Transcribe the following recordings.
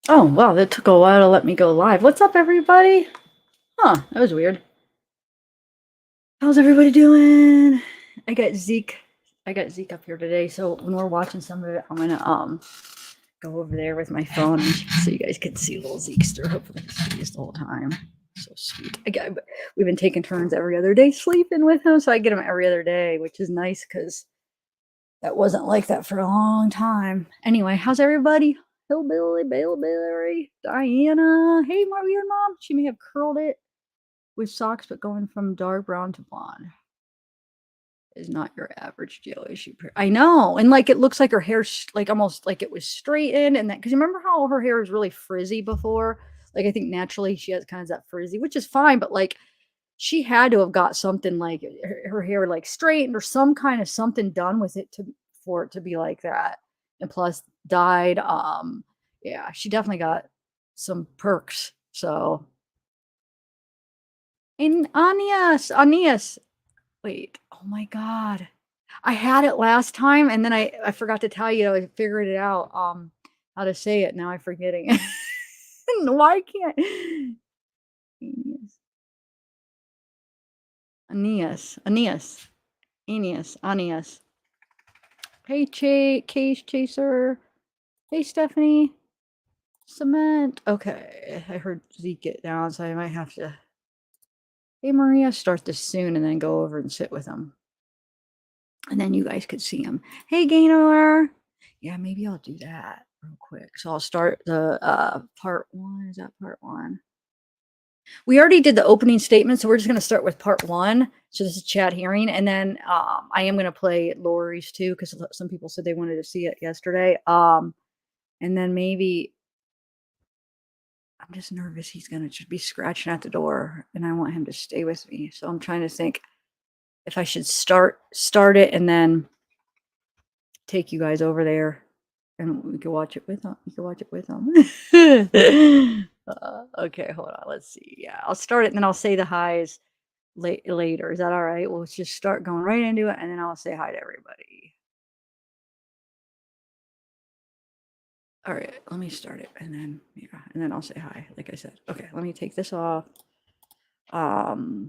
Oh, wow, that took a while to let me go live. What's up, everybody? Huh, that was weird. How's everybody doing? I got Zeke up here today, so when we're watching some of it, I'm gonna go over there with my phone so you guys can see little Zekester. Hopefully he's the whole time. So sweet. We've been taking turns every other day sleeping with him, so I get him every other day, which is nice because that wasn't like that for a long time. Anyway, how's everybody? Hillbilly, Bailey, Diana. Hey, your mom. She may have curled it with socks, but going from dark brown to blonde is not your average jail issue. I know, and like it looks like her hair's like almost like it was straightened, and that because you remember how her hair was really frizzy before. Like I think naturally she has kind of that frizzy, which is fine, but like she had to have got something like her hair like straightened or some kind of something done with it for it to be like that. And plus dyed. Yeah, she definitely got some perks. So and Anias. Wait, oh my god. I had it last time and then I forgot to tell you I figured it out how to say it. Now I'm forgetting it. Why can't Aeneas. Hey, Case Chaser. Hey, Stephanie. Cement. Okay, I heard Zeke get down, so I might have to. Hey, Maria, start this soon and then go over and sit with him. And then you guys could see him. Hey, Gaynor. Yeah, maybe I'll do that real quick. So I'll start the part one. Is that part one? We already did the opening statement, so we're just going to start with part one. So this is chat hearing, and then I am going to play Lori's too because some people said they wanted to see it yesterday. And then maybe I'm just nervous he's going to be scratching at the door, and I want him to stay with me. So I'm trying to think if I should start it and then take you guys over there, and we can watch it with him. You can watch it with him. Okay, hold on. Let's see. Yeah, I'll start it and then I'll say the highs later. Is that all right? We'll just start going right into it and then I'll say hi to everybody. All right, let me start it and then I'll say hi, like I said. Okay, let me take this off. So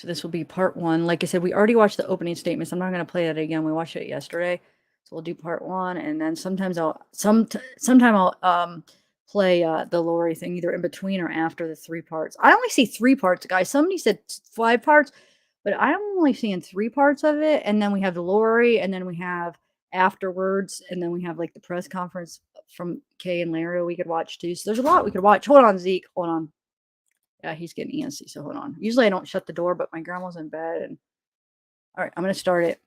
this will be part one. Like I said, we already watched the opening statements. I'm not going to play that again. We watched it yesterday. So we'll do part one, and then sometime I'll play the Lori thing either in between or after the 3 parts. I only see 3 parts, guys. Somebody said 5 parts, but I'm only seeing 3 parts of it. And then we have the Lori, and then we have afterwards, and then we have like the press conference from Kay and Larry we could watch too. So there's a lot we could watch. Hold on, Zeke. Hold on. Yeah, he's getting antsy, so hold on. Usually I don't shut the door, but my grandma's in bed. And all right, I'm going to start it.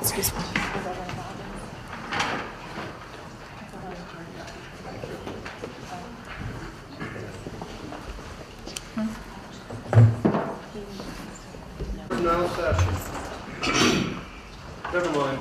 Excuse me. No session. Never mind.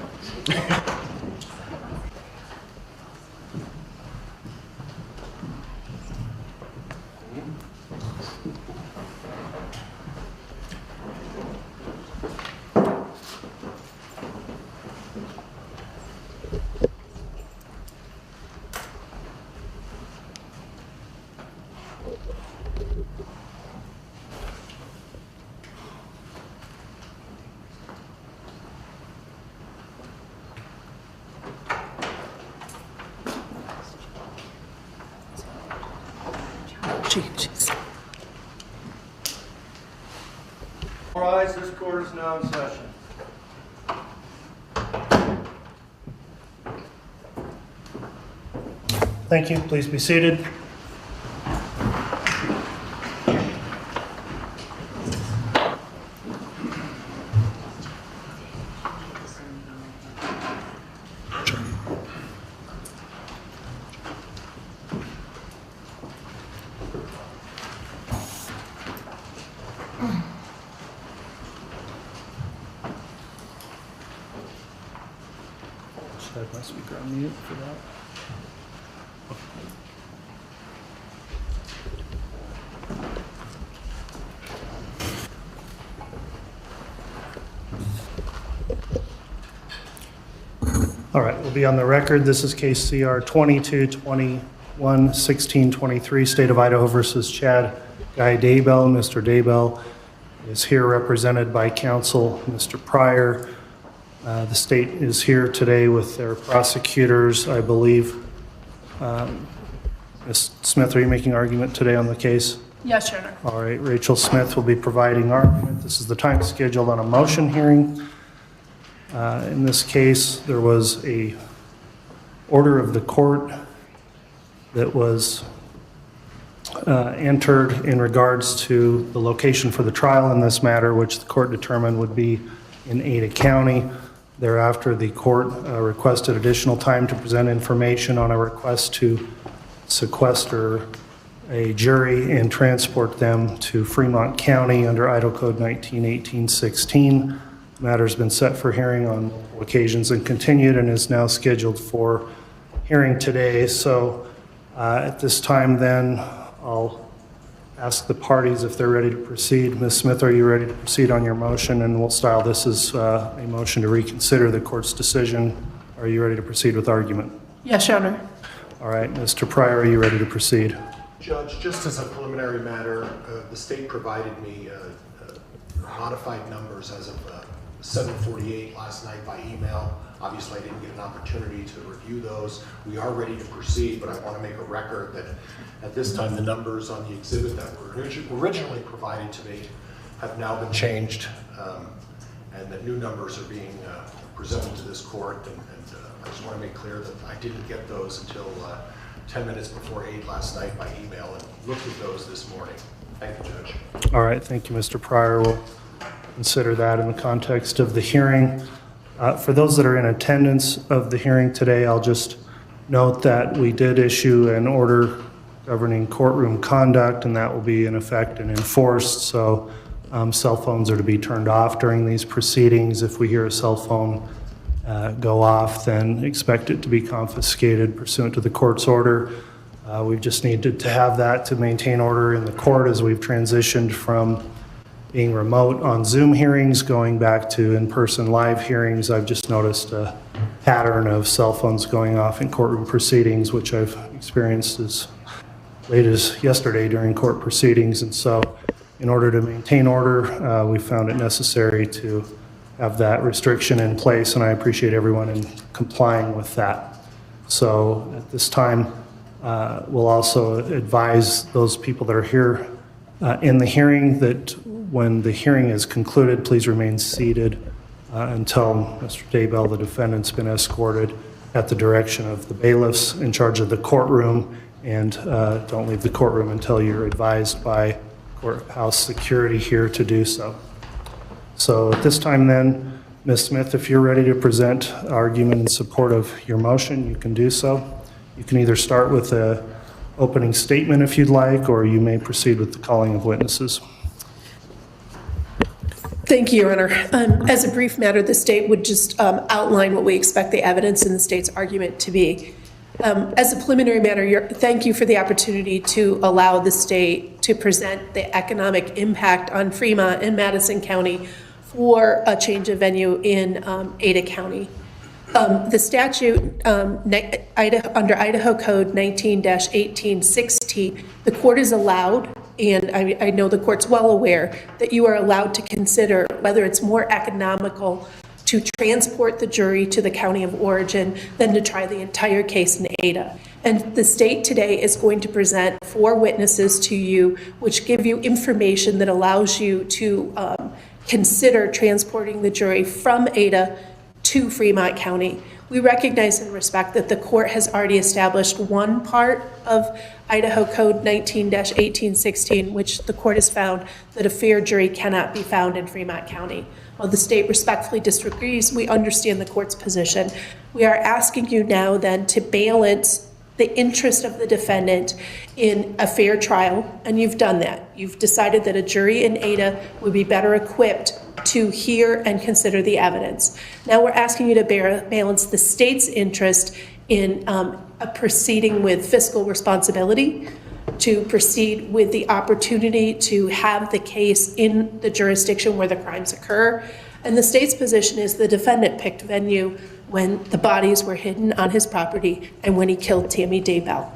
Jeez. All rise, this court is now in session. Thank you. Please be seated. had my speaker on mute for that. All right, we'll be on the record. This is case CR 22-21-1623, State of Idaho versus Chad Guy Daybell. Mr. Daybell is here represented by counsel Mr. Pryor. The state is here today with their prosecutors, I believe. Ms. Smith, are you making argument today on the case? Yes, Your Honor. All right, Rachel Smith will be providing argument. This is the time scheduled on a motion hearing. In this case, there was a order of the court that was entered in regards to the location for the trial in this matter, which the court determined would be in Ada County. Thereafter, the court requested additional time to present information on a request to sequester a jury and transport them to Fremont County under Idaho Code 19-18-16. The matter has been set for hearing on multiple occasions and continued and is now scheduled for hearing today. So at this time then, I'll ask the parties if they're ready to proceed. Ms. Smith, are you ready to proceed on your motion? And we'll style this as a motion to reconsider the court's decision. Are you ready to proceed with argument? Yes, Your Honor. All right, Mr. Pryor, are you ready to proceed? Judge, just as a preliminary matter, the state provided me modified numbers as of 7:48 last night by email. Obviously, I didn't get an opportunity to review those. We are ready to proceed, but I want to make a record that at this time, the numbers on the exhibit that were originally provided to me have now been changed, and that new numbers are being presented to this court. And I just want to make clear that I didn't get those until 10 minutes before 8 last night by email, and looked at those this morning. Thank you, Judge. All right, thank you, Mr. Pryor. We'll consider that in the context of the hearing. For those that are in attendance of the hearing today, I'll just note that we did issue an order governing courtroom conduct, and that will be in effect and enforced. So cell phones are to be turned off during these proceedings. If we hear a cell phone go off, then expect it to be confiscated pursuant to the court's order. We've just needed to have that to maintain order in the court as we've transitioned from being remote on Zoom hearings, going back to in-person live hearings. I've just noticed a pattern of cell phones going off in courtroom proceedings, which I've experienced as late as yesterday during court proceedings. And so in order to maintain order, we found it necessary to have that restriction in place, and I appreciate everyone in complying with that. So at this time, we'll also advise those people that are here in the hearing that when the hearing is concluded, please remain seated until Mr. Daybell, the defendant's been escorted at the direction of the bailiffs in charge of the courtroom, and don't leave the courtroom until you're advised by courthouse security here to do so. So at this time then, Ms. Smith, if you're ready to present argument in support of your motion, you can do so. You can either start with an opening statement if you'd like, or you may proceed with the calling of witnesses. Thank you, Your Honor. As a brief matter, the state would just outline what we expect the evidence in the state's argument to be. As a preliminary matter, thank you for the opportunity to allow the state to present the economic impact on Fremont and Madison County for a change of venue in Ada County. The statute under Idaho Code 19-18-16, the court is allowed, and I know the court's well aware, that you are allowed to consider whether it's more economical to transport the jury to the county of origin than to try the entire case in Ada. And the state today is going to present 4 witnesses to you, which give you information that allows you to consider transporting the jury from Ada to Fremont County. We recognize and respect that the court has already established one part of Idaho Code 19-18-16, which the court has found that a fair jury cannot be found in Fremont County. While the state respectfully disagrees, we understand the court's position. We are asking you now then to balance the interest of the defendant in a fair trial, and you've done that. You've decided that a jury in Ada would be better equipped to hear and consider the evidence. Now we're asking you to balance the state's interest in a proceeding with fiscal responsibility, to proceed with the opportunity to have the case in the jurisdiction where the crimes occur. And the state's position is the defendant picked venue when the bodies were hidden on his property and when he killed Tammy Daybell.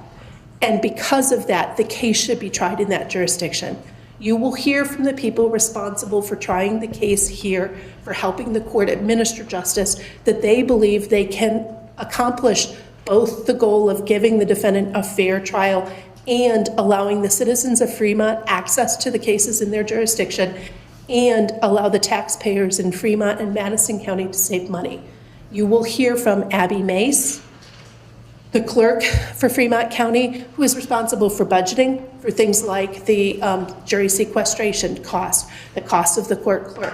And because of that, the case should be tried in that jurisdiction. You will hear from the people responsible for trying the case here, for helping the court administer justice, that they believe they can accomplish both the goal of giving the defendant a fair trial and allowing the citizens of Fremont access to the cases in their jurisdiction and allow the taxpayers in Fremont and Madison County to save money. You will hear from Abby Mace, the clerk for Fremont County, who is responsible for budgeting for things like the jury sequestration cost, the cost of the court clerk.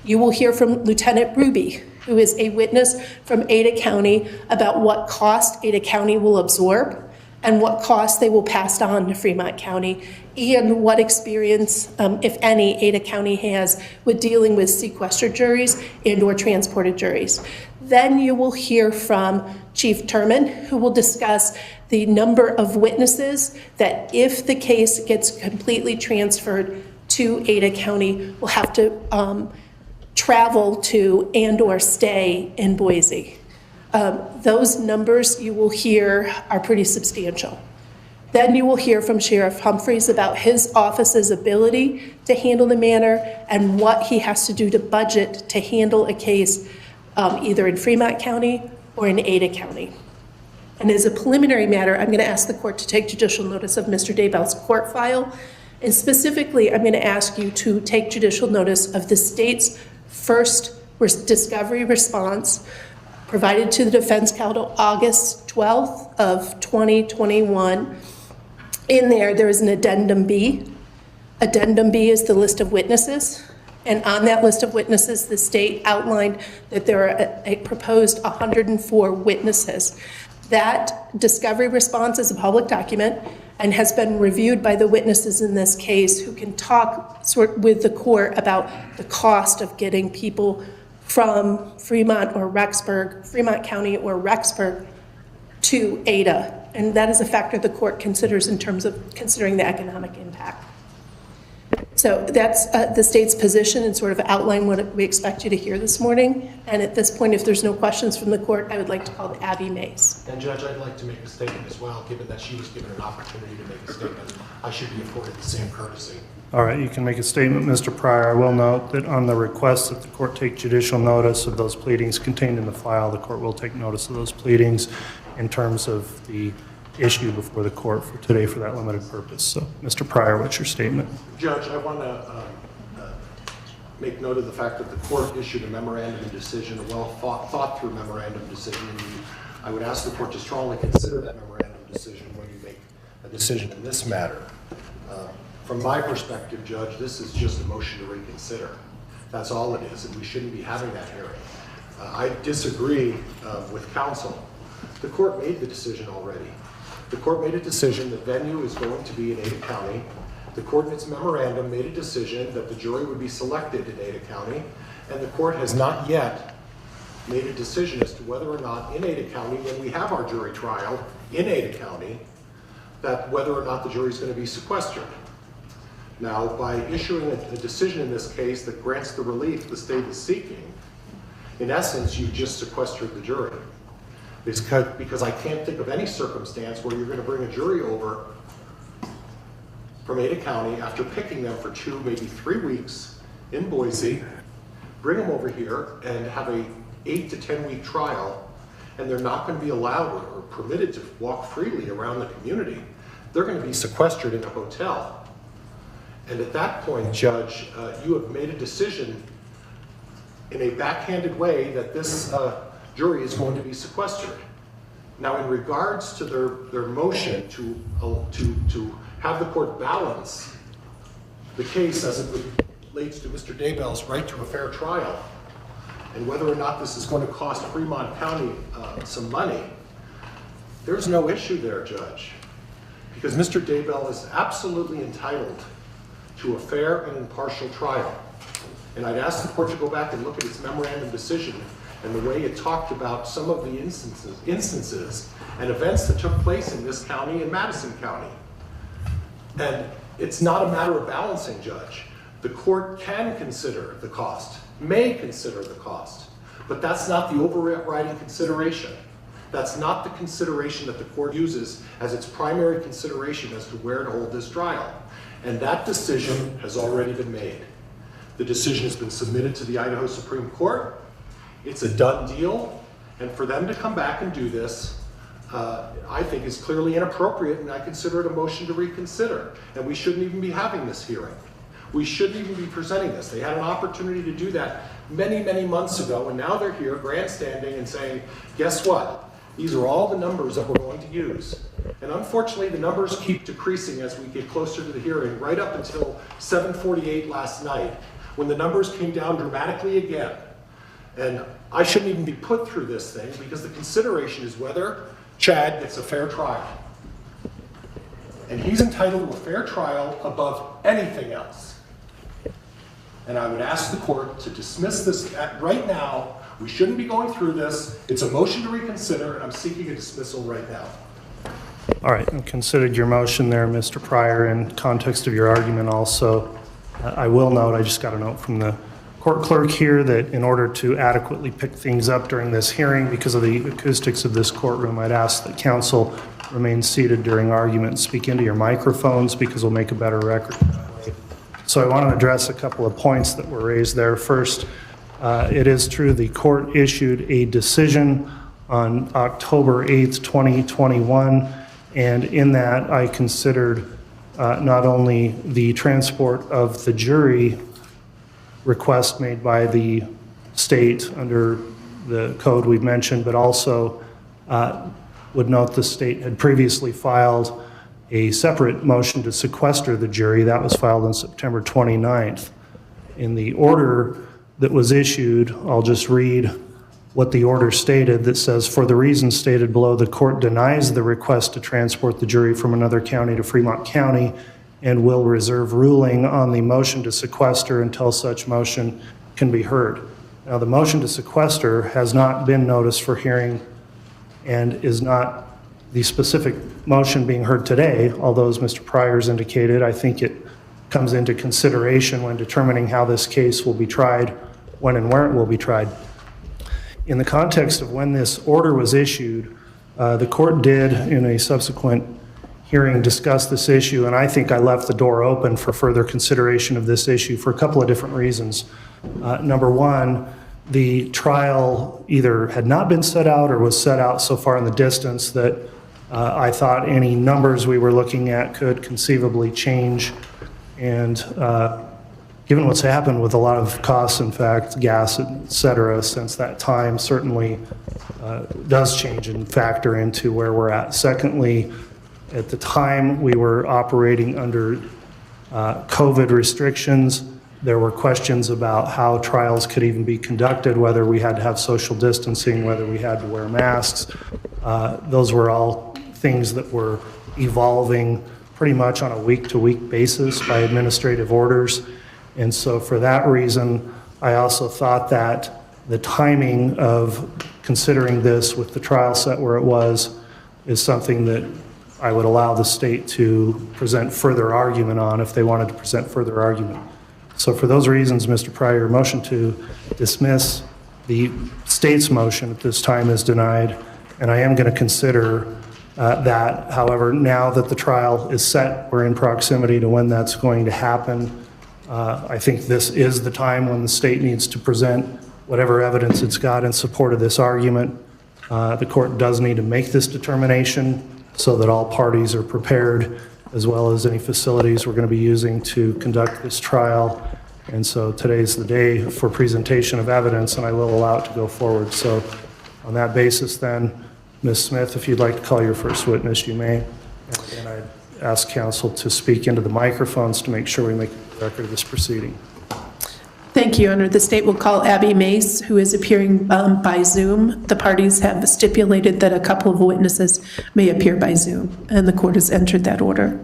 You will hear from Lieutenant Ruby, who is a witness from Ada County about what cost Ada County will absorb and what costs they will pass on to Fremont County, and what experience, if any, Ada County has with dealing with sequestered juries and or transported juries. Then you will hear from Chief Turman, who will discuss the number of witnesses that, if the case gets completely transferred to Ada County, will have to travel to and or stay in Boise. Those numbers you will hear are pretty substantial. Then you will hear from Sheriff Humphries about his office's ability to handle the matter and what he has to do to budget to handle a case either in Fremont County or in Ada County. And as a preliminary matter, I'm going to ask the court to take judicial notice of Mr. Daybell's court file. And specifically, I'm going to ask you to take judicial notice of the state's first discovery response provided to the defense counsel August 12th of 2021. In there is an addendum B. Addendum B is the list of witnesses. And on that list of witnesses, the state outlined that there are a proposed 104 witnesses. That discovery response is a public document and has been reviewed by the witnesses in this case, who can talk with the court about the cost of getting people from Fremont County or Rexburg to Ada. And that is a factor the court considers in terms of considering the economic impact. So that's the state's position and sort of outline what we expect you to hear this morning. And at this point, if there's no questions from the court, I would like to call Abby Mace. And Judge, I'd like to make a statement as well, given that she was given an opportunity to make a statement. I should be afforded the same courtesy. All right, you can make a statement, Mr. Pryor. I will note that on the request that the court take judicial notice of those pleadings contained in the file, the court will take notice of those pleadings in terms of the issue before the court for today for that limited purpose. So, Mr. Pryor, what's your statement? Judge, I want to make note of the fact that the court issued a memorandum of decision, a well-thought-through memorandum of decision. And I would ask the court to strongly consider that memorandum of decision when you make a decision in this matter. From my perspective, Judge, this is just a motion to reconsider. That's all it is, and we shouldn't be having that hearing. I disagree with counsel. The court made the decision already. The court made a decision that venue is going to be in Ada County. The court in its memorandum made a decision that the jury would be selected in Ada County, and the court has not yet made a decision as to whether or not in Ada County, when we have our jury trial in Ada County, that whether or not the jury is going to be sequestered. Now, by issuing a decision in this case that grants the relief the state is seeking, in essence, you just sequestered the jury. Because I can't think of any circumstance where you're going to bring a jury over from Ada County after picking them for 2, maybe 3 weeks in Boise, bring them over here and have a 8 to 10 week trial, and they're not going to be allowed or permitted to walk freely around the community. They're going to be sequestered in a hotel. And at that point, Judge, you have made a decision in a backhanded way that this jury is going to be sequestered. Now, in regards to their motion to have the court balance the case as it relates to Mr. Daybell's right to a fair trial, and whether or not this is going to cost Fremont County some money, there's no issue there, Judge, because Mr. Daybell is absolutely entitled to a fair and impartial trial. And I'd ask the court to go back and look at its memorandum decision and the way it talked about some of the instances and events that took place in this county and Madison County. And it's not a matter of balancing, Judge. The court can consider the cost, may consider the cost, but that's not the overriding consideration. That's not the consideration that the court uses as its primary consideration as to where to hold this trial. And that decision has already been made. The decision has been submitted to the Idaho Supreme Court. It's a done deal. And for them to come back and do this, I think is clearly inappropriate, and I consider it a motion to reconsider. And we shouldn't even be having this hearing. We shouldn't even be presenting this. They had an opportunity to do that many, many months ago, and now they're here grandstanding and saying, guess what? These are all the numbers that we're going to use. And unfortunately, the numbers keep decreasing as we get closer to the hearing, right up until 7:48 last night, when the numbers came down dramatically again. And I shouldn't even be put through this thing, because the consideration is whether Chad gets a fair trial. And he's entitled to a fair trial above anything else. And I would ask the court to dismiss this right now. We shouldn't be going through this. It's a motion to reconsider, and I'm seeking a dismissal right now. All right, and considered your motion there, Mr. Pryor, in context of your argument also. I will note, I just got a note from the court clerk here that in order to adequately pick things up during this hearing, because of the acoustics of this courtroom, I'd ask that counsel remain seated during argument and speak into your microphones, because we'll make a better record. So I want to address a couple of points that were raised there. First, it is true the court issued a decision on October 8th, 2021, and in that I considered not only the transport of the jury request made by the state under the code we've mentioned, but also would note the state had previously filed a separate motion to sequester the jury. That was filed on September 29th. In the order that was issued, I'll just read what the order stated, that says, for the reasons stated below, the court denies the request to transport the jury from another county to Fremont County and will reserve ruling on the motion to sequester until such motion can be heard. Now, the motion to sequester has not been noticed for hearing and is not the specific motion being heard today, although as Mr. Pryor's indicated, I think it comes into consideration when determining how this case will be tried, when and where it will be tried. In the context of when this order was issued, the court did, in a subsequent hearing, discuss this issue, and I think I left the door open for further consideration of this issue for a couple of different reasons. Number one, the trial either had not been set out or was set out so far in the distance that I thought any numbers we were looking at could conceivably change. And given what's happened with a lot of costs, in fact, gas, et cetera, since that time, certainly does change and factor into where we're at. Secondly, at the time we were operating under COVID restrictions, there were questions about how trials could even be conducted, whether we had to have social distancing, whether we had to wear masks. Those were all things that were evolving pretty much on a week-to-week basis by administrative orders. And so for that reason, I also thought that the timing of considering this with the trial set where it was is something that I would allow the state to present further argument on if they wanted to present further argument. So for those reasons, Mr. Pryor, motion to dismiss the state's motion at this time is denied, and I am going to consider that. However, now that the trial is set, we're in proximity to when that's going to happen. I think this is the time when the state needs to present whatever evidence it's got in support of this argument. The court does need to make this determination so that all parties are prepared, as well as any facilities we're going to be using to conduct this trial. And so today's the day for presentation of evidence, and I will allow it to go forward. So on that basis then, Ms. Smith, if you'd like to call your first witness, you may. And I'd ask counsel to speak into the microphones to make sure we make a record of this proceeding. Thank you, Your Honor. The state will call Abby Mace, who is appearing by Zoom. The parties have stipulated that a couple of witnesses may appear by Zoom, and the court has entered that order.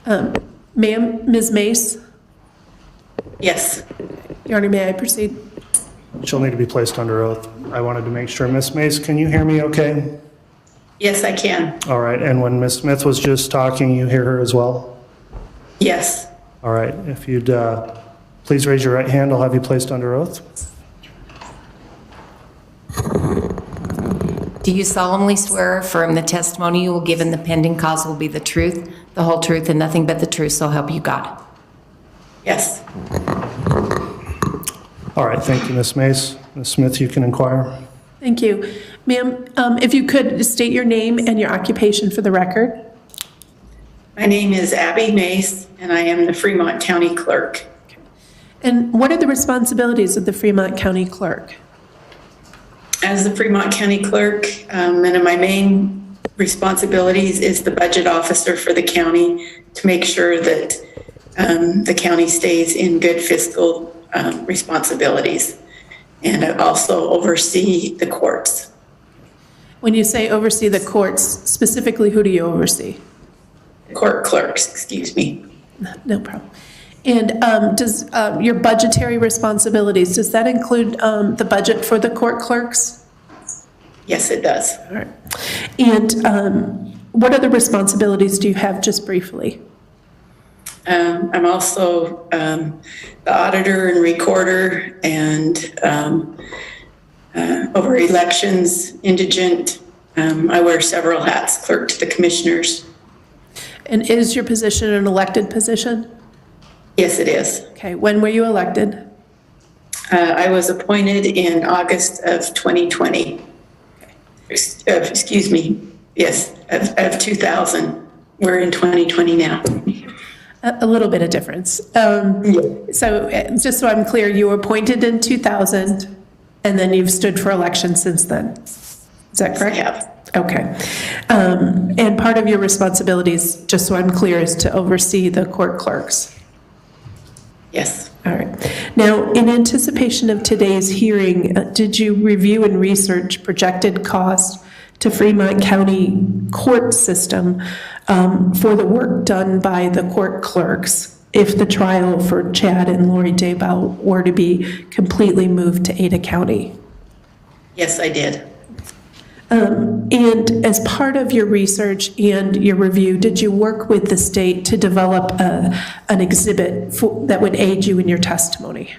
Ma'am, Ms. Mace? Yes. Your Honor, may I proceed? She'll need to be placed under oath. I wanted to make sure. Ms. Mace, can you hear me okay? Yes, I can. All right, and when Ms. Smith was just talking, you hear her as well? Yes. All right, if you'd please raise your right hand, I'll have you placed under oath. Do you solemnly swear or affirm the testimony you will give in the pending cause will be the truth, the whole truth, and nothing but the truth, so help you God? Yes. All right, thank you, Ms. Mace. Ms. Smith, you can inquire. Thank you. Ma'am, if you could state your name and your occupation for the record. My name is Abby Mace, and I am the Fremont County Clerk. And what are the responsibilities of the Fremont County Clerk? As the Fremont County Clerk, one of my main responsibilities is the budget officer for the county to make sure that the county stays in good fiscal responsibilities. And I also oversee the courts. When you say oversee the courts, specifically who do you oversee? Court clerks, excuse me. No problem. And does your budgetary responsibilities, does that include the budget for the court clerks? Yes, it does. All right. And what other responsibilities do you have, just briefly? I'm also the auditor and recorder and over elections, indigent. I wear several hats, clerk to the commissioners. And is your position an elected position? Yes, it is. Okay, when were you elected? I was appointed in August of 2020. Excuse me, yes, of 2000. We're in 2020 now. A little bit of difference. So just so I'm clear, you were appointed in 2000, and then you've stood for election since then. Is that correct? I have. Okay. And part of your responsibilities, just so I'm clear, is to oversee the court clerks. Yes. All right. Now, in anticipation of today's hearing, did you review and research projected costs to Fremont County court system for the work done by the court clerks if the trial for Chad and Lori Daybell were to be completely moved to Ada County? Yes, I did. And as part of your research and your review, did you work with the state to develop an exhibit that would aid you in your testimony?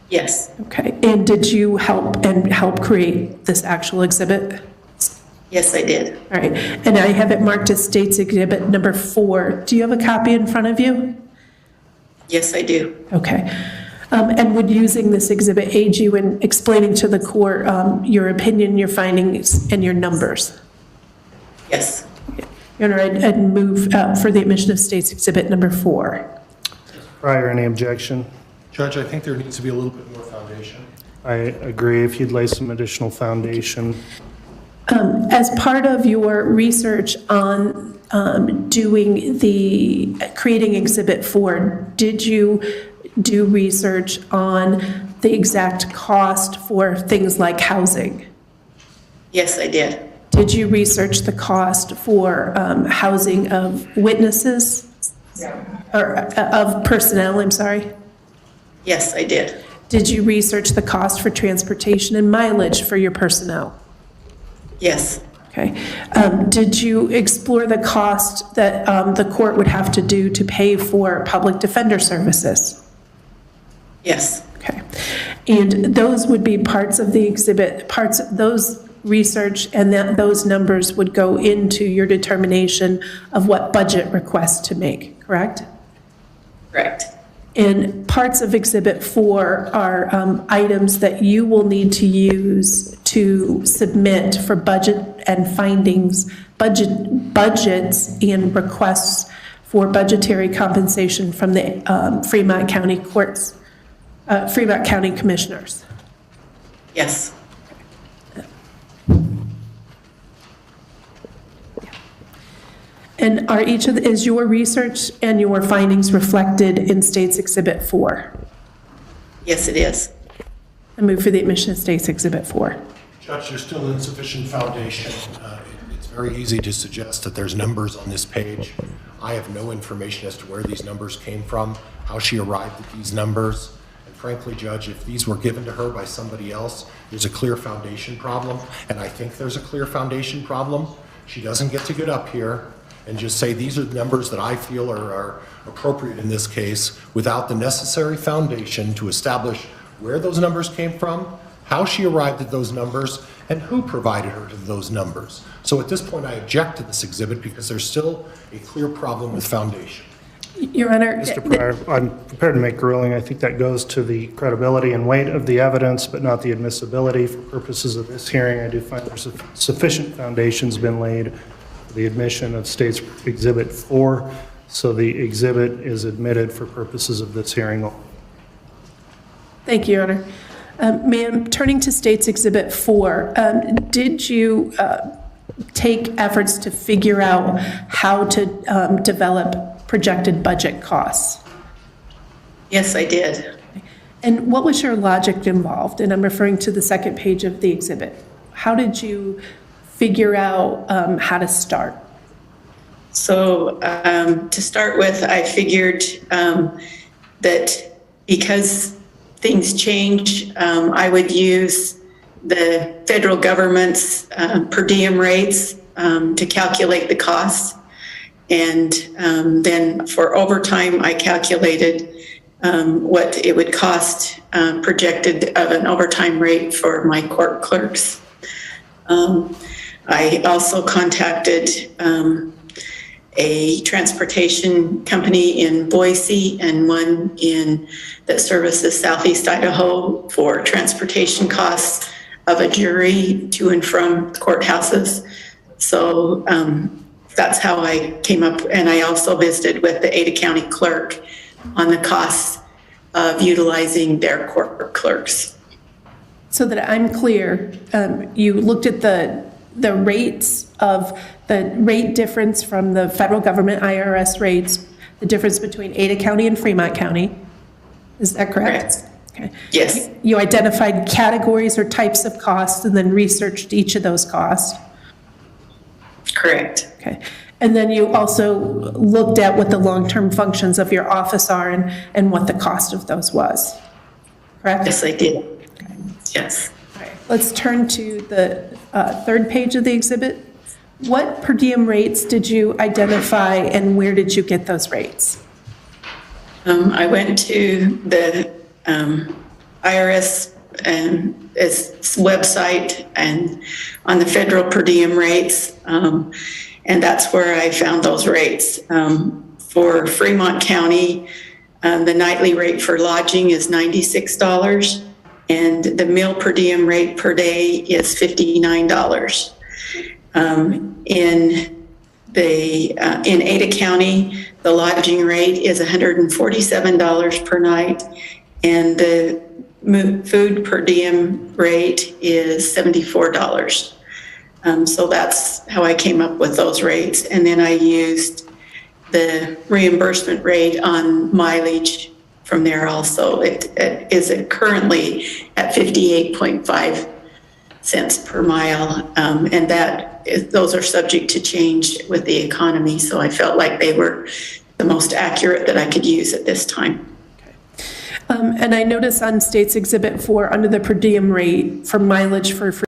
Yes. Okay. And did you help create this actual exhibit? Yes, I did. All right. And I have it marked as State's Exhibit number 4. Do you have a copy in front of you? Yes, I do. Okay. And would using this exhibit aid you in explaining to the court your opinion, your findings, and your numbers? Yes. Your Honor, I'd move for the admission of State's Exhibit number 4. Prior, any objection? Judge, I think there needs to be a little bit more foundation. I agree. If you'd lay some additional foundation. As part of your research on creating Exhibit 4, did you do research on the exact cost for things like housing? Yes, I did. Did you research the cost for housing of witnesses? Or of personnel, I'm sorry? Yes, I did. Did you research the cost for transportation and mileage for your personnel? Yes. Okay. Did you explore the cost that the court would have to do to pay for public defender services? Yes. Okay. And those would be parts of the exhibit, parts of those research, and those numbers would go into your determination of what budget request to make, correct? Correct. And parts of Exhibit 4 are items that you will need to use to submit for budget and findings, budgets and requests for budgetary compensation from the Fremont County courts, Fremont County commissioners. Yes. And are is your research and your findings reflected in State's Exhibit 4? Yes, it is. I move for the admission of State's Exhibit 4. Judge, there's still insufficient foundation. It's very very easy to suggest that there's numbers on this page. I have no information as to where these numbers came from, how she arrived at these numbers. And frankly, Judge, if these were given to her by somebody else, there's a clear foundation problem, and I think there's a clear foundation problem. She doesn't get to get up here and just say, these are the numbers that I feel are appropriate in this case, without the necessary foundation to establish where those numbers came from, how she arrived at those numbers, and who provided her to those numbers. So at this point, I object to this exhibit because there's still a clear problem with foundation. Your Honor. Mr. Pryor, I'm prepared to make a ruling. I think that goes to the credibility and weight of the evidence, but not the admissibility. For purposes of this hearing, I do find there's sufficient foundations been laid for the admission of State's Exhibit 4, so the exhibit is admitted for purposes of this hearing. Thank you, Your Honor. Ma'am, turning to State's Exhibit 4, did you take efforts to figure out how to develop projected budget costs? Yes, I did. And what was your logic involved? And I'm referring to the second page of the exhibit. How did you figure out how to start? So to start with, I figured that because things change, I would use the federal government's per diem rates to calculate the costs. And then for overtime, I calculated what it would cost projected of an overtime rate for my court clerks. I also contacted a transportation company in Boise and one that services Southeast Idaho for transportation costs of a jury to and from courthouses. So that's how I came up, and I also visited with the Ada County clerk on the costs of utilizing their court clerks. So that I'm clear, you looked at the rates of the rate difference from the federal government IRS rates, the difference between Ada County and Fremont County. Is that correct? Okay. Yes. You identified categories or types of costs and then researched each of those costs. Correct. Okay. And then you also looked at what the long-term functions of your office are and what the cost of those was. Correct? Yes, I did. Okay. Yes. All right. Let's turn to the third page of the exhibit. What per diem rates did you identify and where did you get those rates? I went to the IRS website and on the federal per diem rates, and that's where I found those rates. For Fremont County, the nightly rate for lodging is $96, and the meal per diem rate per day is $59. In Ada County, the lodging rate is $147 per night, and the food per diem rate is $74. So that's how I came up with those rates. And then I used the reimbursement rate on mileage from there also. It is currently at 58.5 cents per mile, and those are subject to change with the economy. So I felt like they were the most accurate that I could use at this time. And I notice on State's Exhibit 4, under the per diem rate for mileage for free.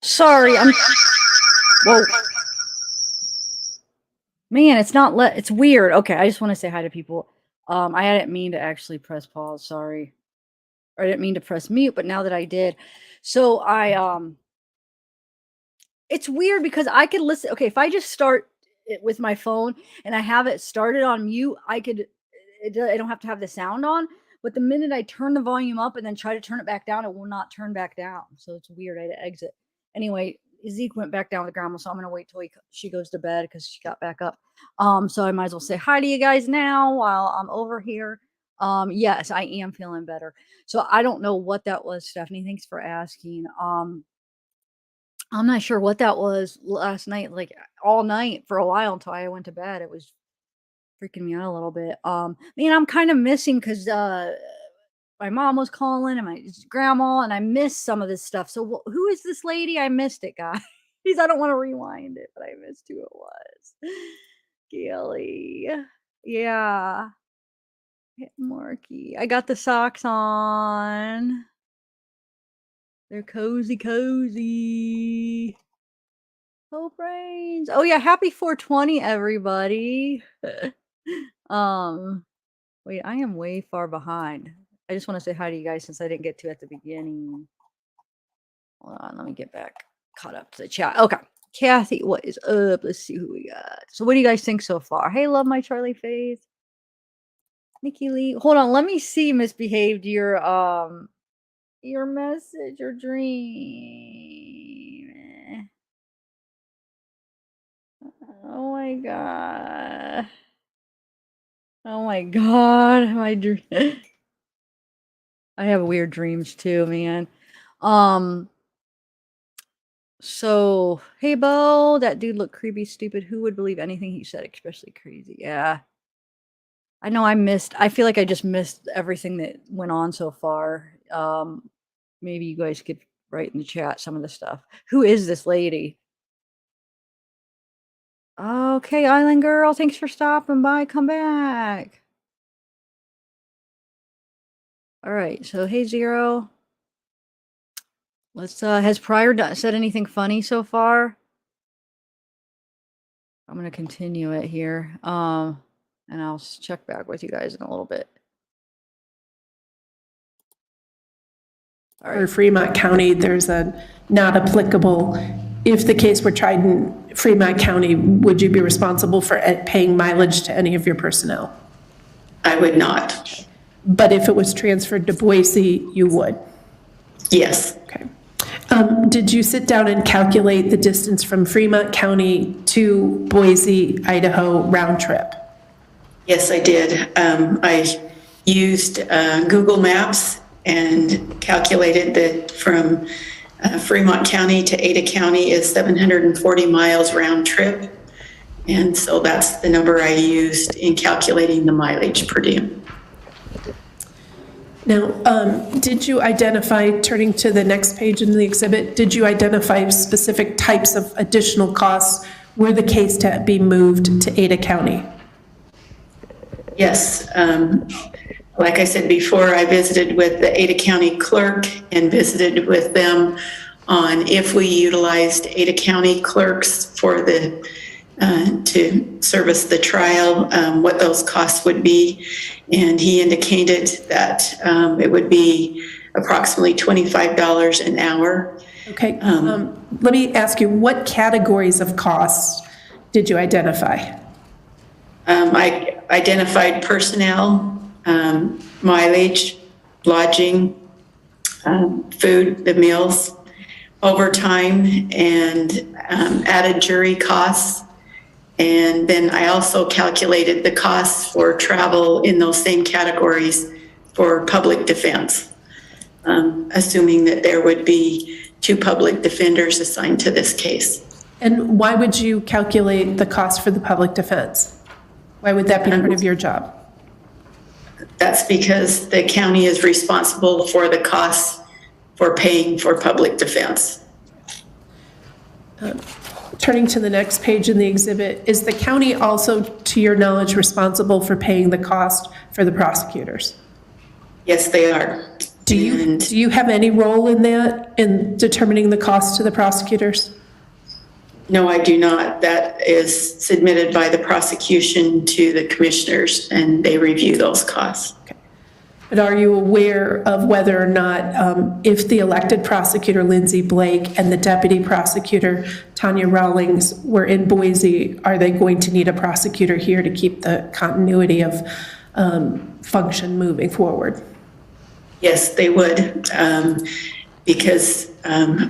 Sorry, whoa. Man, it's weird. Okay, I just want to say hi to people. I didn't mean to actually press pause, sorry. Or I didn't mean to press mute, but now that I did. So it's weird because I could listen. Okay, if I just start it with my phone and I have it started on mute, I don't have to have the sound on. But the minute I turn the volume up and then try to turn it back down, it will not turn back down. So it's weird. I had to exit. Anyway, Zeke went back down with grandma, so I'm gonna wait till she goes to bed because she got back up. So I might as well say hi to you guys now while I'm over here. Yes, I am feeling better. So I don't know what that was, Stephanie. Thanks for asking. I'm not sure what that was last night, like all night for a while until I went to bed. It was freaking me out a little bit. Man, I'm kind of missing because my mom was calling and my grandma, and I missed some of this stuff. So who is this lady? I missed it, guys. I don't want to rewind it, but I missed who it was. Gaily. Yeah. Hit Marky. I got the socks on. They're cozy. Hope rains. Oh yeah, happy 420, everybody. Wait, I am way far behind. I just want to say hi to you guys since I didn't get to at the beginning. Hold on, let me get back caught up to the chat. Okay. Kathy, what is up? Let's see who we got. So what do you guys think so far? Hey, love my Charlie face. Nikki Lee. Hold on, let me see, misbehaved, your message or dream. Oh my god. Oh my god. My dream. I have weird dreams too, man. So, hey, Bo, that dude looked creepy, stupid. Who would believe anything he said, especially crazy? Yeah. I know I feel like I just missed everything that went on so far. Maybe you guys could write in the chat some of the stuff. Who is this lady? Okay, Island Girl, thanks for stopping by. Come back. All right, so hey, Zero. Let's, has Pryor said anything funny so far? I'm going to continue it here. And I'll check back with you guys in a little bit. All right. For Fremont County, there's a not applicable. If the case were tried in Fremont County, would you be responsible for paying mileage to any of your personnel? I would not. But if it was transferred to Boise, you would? Yes. Okay. Did you sit down and calculate the distance from Fremont County to Boise, Idaho round trip? Yes, I did. I used Google Maps and calculated that from Fremont County to Ada County is 740 miles round trip. And so that's the number I used in calculating the mileage per diem. Now, did you identify, turning to the next page in the exhibit, did you identify specific types of additional costs were the case to be moved to Ada County? Yes. Like I said before, I visited with the Ada County clerk and visited with them on if we utilized Ada County clerks for the to service the trial, what those costs would be. And he indicated that it would be approximately $25 an hour. Okay. Let me ask you, what categories of costs did you identify? I identified personnel, mileage, lodging, food, the meals, overtime, and added jury costs. And then I also calculated the costs for travel in those same categories for public defense, assuming that there would be 2 public defenders assigned to this case. And why would you calculate the cost for the public defense? Why would that be part of your job? That's because the county is responsible for the costs for paying for public defense. Turning to the next page in the exhibit, is the county also, to your knowledge, responsible for paying the cost for the prosecutors? Yes, they are. Do you have any role in that, in determining the cost to the prosecutors? No, I do not. That is submitted by the prosecution to the commissioners, and they review those costs. Okay. But are you aware of whether or not, if the elected prosecutor, Lindsay Blake, and the deputy prosecutor, Tanya Rawlings, were in Boise, are they going to need a prosecutor here to keep the continuity of function moving forward? Yes, they would, because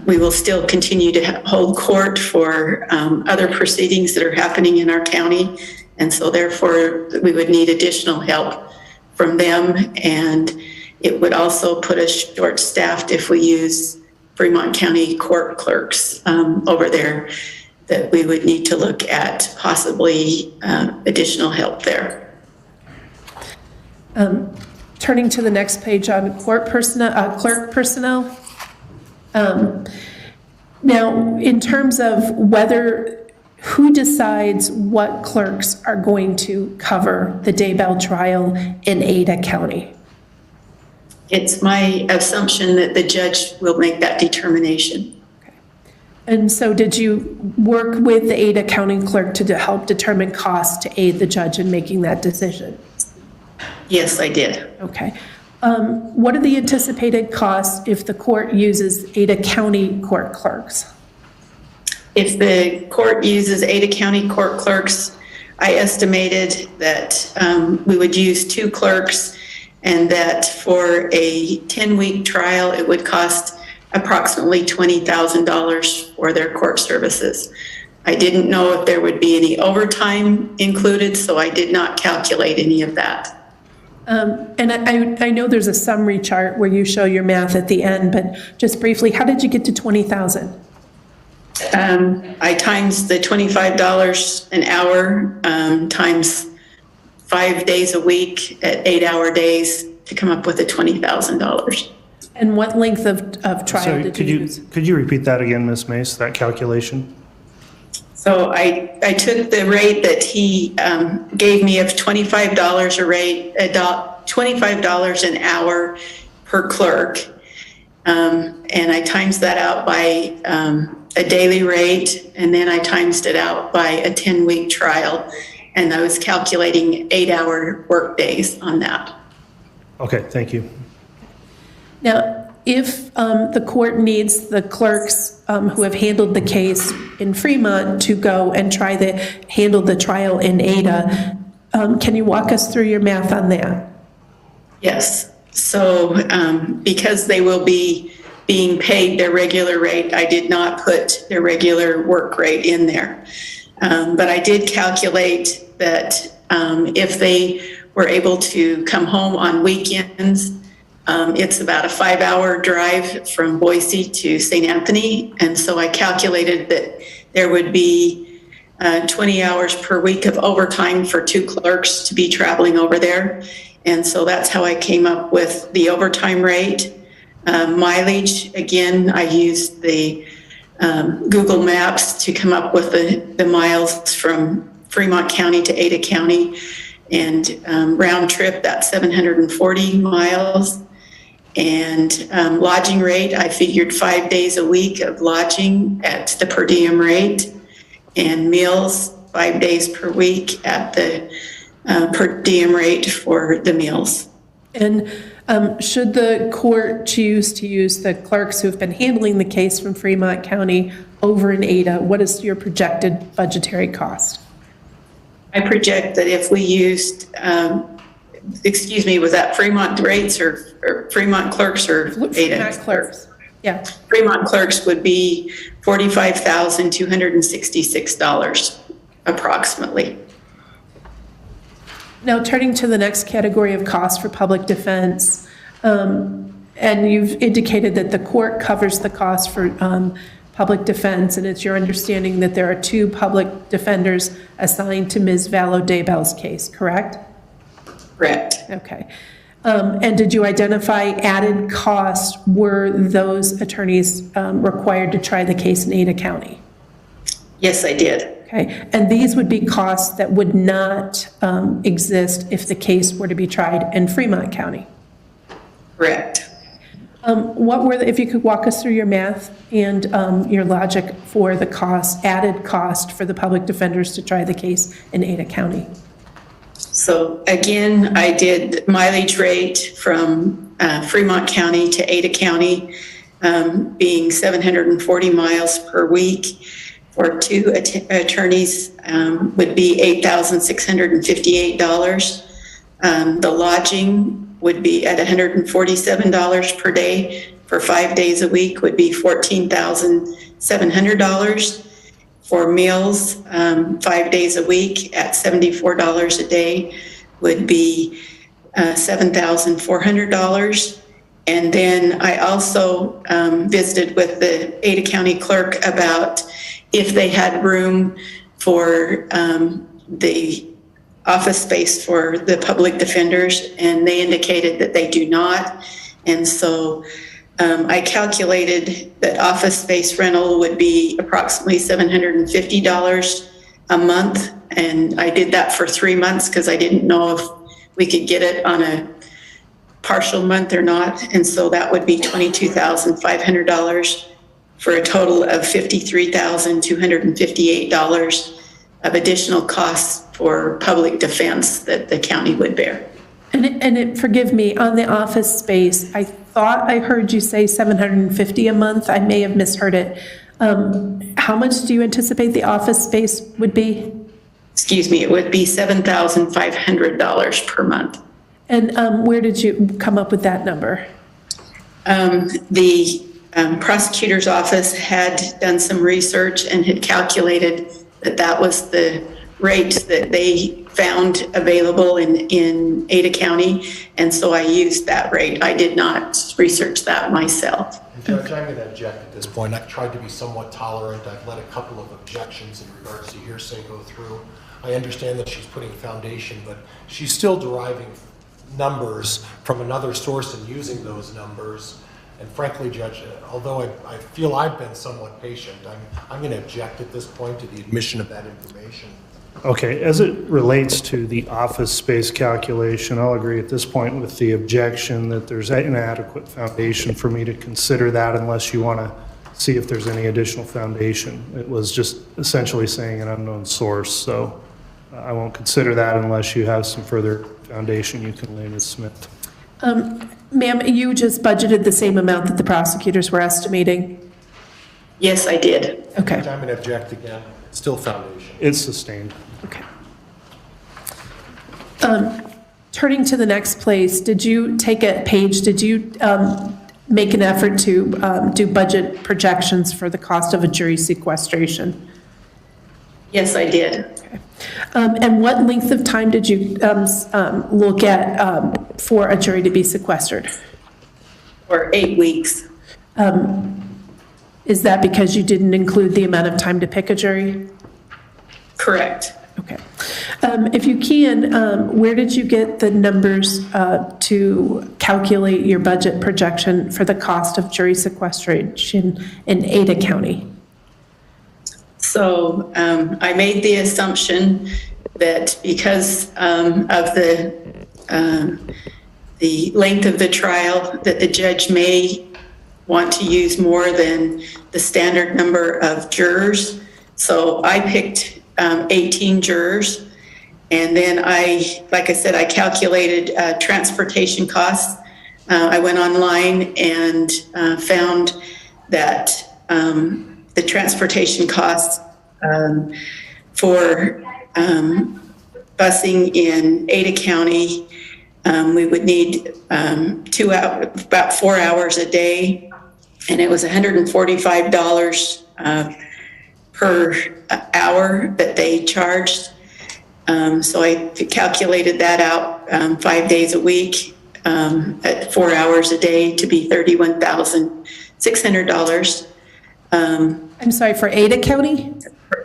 we will still continue to hold court for other proceedings that are happening in our county. And so therefore, we would need additional help from them, and it would also put us short-staffed if we use Fremont County court clerks over there. that we would need to look at possibly additional help there. Turning to the next page on clerk personnel. Now, in terms of who decides what clerks are going to cover the Daybell trial in Ada County? It's my assumption that the judge will make that determination. Okay. And so did you work with the Ada County clerk to help determine costs to aid the judge in making that decision? Yes, I did. Okay. What are the anticipated costs if the court uses Ada County court clerks? If the court uses Ada County court clerks, I estimated that we would use 2 clerks, and that for a 10-week trial, it would cost approximately $20,000 for their court services. I didn't know if there would be any overtime included, so I did not calculate any of that. And I know there's a summary chart where you show your math at the end, but just briefly, how did you get to 20,000? I times the $25 an hour times 5 days a week at 8-hour days to come up with the $20,000. And what length of trial Sorry, did you use? could you repeat that again, Ms. Mace, that calculation? So I took the rate that he gave me of $25 a rate, $25 an hour per clerk, and I times that out by a daily rate, and then I times it out by a 10-week trial, and I was calculating 8-hour work days on that. Okay, thank you. Now, if the court needs the clerks who have handled the case in Fremont to go and handle the trial in Ada, can you walk us through your math on that? Yes. So because they will be being paid their regular rate, I did not put their regular work rate in there. But I did calculate that if they were able to come home on weekends, it's about a 5-hour drive from Boise to St. Anthony. And so I calculated that there would be 20 hours per week of overtime for 2 clerks to be traveling over there. And so that's how I came up with the overtime rate. Mileage, again, I used the Google Maps to come up with the miles from Fremont County to Ada County. And round trip, that's 740 miles. And lodging rate, I figured 5 days a week of lodging at the per diem rate, and meals 5 days per week at the per diem rate for the meals. And should the court choose to use the clerks who have been handling the case from Fremont County over in Ada, what is your projected budgetary cost? I project that if we used, was that Fremont rates or Fremont clerks or Ada? Fremont clerks. Yeah. Fremont clerks would be $45,266 approximately. Now, turning to the next category of costs for public defense, and you've indicated that the court covers the cost for public defense, and it's your understanding that there are 2 public defenders assigned to Ms. Vallow Daybell's case, correct? Correct. Okay. And did you identify added costs? Were those attorneys required to try the case in Ada County? Yes, I did. Okay. And these would be costs that would not exist if the case were to be tried in Fremont County? Correct. What were if you could walk us through your math and your logic for the added cost for the public defenders to try the case in Ada County? So again, I did mileage rate from Fremont County to Ada County, being 740 miles per week. For 2 attorneys would be $8,658. The lodging would be at $147 per day. For 5 days a week would be $14,700. For meals, 5 days a week at $74 a day would be $7,400. And then I also visited with the Ada County clerk about if they had room for the office space for the public defenders, and they indicated that they do not. And so I calculated that office space rental would be approximately $750 a month. And I did that for 3 months because I didn't know if we could get it on a partial month or not. And so that would be $22,500 for a total of $53,258 of additional costs for public defense that the county would bear. Forgive me, on the office space, I thought I heard you say $750 a month. I may have misheard it. How much do you anticipate the office space would be? Excuse me, it would be $7,500 per month. And where did you come up with that number? The prosecutor's office had done some research and had calculated that that was the rate that they found available in Ada County, and so I used that rate. I did not research that myself. And Judge, I'm going to object at this point. I've tried to be somewhat tolerant. I've let a couple of objections in regards to hearsay go through. I understand that she's putting foundation, but she's still deriving numbers from another source and using those numbers. And frankly, Judge, although I feel I've been somewhat patient, I'm going to object at this point to the admission of that information. Okay, as it relates to the office space calculation, I'll agree at this point with the objection that there's inadequate foundation for me to consider that unless you want to see if there's any additional foundation. It was just essentially saying an unknown source, so I won't consider that unless you have some further foundation you can lay, Ms. Smith. Ma'am, you just budgeted the same amount that the prosecutors were estimating? Yes, I did. Okay. I'm going to object again. Still foundation. It's sustained. Okay. Turning to the next place, did you take a page, did you make an effort to do budget projections for the cost of a jury sequestration? Yes, I did. Okay. And what length of time did you look at for a jury to be sequestered? For 8 weeks. Is that because you didn't include the amount of time to pick a jury? Correct. Okay. If you can, where did you get the numbers to calculate your budget projection for the cost of jury sequestration in Ada County? So I made the assumption that because of the length of the trial, that the judge may want to use more than the standard number of jurors. So I picked 18 jurors. And then like I said, I calculated transportation costs. I went online and found that the transportation costs for busing in Ada County, we would need about 4 hours a day, and it was $145 per hour that they charged. So I calculated that out 5 days a week at 4 hours a day to be $31,600. I'm sorry, for Ada County?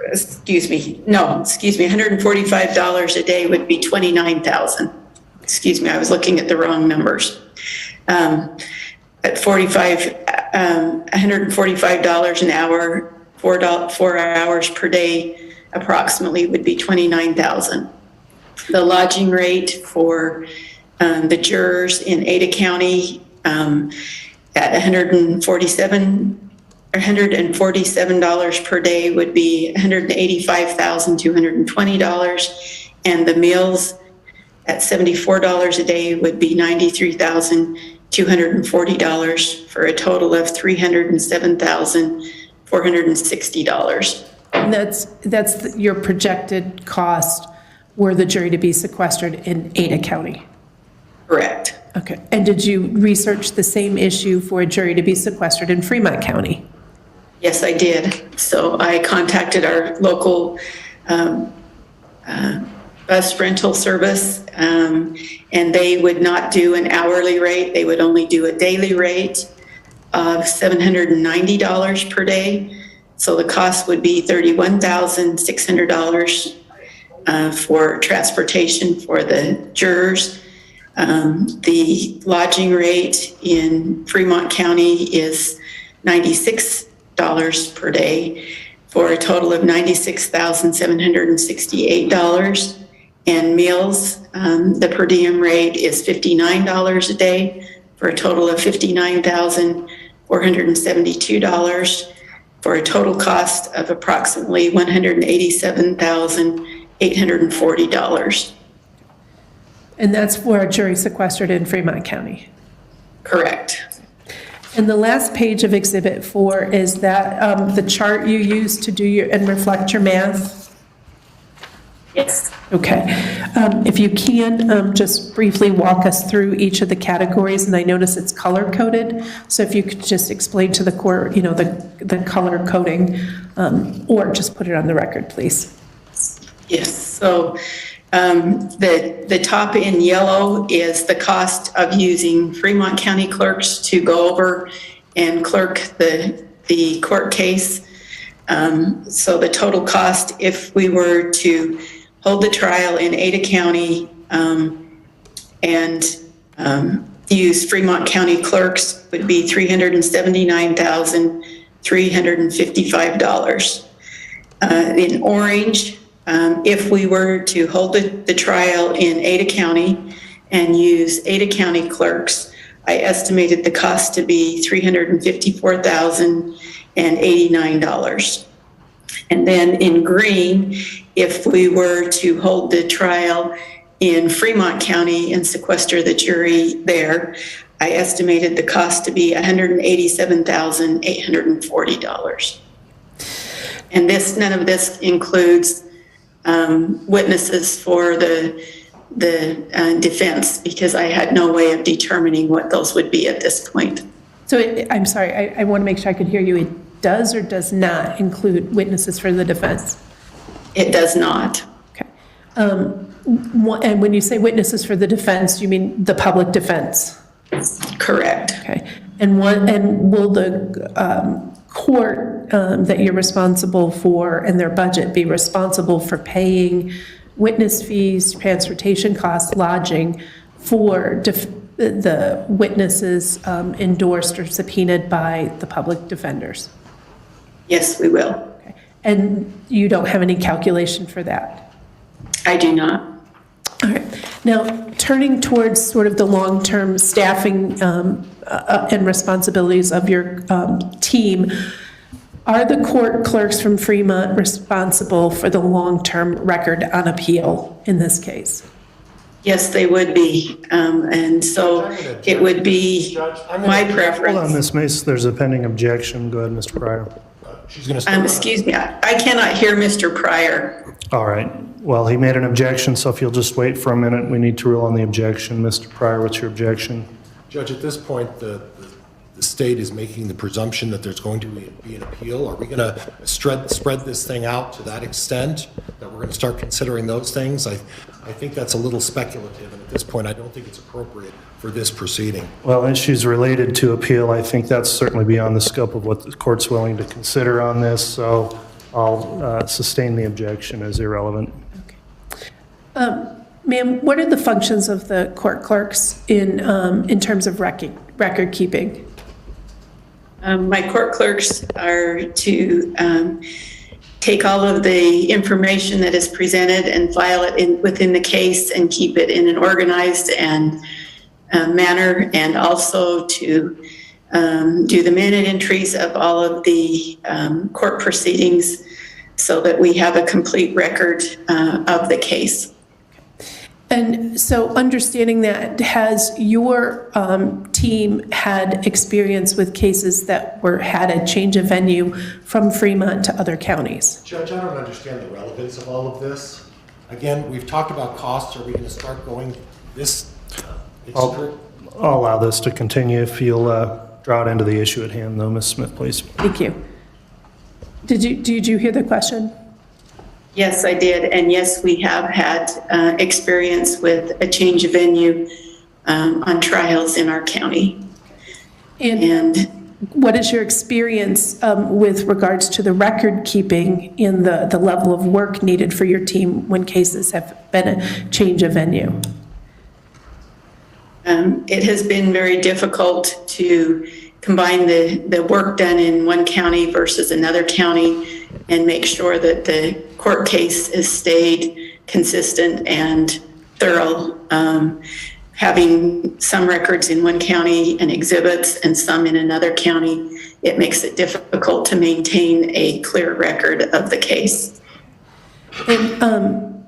Excuse me, $145 a day would be $29,000. Excuse me, I was looking at the wrong numbers. At $145 an hour, 4 hours per day, approximately would be $29,000. The lodging rate for the jurors in Ada County at $147 per day would be $185,220, and the meals at $74 a day would be $93,240 for a total of $307,460. And that's your projected cost were the jury to be sequestered in Ada County? Correct. Okay. And did you research the same issue for a jury to be sequestered in Fremont County? Yes, I did. So I contacted our local bus rental service, and they would not do an hourly rate. They would only do a daily rate of $790 per day. So the cost would be $31,600 for transportation for the jurors. The lodging rate in Fremont County is $96 per day for a total of $96,768. And meals, the per diem rate is $59 a day for a total of $59,472 for a total cost of approximately $187,840. And that's for a jury sequestered in Fremont County. Correct. And the last page of Exhibit 4 is that the chart you use to do your and reflect your math. Yes. Okay. If you can, just briefly walk us through each of the categories, and I notice it's color-coded, so if you could just explain to the court, the color coding, or just put it on the record, please. Yes. So the top in yellow is the cost of using Fremont County clerks to go over and clerk the court case. So the total cost, if we were to hold the trial in Ada County and use Fremont County clerks, would be $379,355. In orange, if we were to hold the trial in Ada County and use Ada County clerks, I estimated the cost to be $354,089. And then in green, if we were to hold the trial in Fremont County and sequester the jury there, I estimated the cost to be $187,840. And none of this includes witnesses for the defense, because I had no way of determining what those would be at this point. So I'm sorry, I want to make sure I could hear you. It does or does not include witnesses for the defense? It does not. Okay. And when you say witnesses for the defense, you mean the public defense? Correct. Okay. And will the court that you're responsible for and their budget be responsible for paying witness fees, transportation costs, lodging for the witnesses endorsed or subpoenaed by the public defenders? Yes, we will. Okay. And you don't have any calculation for that? I do not. All right. Now, turning towards sort of the long-term staffing and responsibilities of your team, are the court clerks from Fremont responsible for the long-term record on appeal in this case? Yes, they would be. And so it would be my preference. Hold on, Ms. Mace, there's a pending objection. Go ahead, Mr. Pryor. She's going to Excuse me, I cannot hear Mr. Pryor. All right. Well, he made an objection, so if you'll just wait for a minute, we need to rule on the objection. Mr. Pryor, what's your objection? Judge, at this point, the state is making the presumption that there's going to be an appeal. Are we going to spread this thing out to that extent, that we're going to start considering those things? I think that's a little speculative, and at this point, I don't think it's appropriate for this proceeding. Well, issues related to appeal, I think that's certainly beyond the scope of what the court's willing to consider on this, so I'll sustain the objection as irrelevant. Okay. Ma'am, what are the functions of the court clerks in terms of record keeping? My court clerks are to take all of the information that is presented and file it within the case and keep it in an organized and manner, and also to do the minute entries of all of the court proceedings so that we have a complete record of the case. And so understanding that, has your team had experience with cases that had a change of venue from Fremont to other counties? Judge, I don't understand the relevance of all of this. Again, we've talked about costs. Are we going to start going this? I'll allow this to continue if you'll draw it into the issue at hand, though, Ms. Smith, please. Thank you. Did you hear the question? Yes, I did. And yes, we have had experience with a change of venue on trials in our county. And what is your experience with regards to the record keeping in the level of work needed for your team when cases have been a change of venue? It has been very difficult to combine the work done in one county versus another county and make sure that the court case has stayed consistent and thorough. Having some records in one county and exhibits and some in another county, it makes it difficult to maintain a clear record of the case. And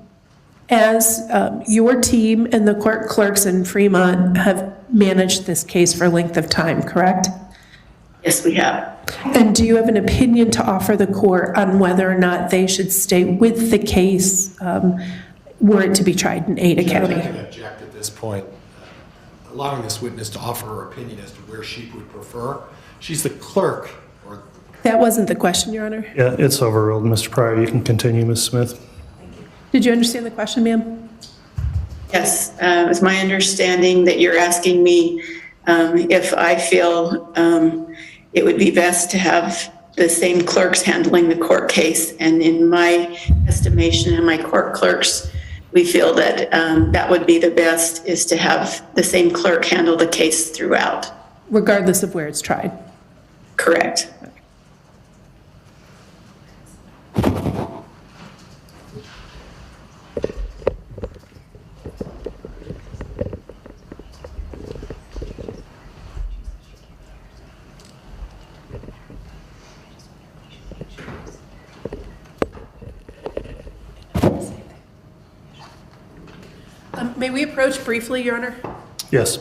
as your team and the court clerks in Fremont have managed this case for a length of time, correct? Yes, we have. And do you have an opinion to offer the court on whether or not they should stay with the case were it to be tried in Ada County? I can object at this point, allowing this witness to offer her opinion as to where she would prefer. She's the clerk. That wasn't the question, Your Honor. Yeah, it's overruled, Mr. Pryor. You can continue, Ms. Smith. Did you understand the question, ma'am? Yes, it's my understanding that you're asking me if I feel it would be best to have the same clerks handling the court case. And in my estimation and my court clerks, we feel that that would be the best, is to have the same clerk handle the case throughout. Regardless of where it's tried? Correct. May we approach briefly, Your Honor? Yes.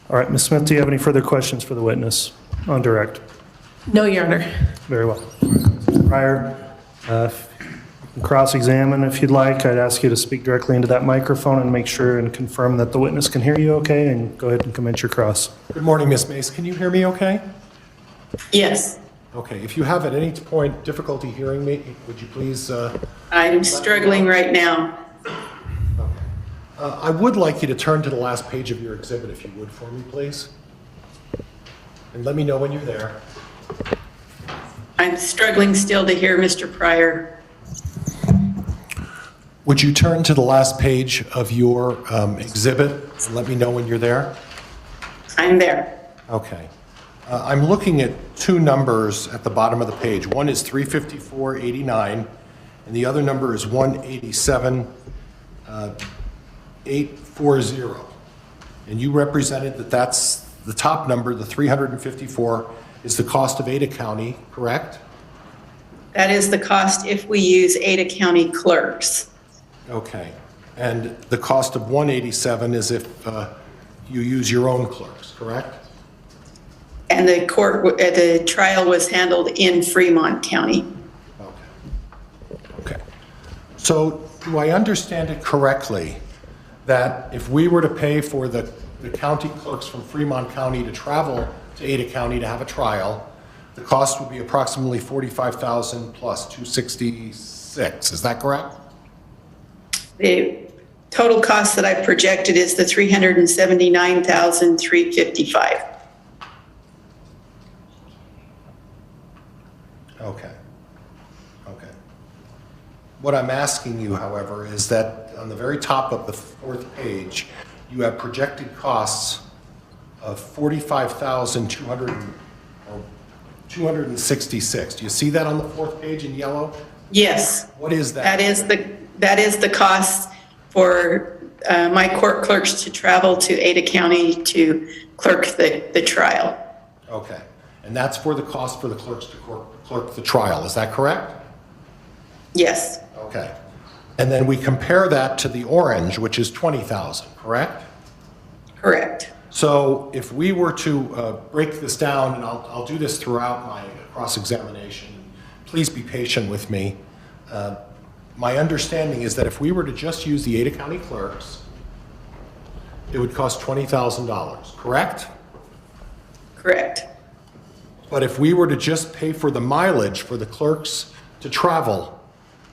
All right, Ms. Smith, do you have any further questions for the witness on direct? No, Your Honor. Very well. Mr. Pryor, if you can cross-examine if you'd like. I'd ask you to speak directly into that microphone and make sure and confirm that the witness can hear you okay, and go ahead and commence your cross. Good morning, Ms. Mace. Can you hear me okay? Yes, Okay. If you have at any point difficulty hearing me, would you please... I'm struggling right now. I would like you to turn to the last page of your exhibit, if you would, for me, please. And let me know when you're there. I'm struggling still to hear Mr. Pryor. Would you turn to the last page of your exhibit and let me know when you're there? I'm there. Okay. I'm looking at two numbers at the bottom of the page. One is 354.89, and the other number is 187.89. 35840. And you represented that that's the top number, the 354, is the cost of Ada County, correct? That is the cost if we use Ada County clerks. Okay. And the cost of 187 is if you use your own clerks, correct? And the trial was handled in Fremont County. Okay. So do I understand it correctly that if we were to pay for the county clerks from Fremont County to travel to Ada County to have a trial, the cost would be approximately $45,000 plus 266, is that correct? The total cost that I projected is the $379,355. Okay. What I'm asking you, however, is that on the very top of the fourth page, you have projected costs of $45,266. Do you see that on the fourth page in yellow? Yes. What is that? That is the cost for my court clerks to travel to Ada County to clerk the trial. Okay. And that's for the cost for the clerks to clerk the trial. Is that correct? Yes. Okay. And then we compare that to the orange, which is 20,000, correct? Correct. So if we were to break this down, and I'll do this throughout my cross-examination, please be patient with me. My understanding is that if we were to just use the Ada County clerks, it would cost $20,000, correct? Correct. But if we were to just pay for the mileage for the clerks to travel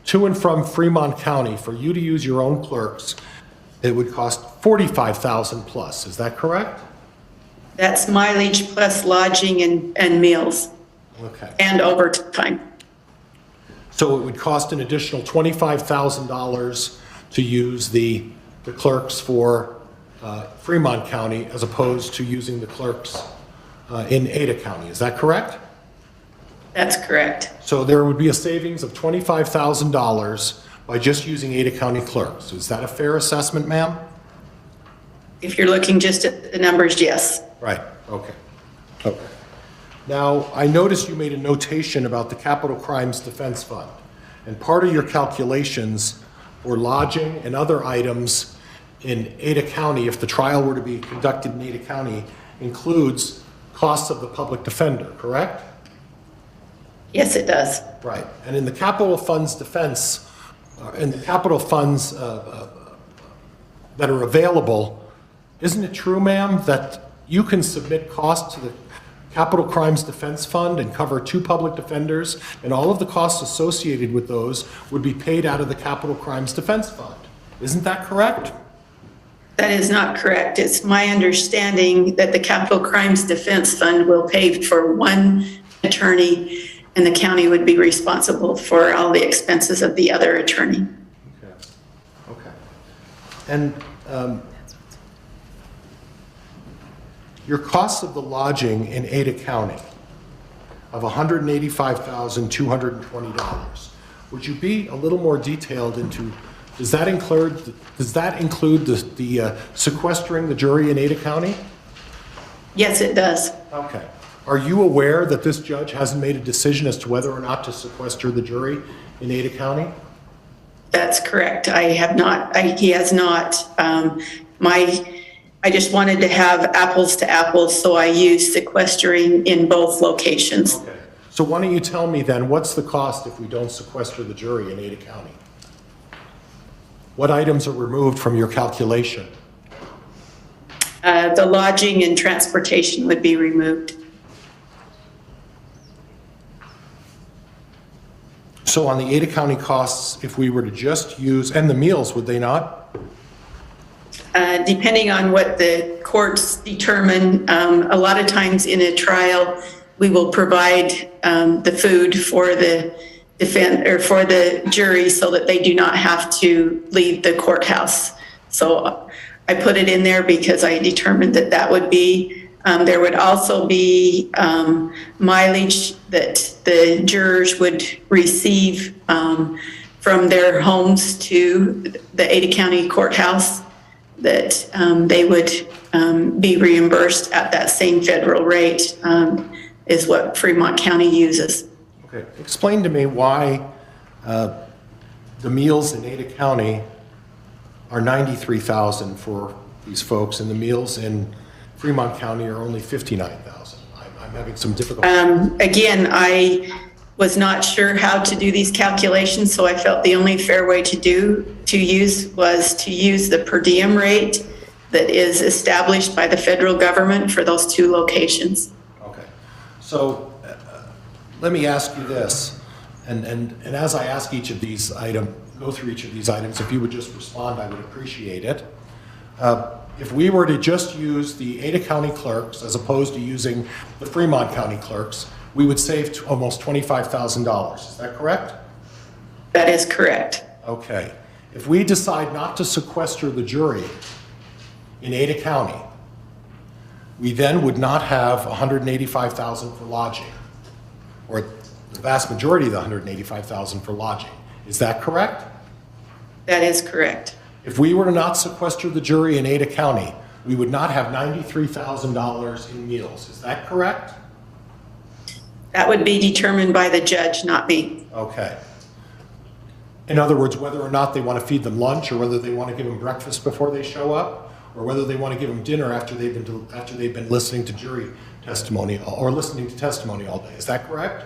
to and from Fremont County, for you to use your own clerks, it would cost $45,000 plus. Is that correct? That's mileage plus lodging and meals. Okay. And overtime. So it would cost an additional $25,000 to use the clerks for Fremont County as opposed to using the clerks in Ada County. Is that correct? That's correct. So there would be a savings of $25,000 by just using Ada County clerks. Is that a fair assessment, ma'am? If you're looking just at the numbers, yes. Right, okay. Now, I noticed you made a notation about the Capital Crimes Defense Fund, and part of your calculations for lodging and other items in Ada County, if the trial were to be conducted in Ada County, includes costs of the public defender, correct? Yes, it does. Right, and in the capital funds defense, in the capital funds that are available, isn't it true, ma'am, that you can submit costs to the Capital Crimes Defense Fund and cover 2 public defenders, and all of the costs associated with those would be paid out of the Capital Crimes Defense Fund? Isn't that correct? That is not correct. It's my understanding that the Capital Crimes Defense Fund will pay for 1 attorney, and the county would be responsible for all the expenses of the other attorney. Okay. And your costs of the lodging in Ada County of $185,220, would you be a little more detailed into, does that include the sequestering the jury in Ada County? Yes, it does. Okay. Are you aware that this judge hasn't made a decision as to whether or not to sequester the jury in Ada County? That's correct. I have not, he has not. I just wanted to have apples to apples, so I used sequestering in both locations. Okay. So why don't you tell me then, what's the cost if we don't sequester the jury in Ada County? What items are removed from your calculation? The lodging and transportation would be removed. So on the Ada County costs, if we were to just use, and the meals, would they not? Depending on what the courts determine, a lot of times in a trial, we will provide the food for the for the jury so that they do not have to leave the courthouse. So I put it in there because I determined that that would be, there would also be mileage that the jurors would receive from their homes to the Ada County courthouse. that they would be reimbursed at that same federal rate is what Fremont County uses. Okay, explain to me why the meals in Ada County are $93,000 for these folks, and the meals in Fremont County are only $59,000. I'm having some difficulty. Again, I was not sure how to do these calculations, so I felt the only fair way to use was to use the per diem rate that is established by the federal government for those two locations. Okay, so let me ask you this, and as I ask each of these items, go through each of these items, if you would just respond, I would appreciate it. If we were to just use the Ada County clerks as opposed to using the Fremont County clerks, we would save almost $25,000. Is that correct? That is correct. Okay. If we decide not to sequester the jury in Ada County, we then would not have $185,000 for lodging, or the vast majority of the $185,000 for lodging. Is that correct? That is correct. If we were to not sequester the jury in Ada County, we would not have $93,000 in meals. Is that correct? That would be determined by the judge, not me. Okay. In other words, whether or not they want to feed them lunch, or whether they want to give them breakfast before they show up, or whether they want to give them dinner after they've been listening to jury testimony or listening to testimony all day. Is that correct?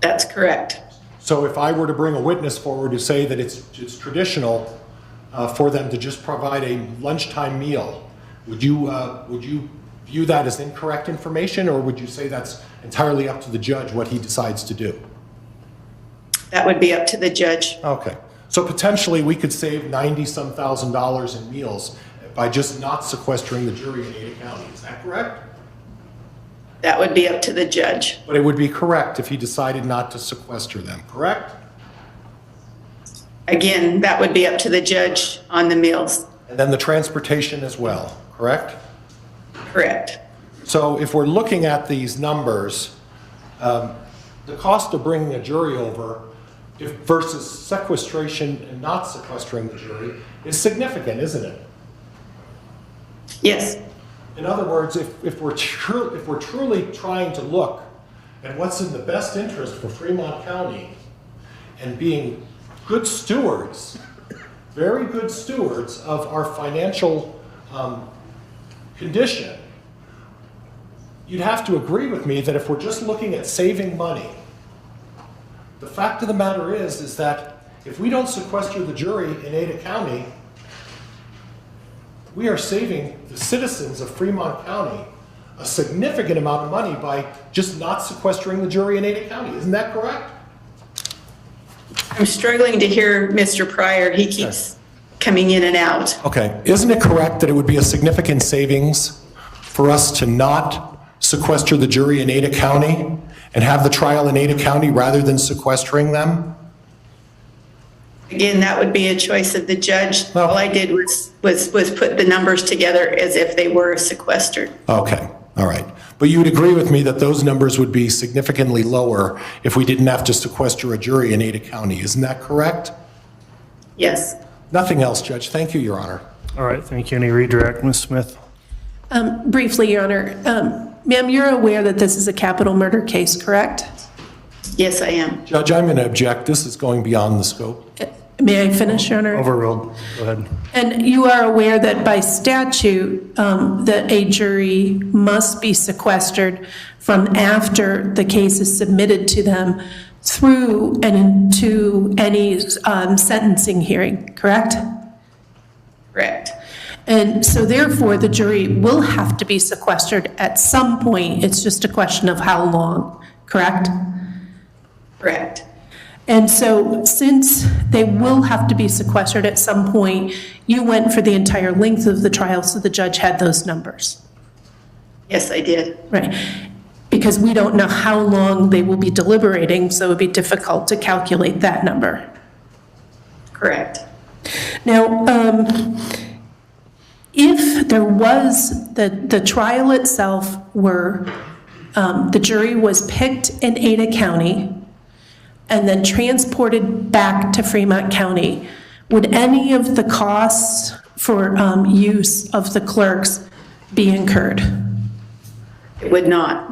That's correct. So if I were to bring a witness forward to say that it's traditional for them to just provide a lunchtime meal, would you view that as incorrect information, or would you say that's entirely up to the judge what he decides to do? That would be up to the judge. Okay. So potentially we could save $90-some thousand in meals by just not sequestering the jury in Ada County. Is that correct? That would be up to the judge. But it would be correct if he decided not to sequester them, correct? Again, that would be up to the judge on the meals. And then the transportation as well, correct? Correct. So if we're looking at these numbers, the cost of bringing a jury over versus sequestration and not sequestering the jury is significant, isn't it? Yes. In other words, if we're truly trying to look at what's in the best interest for Fremont County and being good stewards, very good stewards of our financial condition, you'd have to agree with me that if we're just looking at saving money, the fact of the matter is that if we don't sequester the jury in Ada County, we are saving the citizens of Fremont County a significant amount of money by just not sequestering the jury in Ada County. Isn't that correct? I'm struggling to hear Mr. Pryor. He keeps coming in and out. Okay. Isn't it correct that it would be a significant savings for us to not sequester the jury in Ada County and have the trial in Ada County rather than sequestering them? Again, that would be a choice of the judge. No. All I did was put the numbers together as if they were sequestered. Okay. All right. But you would agree with me that those numbers would be significantly lower if we didn't have to sequester a jury in Ada County. Isn't that correct? Yes. Nothing else, Judge. Thank you, Your Honor. All right, thank you. Any redirect, Ms. Smith? Briefly, Your Honor, ma'am, you're aware that this is a capital murder case, correct? Yes, I am. Judge, I'm going to object. This is going beyond the scope. May I finish, Your Honor? Overruled. Go ahead. And you are aware that by statute, that a jury must be sequestered from after the case is submitted to them through and into any sentencing hearing, correct? Correct. And so therefore, the jury will have to be sequestered at some point. It's just a question of how long, correct? Correct. And so since they will have to be sequestered at some point, you went for the entire length of the trial so the judge had those numbers. Yes, I did. Right. Because we don't know how long they will be deliberating, so it would be difficult to calculate that number. Correct. Now, if there was, the trial itself were, the jury was picked in Ada County and then transported back to Fremont County, would any of the costs for use of the clerks be incurred? It would not.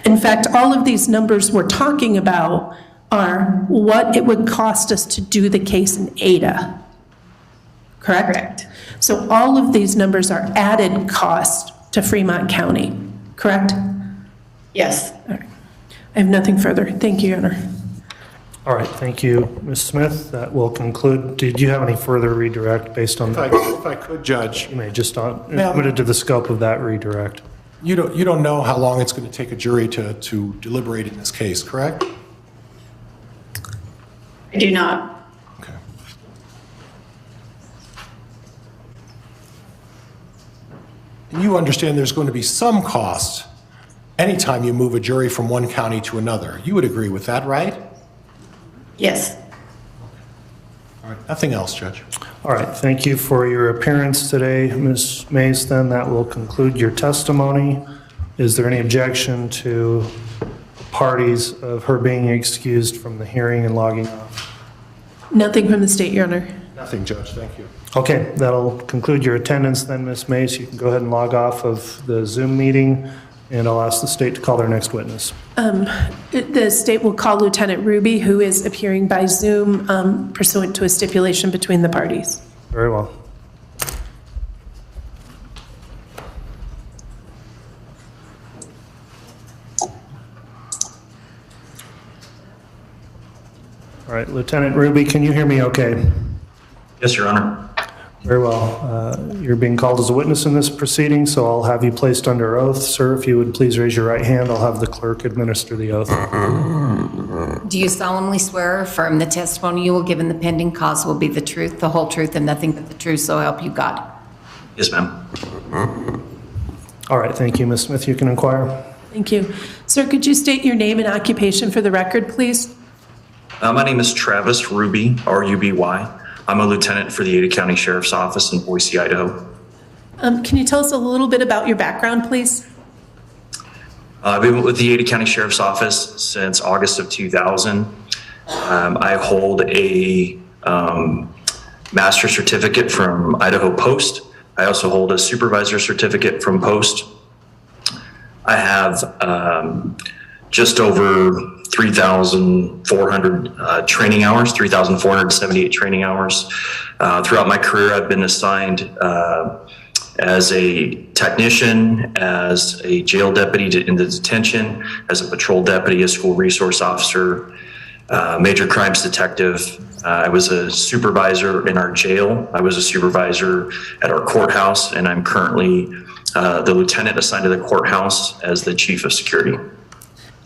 In fact, all of these numbers we're talking about are what it would cost us to do the case in Ada, correct? Correct. So all of these numbers are added cost to Fremont County, correct? Yes. All right. I have nothing further. Thank you, Your Honor. All right, thank you, Ms. Smith. That will conclude. Did you have any further redirect based on that? If I could, Judge, You may just not, Ma'am. limited to the scope of that redirect. you don't know how long it's going to take a jury to deliberate in this case, correct? I do not. Okay. And you understand there's going to be some cost anytime you move a jury from one county to another. You would agree with that, right? Yes. All right, nothing else, Judge. All right, thank you for your appearance today, Ms. Mays. Then that will conclude your testimony. Is there any objection to parties of her being excused from the hearing and logging off? Nothing from the state, Your Honor. Nothing, Judge, thank you. Okay, that'll conclude your attendance then, Ms. Mays. You can go ahead and log off of the Zoom meeting, and I'll ask the state to call their next witness. The state will call Lieutenant Ruby, who is appearing by Zoom pursuant to a stipulation between the parties. Very well. All right, Lieutenant Ruby, can you hear me okay? Yes, Your Honor. Very well. You're being called as a witness in this proceeding, so I'll have you placed under oath. Sir, if you would please raise your right hand, I'll have the clerk administer the oath. Do you solemnly swear or affirm the testimony you will give in the pending cause will be the truth, the whole truth, and nothing but the truth, so help you God? Yes, ma'am. All right, thank you, Ms. Smith. You can inquire. Thank you. Sir, could you state your name and occupation for the record, please? My name is Travis Ruby, R-U-B-Y. I'm a lieutenant for the Ada County Sheriff's Office in Boise, Idaho. Can you tell us a little bit about your background, please? I've been with the Ada County Sheriff's Office since August of 2000. I hold a master's certificate from Idaho Post. I also hold a supervisor certificate from Post. I have just over 3,400 training hours, 3,478 training hours. Throughout my career, I've been assigned as a technician, as a jail deputy in the detention, as a patrol deputy, a school resource officer, major crimes detective. I was a supervisor in our jail. I was a supervisor at our courthouse, and I'm currently the lieutenant assigned to the courthouse as the chief of security.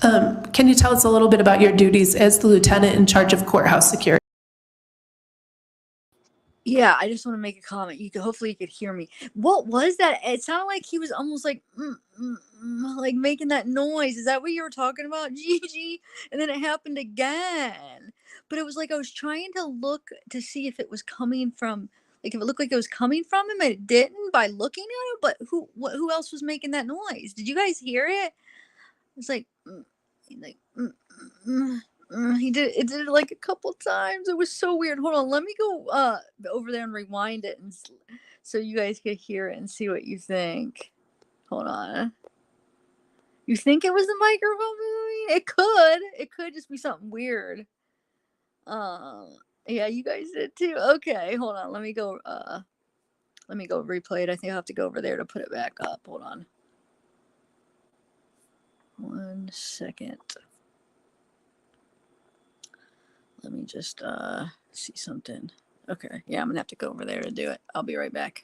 Can you tell us a little bit about your duties as the lieutenant in charge of courthouse security? Yeah, I just want to make a comment. Hopefully you could hear me. What was that? It sounded like he was almost like like making that noise. Is that what you were talking about, Gigi? And then it happened again. But it was like I was trying to look to see if it was coming from, like if it looked like it was coming from him, and it didn't by looking at him. But who else was making that noise? Did you guys hear it? It's like he did it like a couple times. It was so weird. Hold on, let me go over there and rewind it, and so you guys could hear it and see what you think. Hold on. You think it was the microphone moving? It could just be something weird. Yeah, you guys did too. Okay, hold on, let me go replay it. I think I have to go over there to put it back up. Hold on 1 second. Let me just see something. Okay, yeah, I'm gonna have to go over there to do it. I'll be right back.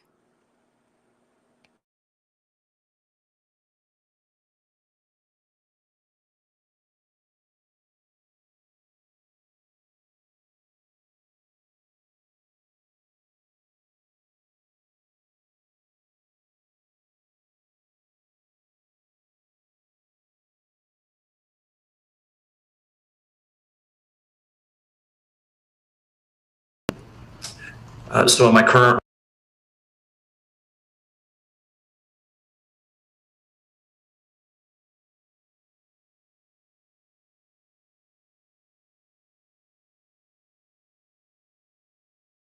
So in my current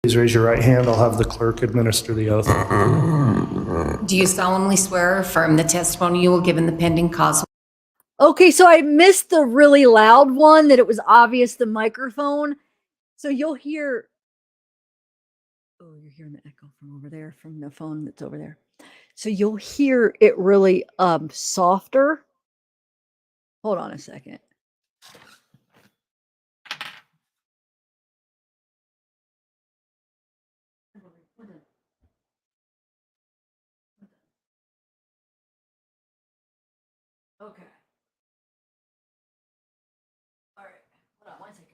Please raise your right hand. I'll have the clerk administer the oath. Do you solemnly swear or affirm the testimony you will give in the pending cause? Okay, so I missed the really loud one that it was obvious the microphone. So you'll hear. Oh, you're hearing the echo from over there, from the phone that's over there. So you'll hear it really softer. Hold on a second. Okay. All right. Hold on one second.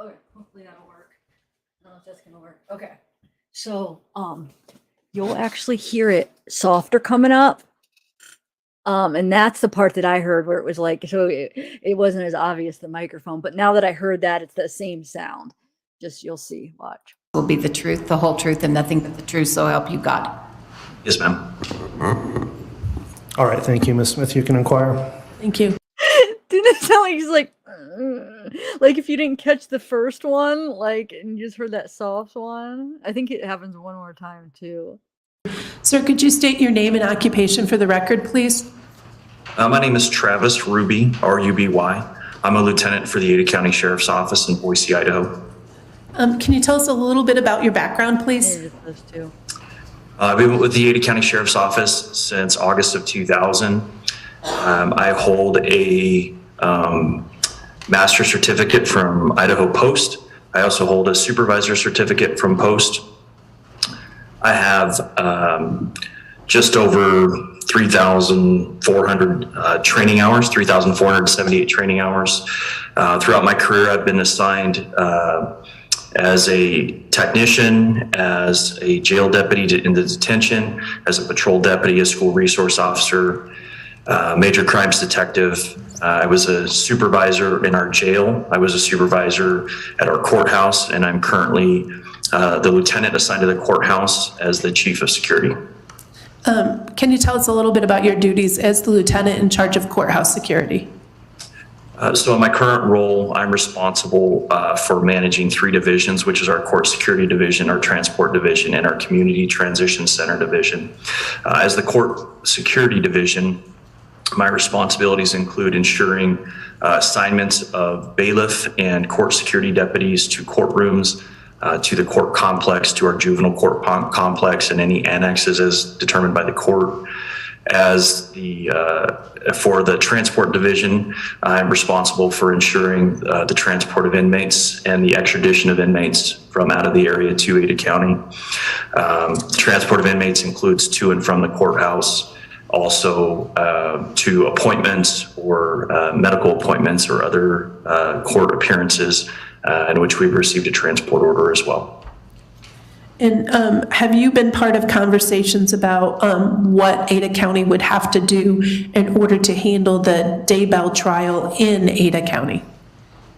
Okay. Hopefully that'll work. I don't know if that's gonna work. Okay. So you'll actually hear it softer coming up. And that's the part that I heard where it was like, so it wasn't as obvious the microphone, but now that I heard that, it's the same sound. Just you'll see. Watch. Will be the truth, the whole truth, and nothing but the truth, so help you God. Yes, ma'am. All right, thank you, Ms. Smith. You can inquire. Thank you. Didn't it sound like he's like if you didn't catch the first one, like, and you just heard that soft one? I think it happens one more time too. Sir, could you state your name and occupation for the record, please? My name is Travis Ruby, R-U-B-Y. I'm a lieutenant for the Ada County Sheriff's Office in Boise, Idaho. Can you tell us a little bit about your background, please? Maybe those two. I've been with the Ada County Sheriff's Office since August of 2000. I hold a master's certificate from Idaho Post. I also hold a supervisor certificate from Post. I have just over 3,400 training hours, 3,478 training hours. Throughout my career, I've been assigned as a technician, as a jail deputy in the detention, as a patrol deputy, a school resource officer, major crimes detective. I was a supervisor in our jail. I was a supervisor at our courthouse, and I'm currently the lieutenant assigned to the courthouse as the chief of security. Can you tell us a little bit about your duties as the lieutenant in charge of courthouse security? So in my current role, I'm responsible for managing 3 divisions, which is our court security division, our transport division, and our community transition center division. As the court security division, my responsibilities include ensuring assignments of bailiff and court security deputies to courtrooms, to the court complex, to our juvenile court complex, and any annexes as determined by the court. As for the transport division, I'm responsible for ensuring the transport of inmates and the extradition of inmates from out of the area to Ada County. Transport of inmates includes to and from the courthouse, also to appointments or medical appointments or other court appearances in which we've received a transport order as well. And have you been part of conversations about what Ada County would have to do in order to handle the Daybell trial in Ada County?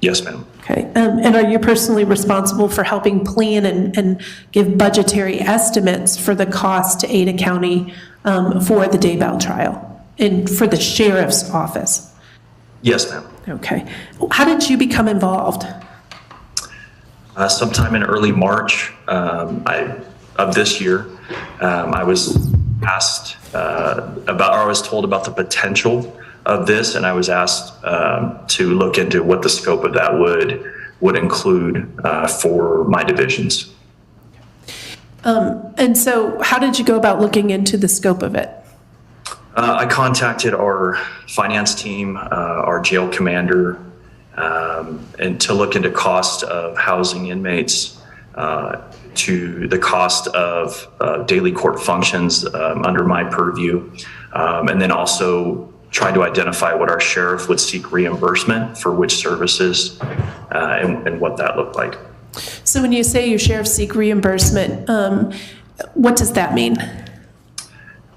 Yes, ma'am. Okay. And are you personally responsible for helping plan and give budgetary estimates for the cost to Ada County for the Daybell trial and for the sheriff's office? Yes, ma'am. Okay. How did you become involved? Sometime in early March of this year, I was asked I was told about the potential of this, and I was asked to look into what the scope of that would include for my divisions. And so how did you go about looking into the scope of it? I contacted our finance team, our jail commander, and to look into cost of housing inmates, to the cost of daily court functions under my purview, and then also trying to identify what our sheriff would seek reimbursement for which services and what that looked like. So when you say your sheriff seek reimbursement, what does that mean?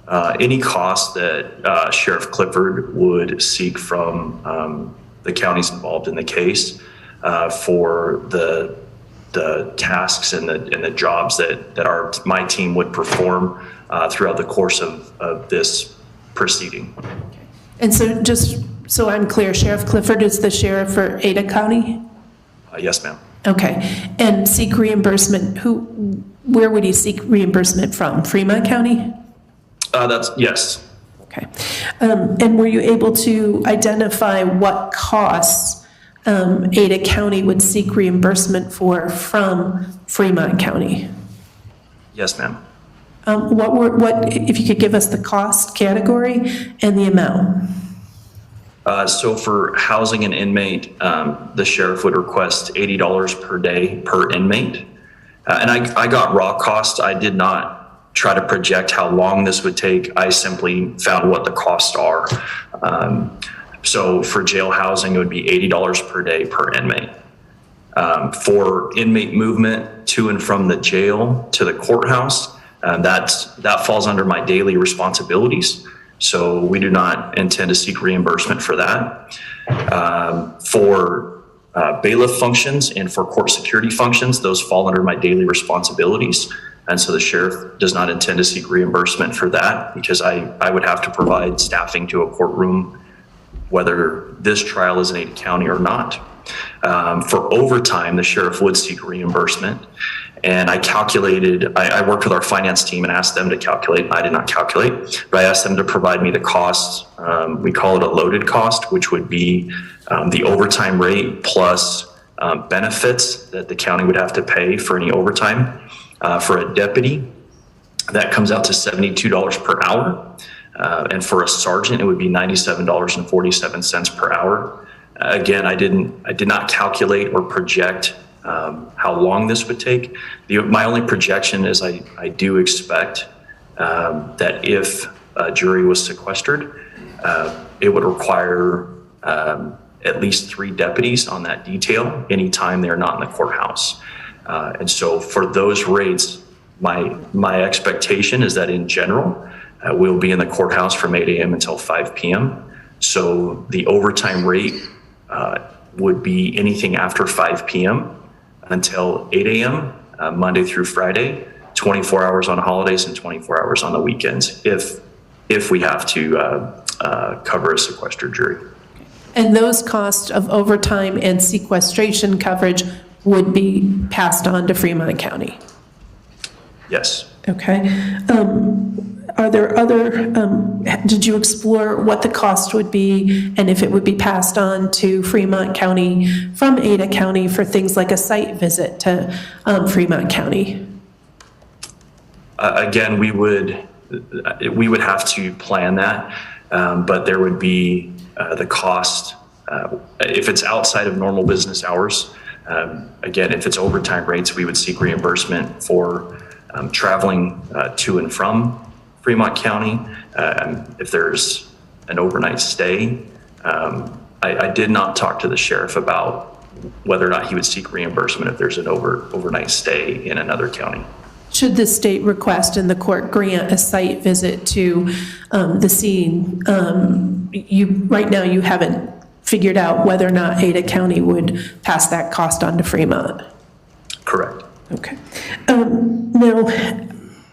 Any cost that Sheriff Clifford would seek from the counties involved in the case for the tasks and the jobs that my team would perform throughout the course of this proceeding. And so just so I'm clear, Sheriff Clifford is the sheriff for Ada County? Yes, ma'am. Okay, and seek reimbursement, where would he seek reimbursement from? Fremont County? Yes. Okay. And were you able to identify what costs Ada County would seek reimbursement for from Fremont County? Yes, ma'am. If you could give us the cost category and the amount? So for housing an inmate, the sheriff would request $80 per day per inmate. And I got raw costs. I did not try to project how long this would take. I simply found what the costs are. So for jail housing, it would be $80 per day per inmate. For inmate movement to and from the jail to the courthouse, that falls under my daily responsibilities. So we do not intend to seek reimbursement for that. For bailiff functions and for court security functions, those fall under my daily responsibilities. And so the sheriff does not intend to seek reimbursement for that because I would have to provide staffing to a courtroom, whether this trial is in Ada County or not. For overtime, the sheriff would seek reimbursement. And I calculated, I worked with our finance team and asked them to calculate. I did not calculate, but I asked them to provide me the costs. We call it a loaded cost, which would be the overtime rate plus benefits that the county would have to pay for any overtime. For a deputy, that comes out to $72 per hour. And for a sergeant, it would be $97.47 per hour. Again, I did not calculate or project how long this would take. My only projection is I do expect that if a jury was sequestered, it would require at least 3 deputies on that detail anytime they're not in the courthouse. And so for those rates, my expectation is that in general, we'll be in the courthouse from 8 a.m. until 5 p.m. So the overtime rate would be anything after 5 p.m. until 8 a.m. Monday through Friday, 24 hours on holidays and 24 hours on the weekends if we have to cover a sequestered jury. And those costs of overtime and sequestration coverage would be passed on to Fremont County? Yes. Okay. Are there other, did you explore what the cost would be and if it would be passed on to Fremont County from Ada County for things like a site visit to Fremont County? Again, we would have to plan that, but there would be the cost if it's outside of normal business hours. Again, if it's overtime rates, we would seek reimbursement for traveling to and from Fremont County. If there's an overnight stay, I did not talk to the sheriff about whether or not he would seek reimbursement if there's an overnight stay in another county. Should the state request and the court grant a site visit to the scene, right now you haven't figured out whether or not Ada County would pass that cost on to Fremont? Correct. Okay. Now,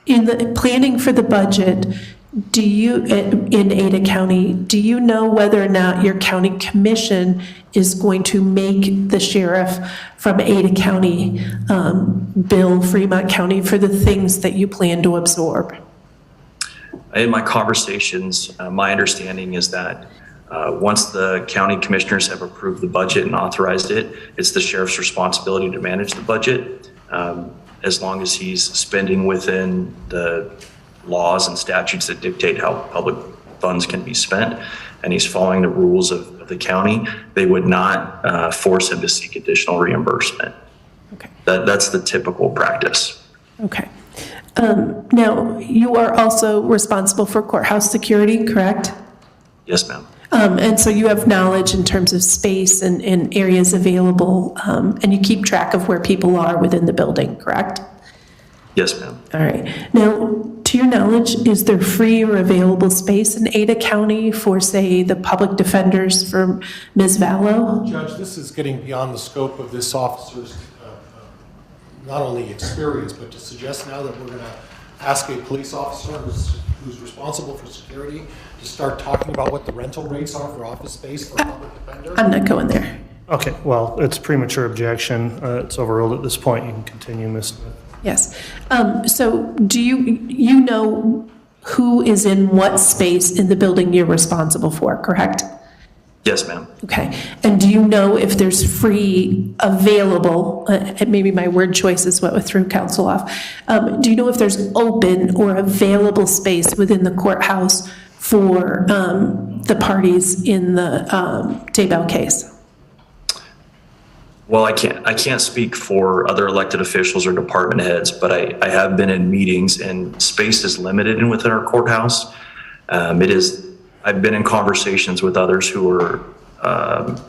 in the planning for the budget, do you, in Ada County, do you know whether or not your county commission is going to make the sheriff from Ada County bill Fremont County for the things that you plan to absorb? In my conversations, my understanding is that once the county commissioners have approved the budget and authorized it, it's the sheriff's responsibility to manage the budget. As long as he's spending within the laws and statutes that dictate how public funds can be spent, and he's following the rules of the county, they would not force him to seek additional reimbursement. Okay. That's the typical practice. Okay. Now, you are also responsible for courthouse security, correct? Yes, ma'am. And so you have knowledge in terms of space and areas available, and you keep track of where people are within the building, correct? Yes, ma'am. All right. Now, to your knowledge, is there free or available space in Ada County for, say, the public defenders for Ms. Vallow? Judge, this is getting beyond the scope of this officer's not only experience, but to suggest now that we're going to ask a police officer who's responsible for security to start talking about what the rental rates are for office space for a public defender? I'm not going there. Okay, well, it's premature objection. It's overruled at this point. You can continue, Ms. Smith. Yes. So do you know who is in what space in the building you're responsible for, correct? Yes, ma'am. Okay. And do you know if there's free available, maybe my word choices what threw council off. Do you know if there's open or available space within the courthouse for the parties in the Daybell case? Well, I can't speak for other elected officials or department heads, but I have been in meetings and space is limited within our courthouse. I've been in conversations with others who are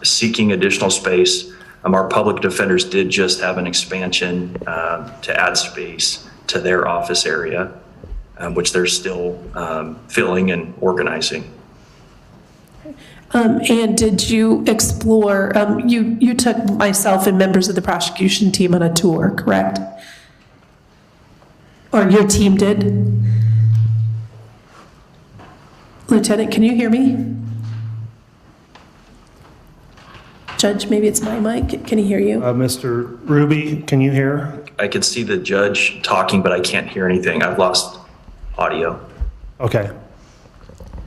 seeking additional space. Our public defenders did just have an expansion to add space to their office area, which they're still filling and organizing. And did you explore, you took myself and members of the prosecution team on a tour, correct? Or your team did? Lieutenant, can you hear me? Judge, maybe it's my mic. Can he hear you? Mr. Ruby, can you hear? I can see the judge talking, but I can't hear anything. I've lost audio. Okay.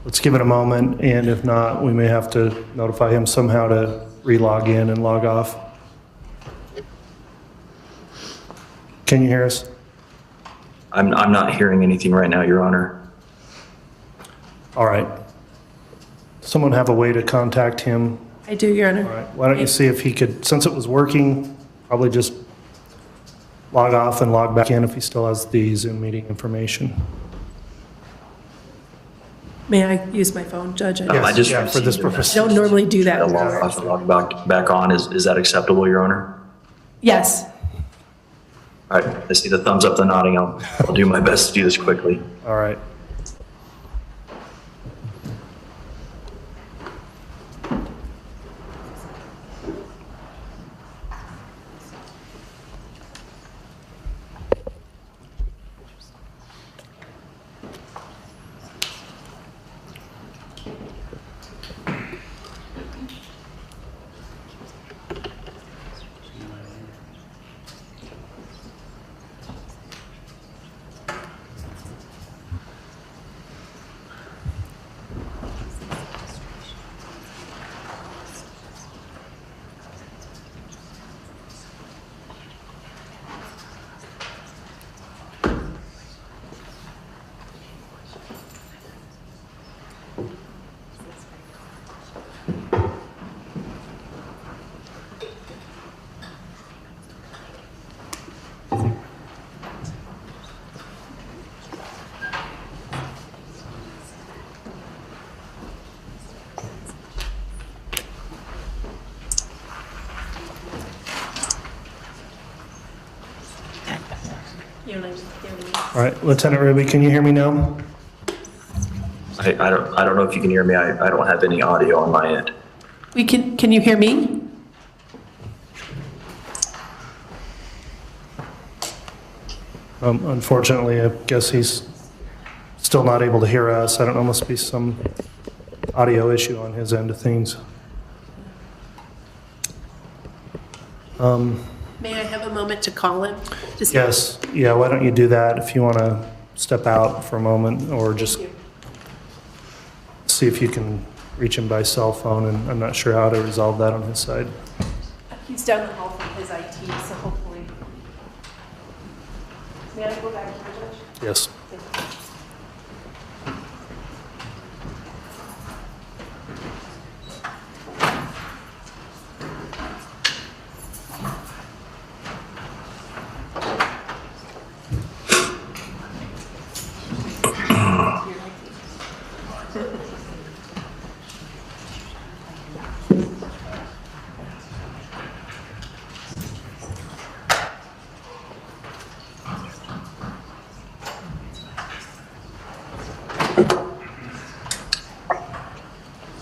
Let's give it a moment, and if not, we may have to notify him somehow to re-log in and log off. Can you hear us? I'm not hearing anything right now, Your Honor. All right. Someone have a way to contact him? I do, Your Honor. All right. Why don't you see if he could, since it was working, probably just log off and log back in if he still has the Zoom meeting information. May I use my phone, Judge? I just Yeah, for this received a purpose. message. Don't normally do that. I'll log off and log back on. Is that acceptable, Your Honor? Yes. All right, I see the thumbs up, the nodding. I'll do my best to do this quickly. All right. All right, Lieutenant Ruby, can you hear me now? I don't know if you can hear me. I don't have any audio on my end. Can you hear me? Unfortunately, I guess he's still not able to hear us. I don't know, must be some audio issue on his end of things. May I have a moment to call him? Yes, yeah, why don't you do that if you want to step out for a moment, or just see if you can reach him by cell phone, and I'm not sure how to resolve that on his side. He's down the hall from his IT, so hopefully. May I go back here, Judge? Yes.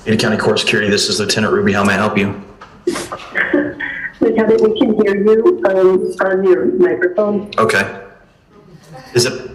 Ada County Court Security, this is Lieutenant Ruby. How may I help you? Lieutenant, we can hear you on your microphone. Okay. Is it?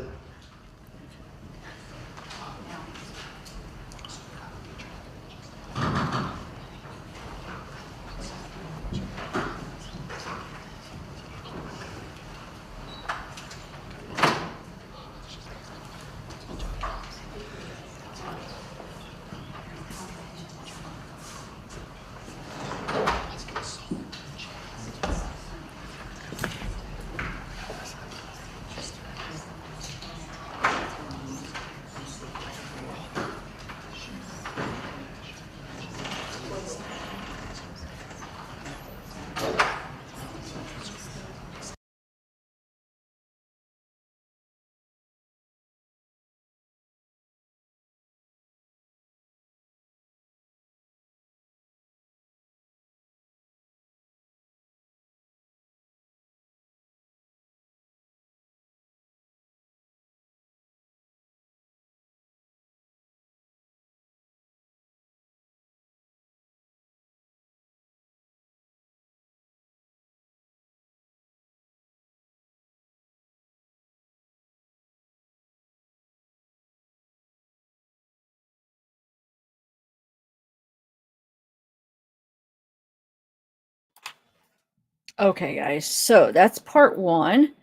Okay, guys. So that's part 1.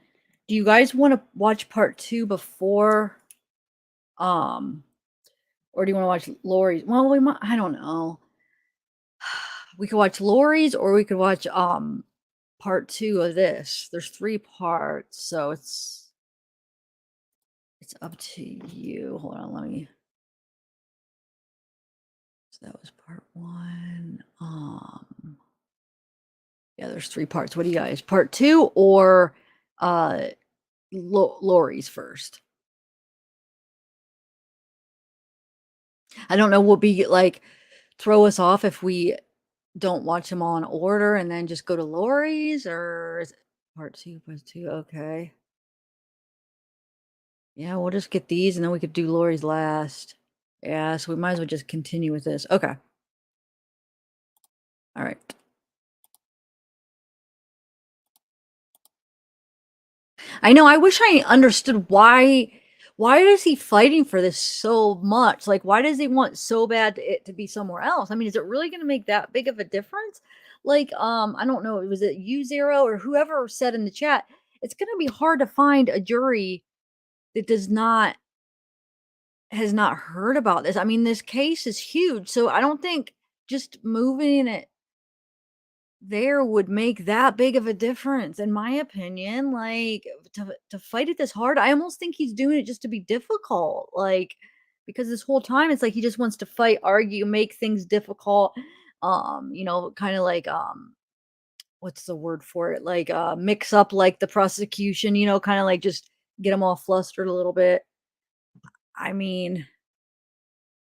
Do you guys want to watch part 2 before or do you want to watch Lori's? Well, we might, I don't know. We could watch Lori's or we could watch part 2 of this. There's 3 parts, so it's up to you. Hold on, let me. So that was part 1. Yeah, there's 3 parts. What do you guys? Part 2 or Lori's first? I don't know. Will be like throw us off if we don't watch them all in order and then just go to Lori's, or is it part 2, part 2? Okay. Yeah, we'll just get these and then we could do Lori's last. Yeah, so we might as well just continue with this. Okay. All right. I know. I wish I understood why is he fighting for this so much? Like, why does he want so bad it to be somewhere else? I mean, is it really going to make that big of a difference? Like, I don't know. Was it U0 or whoever said in the chat? It's going to be hard to find a jury that has not heard about this. I mean, this case is huge, so I don't think just moving it there would make that big of a difference, in my opinion. Like, to fight it this hard, I almost think he's doing it just to be difficult. Like, because this whole time it's like he just wants to fight, argue, make things difficult. Kind of like what's the word for it? Like mix up like the prosecution. Kind of like just get them all flustered a little bit. I mean,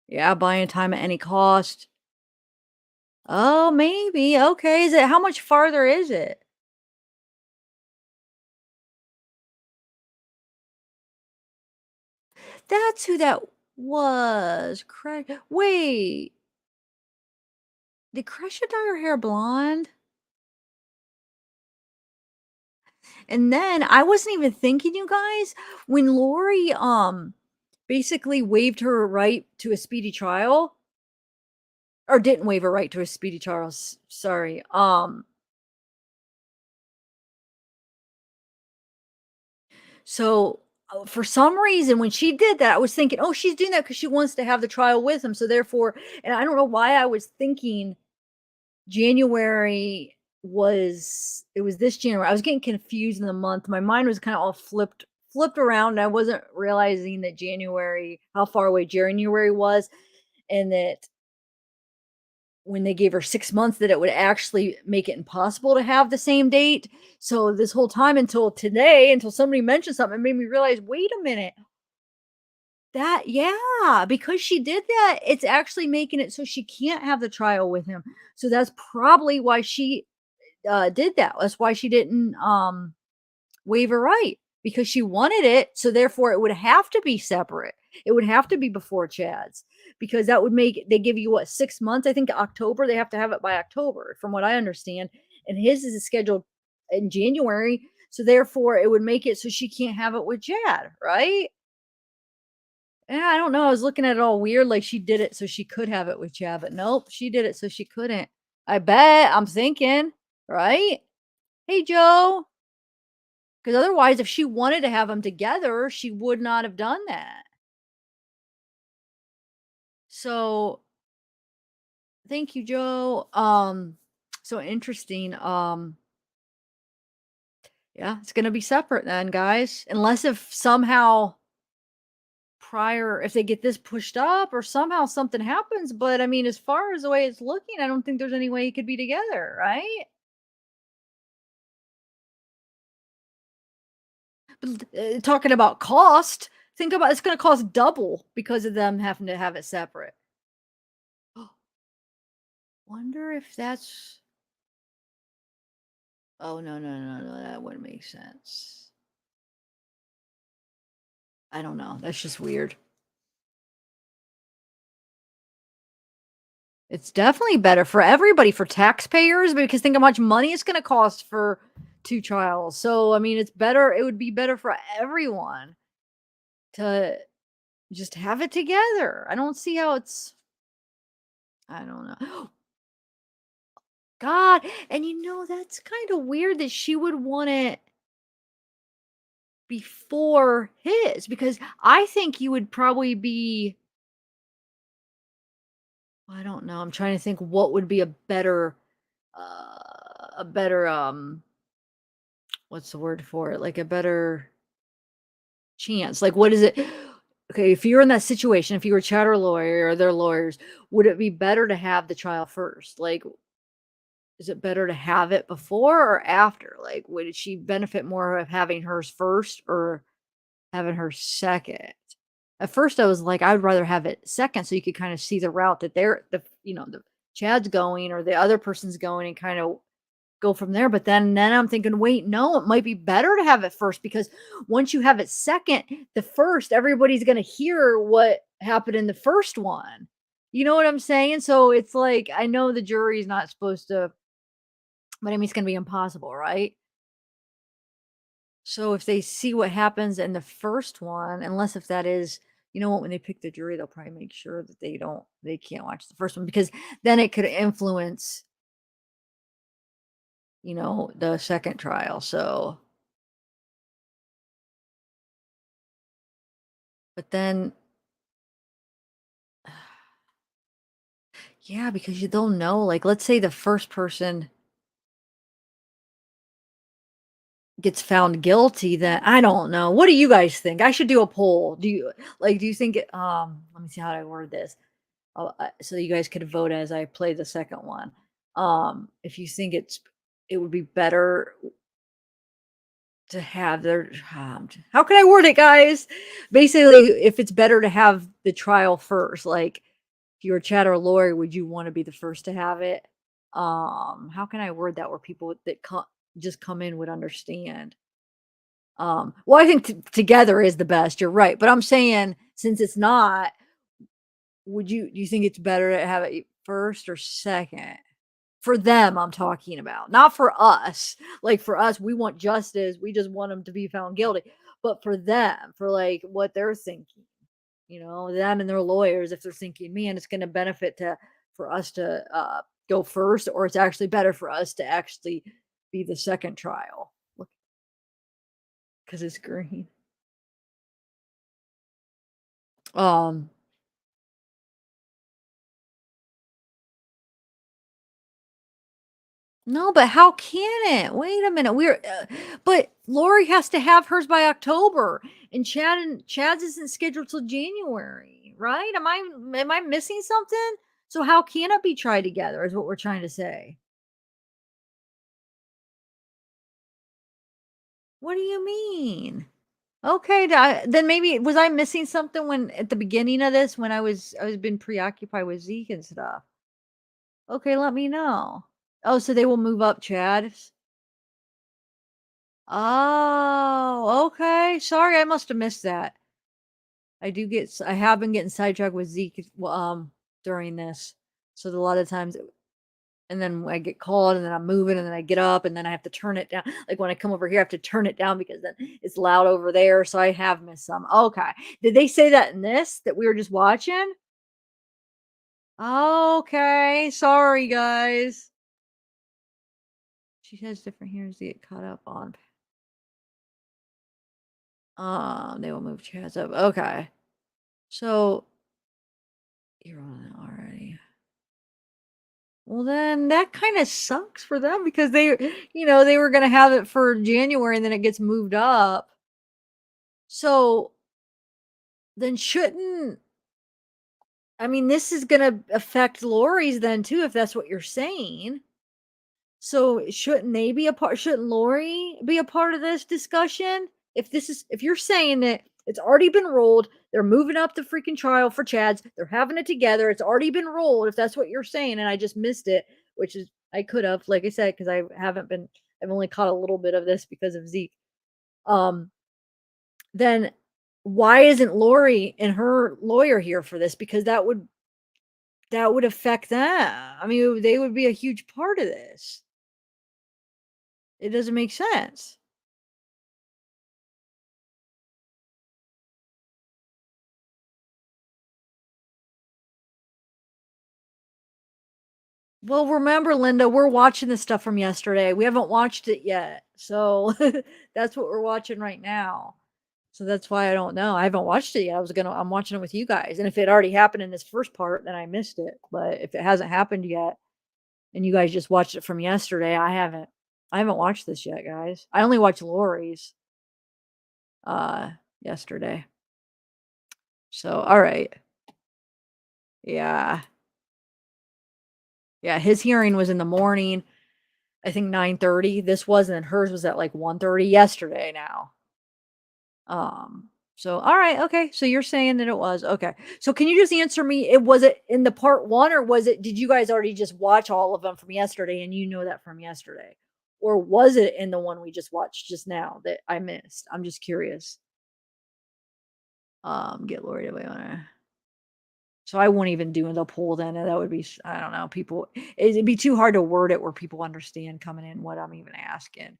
yeah, buying time at any cost. Oh, maybe. Okay. Is it how much farther is it? That's who that was. Craig. Wait. Did Cresha dye her hair blonde? And then I wasn't even thinking, you guys, when Lori basically waived her right to a speedy trial, or didn't waive her right to a speedy trial. Sorry. So for some reason, when she did that, I was thinking, oh, she's doing that because she wants to have the trial with him. So therefore, and I don't know why I was thinking January it was this January. I was getting confused in the month. My mind was kind of all flipped around. And I wasn't realizing that how far away January was, and that when they gave her 6 months that it would actually make it impossible to have the same date. So this whole time until today, until somebody mentioned something, it made me realize, wait a minute. Because she did that, it's actually making it so she can't have the trial with him. So that's probably why she did that. That's why she didn't waive her right, because she wanted it. So therefore, it would have to be separate. It would have to be before Chad's, because that would they give you what, 6 months? I think October. They have to have it by October, from what I understand. And his is scheduled in January. So therefore, it would make it so she can't have it with Chad, right? Yeah, I don't know. I was looking at it all weird, like she did it so she could have it with Chad, but nope, she did it so she couldn't. I bet. I'm thinking, right? Hey, Joe. Because otherwise, if she wanted to have them together, she would not have done that. So, thank you, Joe. So interesting. Yeah, it's gonna be separate then, guys. Unless if somehow if they get this pushed up or somehow something happens. But I mean, as far as the way it's looking, I don't think there's any way it could be together, right? But talking about cost, think about it's going to cost double because of them having to have it separate. Wonder if that's. Oh, no, that wouldn't make sense. I don't know. That's just weird. It's definitely better for everybody, for taxpayers, because think how much money it's going to cost for 2 trials. So, I mean, it's better. It would be better for everyone to just have it together. I don't see how I don't know. God. And that's kind of weird that she would want it before his, because I think you would probably be, I don't know. I'm trying to think what would be a better, what's the word for it? Like a better chance. Like, what is it? Okay, if you're in that situation, if you were Chad or lawyer or their lawyers, would it be better to have the trial first? Like, is it better to have it before or after? Like, would she benefit more of having hers first or having her second? At first, I was like, I would rather have it second so you could kind of see the route that the Chad's going or the other person's going and kind of go from there. But then I'm thinking, wait, no, it might be better to have it first, because once you have it second, the first, everybody's going to hear what happened in the first one. You know what I'm saying? So it's like, I know the jury's not supposed to, but I mean, it's going to be impossible, right? So if they see what happens in the first one, unless if that is, you know what, when they pick the jury, they'll probably make sure that they can't watch the first one, because then it could influence, the second trial. So, but then, yeah, because they'll know, like, let's say the first person gets found guilty, then I don't know. What do you guys think? I should do a poll. Do you think let me see how I word this. So you guys could vote as I play the second one. If you think it would be better to have their how can I word it, guys? Basically, if it's better to have the trial first, like if you're a Chad or a lawyer, would you want to be the first to have it? How can I word that where people that just come in would understand? Well, I think together is the best. You're right, but I'm saying since it's not, do you think it's better to have it first or second? For them, I'm talking about, not for us. Like for us, we want justice. We just want them to be found guilty. But for them, for like what they're thinking, them and their lawyers, if they're thinking, man, it's going to benefit for us to go first, or it's actually better for us to actually be the second trial. Because it's green. Um, No, but how can it? Wait a minute. But Lori has to have hers by October, and Chad's isn't scheduled till January, right? Am I missing something? So how can it be tried together? Is what we're trying to say. What do you mean? Okay, then maybe was I missing something when at the beginning of this when I was been preoccupied with Zeke and stuff. Okay, let me know. Oh, so they will move up Chad's. Oh, okay. Sorry, I must have missed that. I have been getting sidetracked with Zeke, during this. So a lot of times, and then I get called, and then I'm moving, and then I get up, and then I have to turn it down. Like when I come over here, I have to turn it down because then it's loud over there. So I have missed some. Okay. Did they say that in this that we were just watching? Okay. Sorry, guys. She has different hearings to get caught up on. They will move Chaz up. Okay. So you're on it already. Well, then that kind of sucks for them because they were going to have it for January and then it gets moved up. So then I mean, this is going to affect Lori's then too, if that's what you're saying. So shouldn't Lori be a part of this discussion? If you're saying that it's already been rolled, they're moving up the freaking trial for Chad's, they're having it together, it's already been rolled, if that's what you're saying, and I just missed it, which is I could have, like I said, because I've only caught a little bit of this because of Zeke. Um, then why isn't Lori and her lawyer here for this? Because that would affect them. I mean, they would be a huge part of this. It doesn't make sense. Well, remember, Linda, we're watching this stuff from yesterday. We haven't watched it yet. So that's what we're watching right now. So that's why I don't know. I haven't watched it yet. I'm watching it with you guys. And if it already happened in this first part, then I missed it. But if it hasn't happened yet and you guys just watched it from yesterday, I haven't watched this yet, guys. I only watched Lori's yesterday. So, all right. Yeah. Yeah, his hearing was in the morning. I think 9:30. This wasn't, and hers was at like 1:30 yesterday now. So all right, okay. So you're saying that it was okay. So can you just answer me? Was it in the part one, or did you guys already just watch all of them from yesterday and you know that from yesterday? Or was it in the one we just watched just now that I missed? I'm just curious. Get Lori to wanna. So I won't even do the poll then. That would be, I don't know, it'd be too hard to word it where people understand coming in what I'm even asking.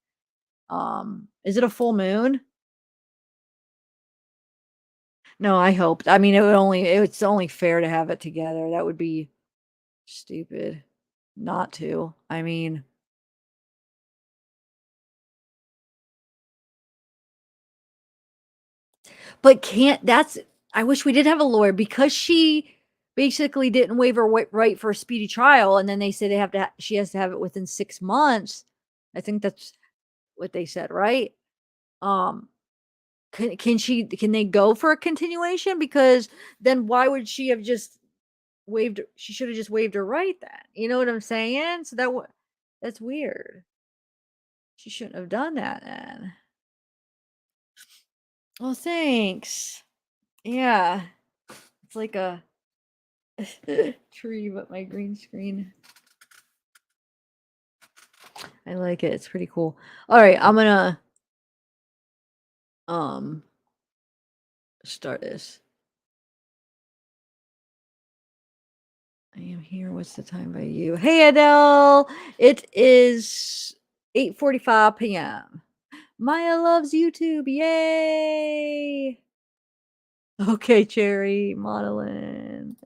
Is it a full moon? No, I hope. I mean, it's only fair to have it together. That would be stupid not to. I mean, but I wish we did have a lawyer because she basically didn't waive her right for a speedy trial. And then they say she has to have it within 6 months. I think that's what they said, right? Can they go for a continuation? Because then why would she have just she should have just waived her right then. You know what I'm saying? So that's weird. She shouldn't have done that then. Well, thanks. Yeah. It's like a tree, but my green screen. I like it. It's pretty cool. All right, I'm gonna start this. I am here. What's the time by you? Hey, Adele. It is 8:45 p.m. Maya loves YouTube. Yay. Okay, Cherry modeling.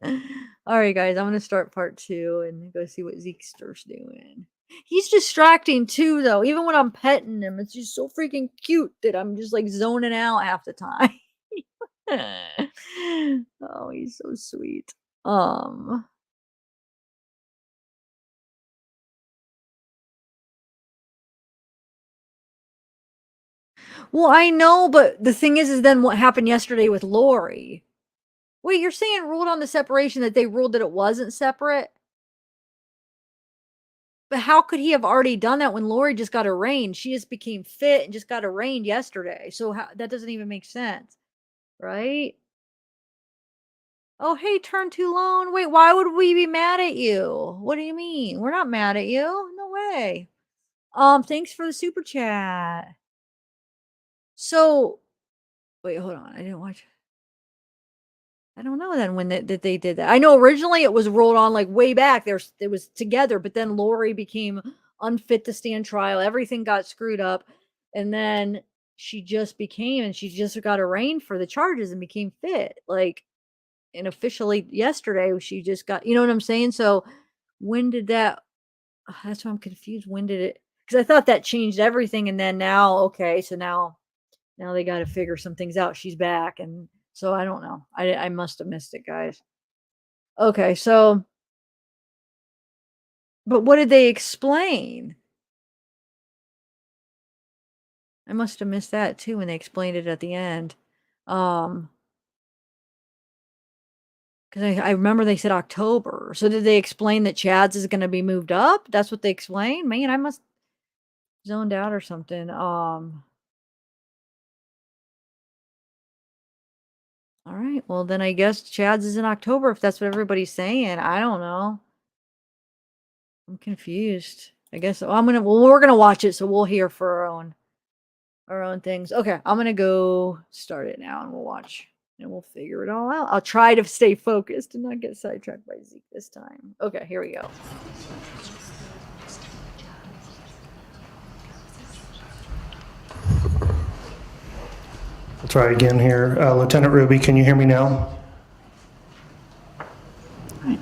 All right, guys, I'm gonna start part 2 and go see what Zekester's doing. He's distracting too, though. Even when I'm petting him, it's just so freaking cute that I'm just like zoning out half the time. Oh, he's so sweet. Well, I know, but the thing is then what happened yesterday with Lori? Wait, you're saying ruled on the separation that they ruled that it wasn't separate? But how could he have already done that when Lori just got arraigned? She just became fit and just got arraigned yesterday. So that doesn't even make sense, right? Oh, hey, turn too long. Wait, why would we be mad at you? What do you mean? We're not mad at you. No way. Thanks for the super chat. So, wait, hold on. I didn't watch. I don't know then when that they did that. I know originally it was rolled on like way back. It was together, but then Lori became unfit to stand trial. Everything got screwed up, and then she just got arraigned for the charges and became fit. Like, and officially yesterday she just got. You know what I'm saying? So when did that? That's why I'm confused. When did it? Because I thought that changed everything, and then now, okay, so now they got to figure some things out. She's back, and so I don't know. I must have missed it, guys. Okay, so but what did they explain? I must have missed that too when they explained it at the end. Because I remember they said October. So did they explain that Chad's is going to be moved up? That's what they explained? Man, I must zoned out or something. All right. Well, then I guess Chad's is in October if that's what everybody's saying. I don't know. I'm confused. I guess we're gonna watch it, so we'll hear for our own things. Okay, I'm gonna go start it now and we'll watch and we'll figure it all out. I'll try to stay focused and not get sidetracked by Zeke this time. Okay, here we go. I'll try again here. Lieutenant Ruby, can you hear me now?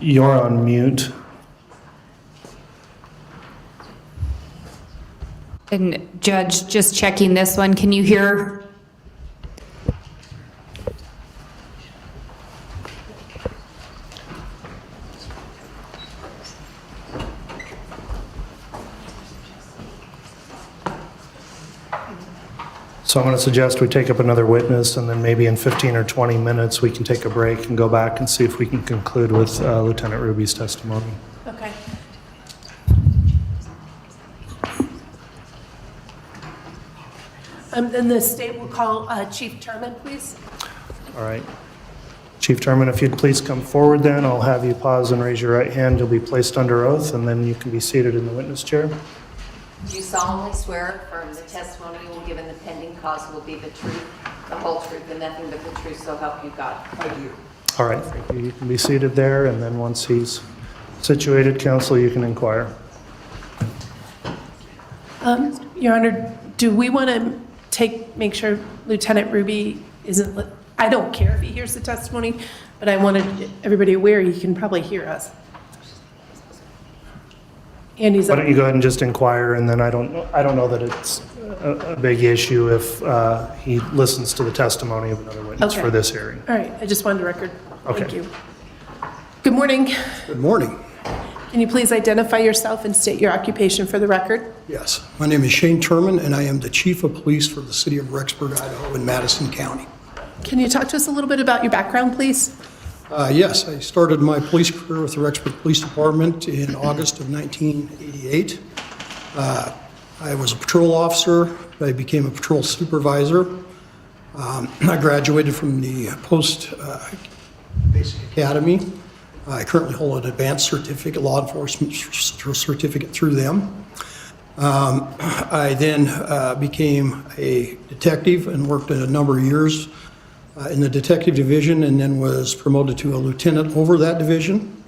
You're on mute. And Judge, just checking this one, can you hear? So I'm going to suggest we take up another witness, and then maybe in 15 or 20 minutes, we can take a break and go back and see if we can conclude with Lieutenant Ruby's testimony. Okay. Then the state will call Chief Turman, please. All right. Chief Turman, if you'd please come forward then, I'll have you pause and raise your right hand. You'll be placed under oath, and then you can be seated in the witness chair. Do you solemnly swear affirm the testimony you will give in the pending cause will be the truth, the whole truth, and nothing but the truth, so help you God? I do. All right, thank you. You can be seated there, and then once he's situated, counsel, you can inquire. Your Honor, do we want to make sure Lieutenant Ruby isn't, I don't care if he hears the testimony, but I wanted everybody aware he can probably hear us. And he's. Why don't you go ahead and just inquire, and then I don't know that it's a big issue if he listens to the testimony of another witness Okay. for this hearing. All right, I just wanted the record. Okay. Thank you. Good morning. Good morning. Can you please identify yourself and state your occupation for the record? Yes, my name is Shane Turman, and I am the Chief of Police for the City of Rexburg, Idaho, in Madison County. Can you talk to us a little bit about your background, please? Yes, I started my police career with the Rexburg Police Department in August of 1988. I was a patrol officer. I became a patrol supervisor. I graduated from the post-basic academy. I currently hold an advanced certificate, law enforcement certificate through them. I then became a detective and worked a number of years in the detective division, and then was promoted to a lieutenant over that division.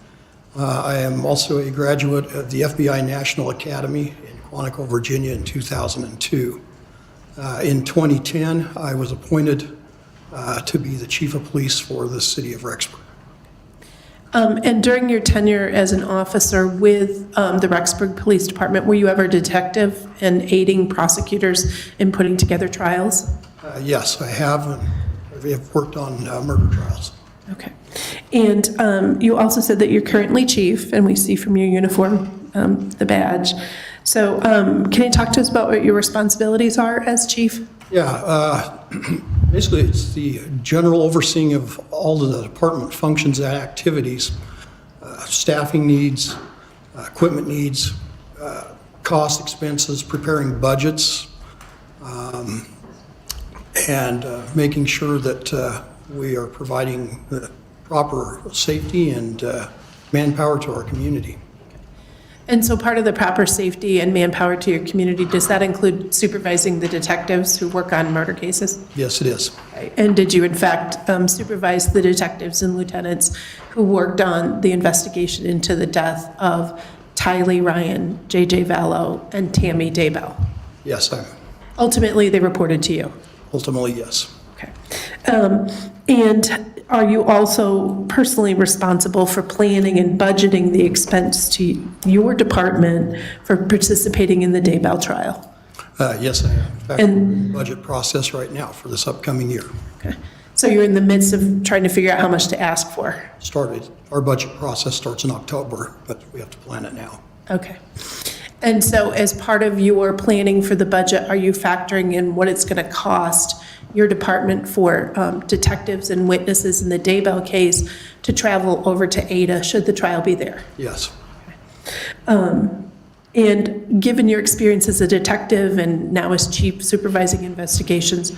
I am also a graduate of the FBI National Academy in Quantico, Virginia in 2002. In 2010, I was appointed to be the chief of police for the city of Rexburg. And during your tenure as an officer with the Rexburg Police Department, were you ever a detective and aiding prosecutors in putting together trials? Yes, I have, and I have worked on murder trials. Okay. And you also said that you're currently chief, and we see from your uniform the badge. So can you talk to us about what your responsibilities are as chief? Yeah, basically it's the general overseeing of all of the department functions and activities, staffing needs, equipment needs, cost expenses, preparing budgets, and making sure that we are providing the proper safety and manpower to our community. And so part of the proper safety and manpower to your community, does that include supervising the detectives who work on murder cases? Yes, it is. And did you in fact supervise the detectives and lieutenants who worked on the investigation into the death of Tylee Ryan, J.J. Vallow, and Tammy Daybell? Yes, Ultimately, they reported to you? ultimately, yes. Okay. And are you also personally responsible for planning and budgeting the expense to your department for participating in the Daybell trial? Yes, I am. In fact, And- we're in the budget process right now for this upcoming year. Okay. So you're in the midst of trying to figure out how much to ask for? Our budget process starts in October, but we have to plan it now. Okay. And so as part of your planning for the budget, are you factoring in what it's going to cost your department for detectives and witnesses in the Daybell case to travel over to Ada should the trial be there? Yes. And given your experience as a detective and now as chief supervising investigations,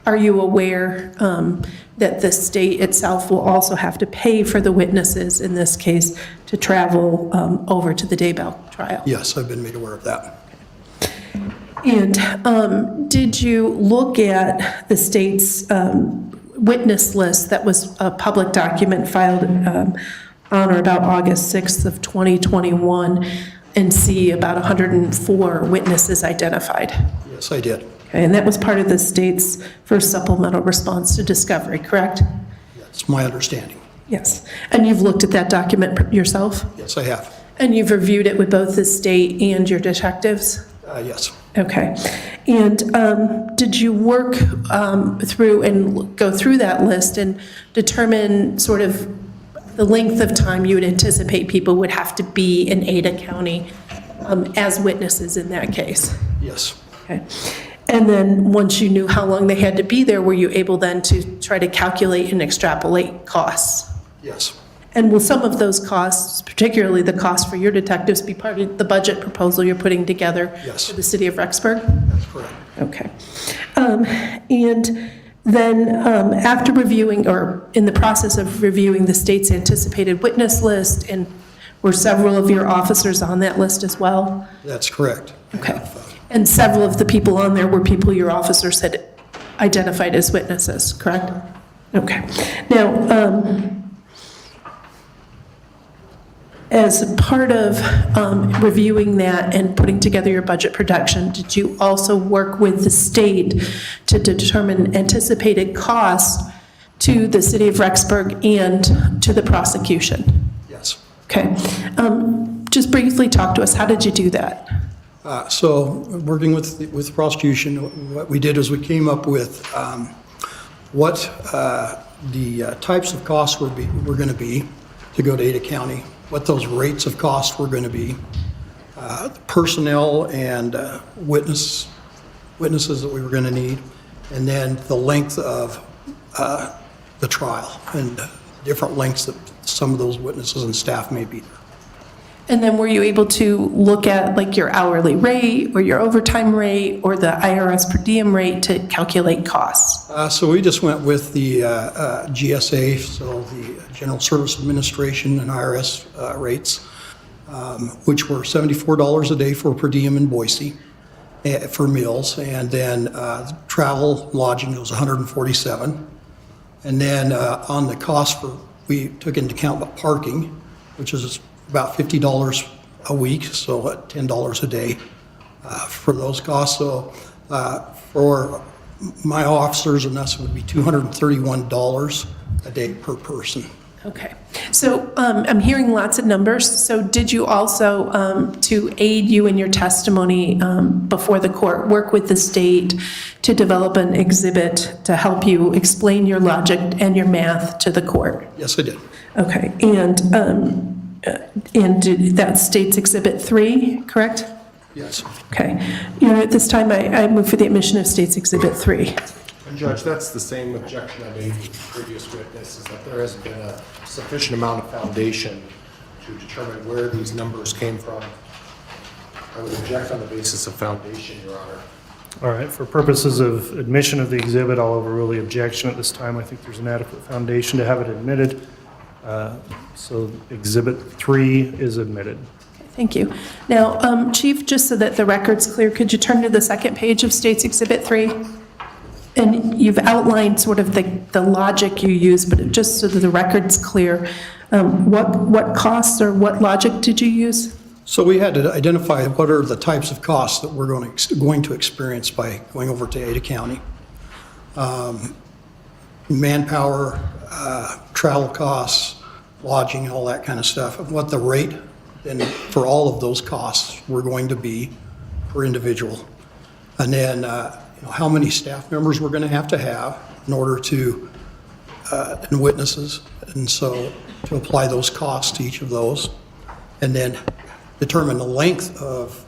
are you aware that the state itself will also have to pay for the witnesses in this case to travel over to the Daybell trial? Yes, I've been made aware of that. And did you look at the state's witness list that was a public document filed on or about August 6th of 2021 and see about 104 witnesses identified? Yes, I did. Okay, and that was part of the state's first supplemental response to discovery, correct? That's my understanding. Yes. And you've looked at that document yourself? Yes, I have. And you've reviewed it with both the state and your detectives? Yes. Okay. And did you work through and go through that list and determine sort of the length of time you would anticipate people would have to be in Ada County as witnesses in that case? Yes. Okay. And then once you knew how long they had to be there, were you able then to try to calculate and extrapolate costs? Yes. And will some of those costs, particularly the cost for your detectives, be part of the budget proposal you're putting together for the city of Rexburg? That's correct. Okay. And then after reviewing, or in the process of reviewing the state's anticipated witness list, and were several of your officers on that list as well? That's correct. Okay. And several of the people on there were people your officers had identified as witnesses, correct? Okay. Now, as part of reviewing that and putting together your budget production, did you also work with the state to determine anticipated costs to the city of Rexburg and to the prosecution? Yes. Okay. Just briefly talk to us. How did you do that? So working with the prosecution, what we did is we came up with what the types of costs were going to be to go to Ada County, what those rates of cost were going to be, personnel and witnesses that we were going to need, and then the length of the trial and different lengths that some of those witnesses and staff may be there. And then were you able to look at like your hourly rate or your overtime rate or the IRS per diem rate to calculate costs? So we just went with the GSA, so the General Service Administration and IRS rates, which were $74 a day for per diem in Boise for meals, and then travel, lodging was $147. And then on the cost we took into account parking, which is about $50 a week, so $10 a day for those costs. So for my officers and us, it would be $231 a day per person. Okay. So I'm hearing lots of numbers. So did you also, to aid you in your testimony before the court, work with the state to develop an exhibit to help you explain your logic and your math to the court? Yes, I did. Okay. And that states Exhibit 3, correct? Yes. Okay. You know, at this time, I move for the admission of States Exhibit 3. And Judge, that's the same objection I made to the previous witness, is that there hasn't been a sufficient amount of foundation to determine where these numbers came from. I would object on the basis of foundation, Your Honor. All right, for purposes of admission of the exhibit, I'll overrule the objection at this time. I think there's an adequate foundation to have it admitted. So Exhibit 3 is admitted. Thank you. Now, Chief, just so that the record's clear, could you turn to the second page of States Exhibit 3? And you've outlined sort of the logic you use, but just so that the record's clear, what costs or what logic did you use? So we had to identify what are the types of costs that we're going to experience by going over to Ada County. Manpower, travel costs, lodging, all that kind of stuff, and what the rate and for all of those costs were going to be per individual. And then how many staff members we're going to have in order to, and witnesses, and so to apply those costs to each of those, and then determine the length of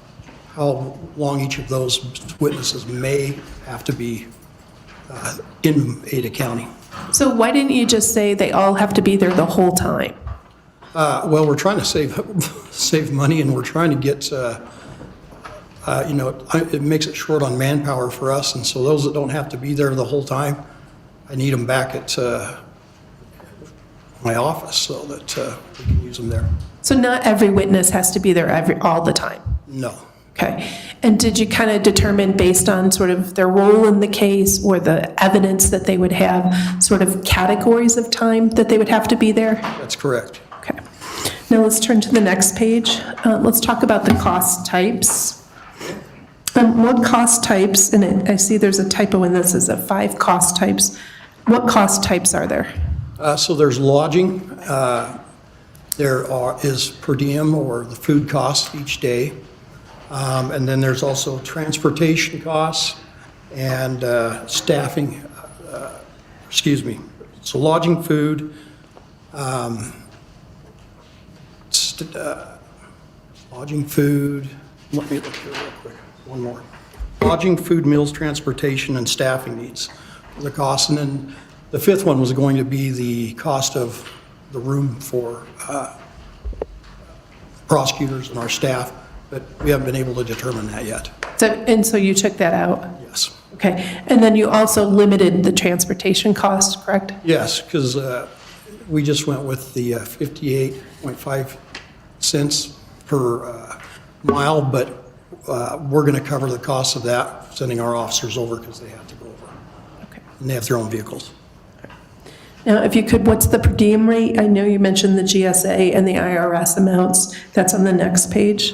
how long each of those witnesses may have to be in Ada County. So why didn't you just say they all have to be there the whole time? Well, we're trying to save money, and we're trying to get, it makes it short on manpower for us, and so those that don't have to be there the whole time, I need them back at my office so that we can use them there. So not every witness has to be there all the time? No. Okay. And did you kind of determine based on sort of their role in the case or the evidence that they would have sort of categories of time that they would have to be there? That's correct. Okay. Now let's turn to the next page. Let's talk about the cost types. What cost types, and I see there's a typo in this, is 5 cost types. What cost types are there? So there's lodging. There is per diem or the food costs each day. And then there's also transportation costs and staffing, so lodging, food, lodging, food, let me look here real quick, one more. Lodging, food, meals, transportation, and staffing needs for the costs. And then the fifth one was going to be the cost of the room for prosecutors and our staff, but we haven't been able to determine that yet. So you took that out? Yes. Okay, and then you also limited the transportation cost, correct? Yes, because we just went with the 58.5 cents per mile, but we're going to cover the cost of that, sending our officers over because they have to go over. Okay. And they have their own vehicles. Now, if you could, what's the per diem rate? I know you mentioned the GSA and the IRS amounts. That's on the next page.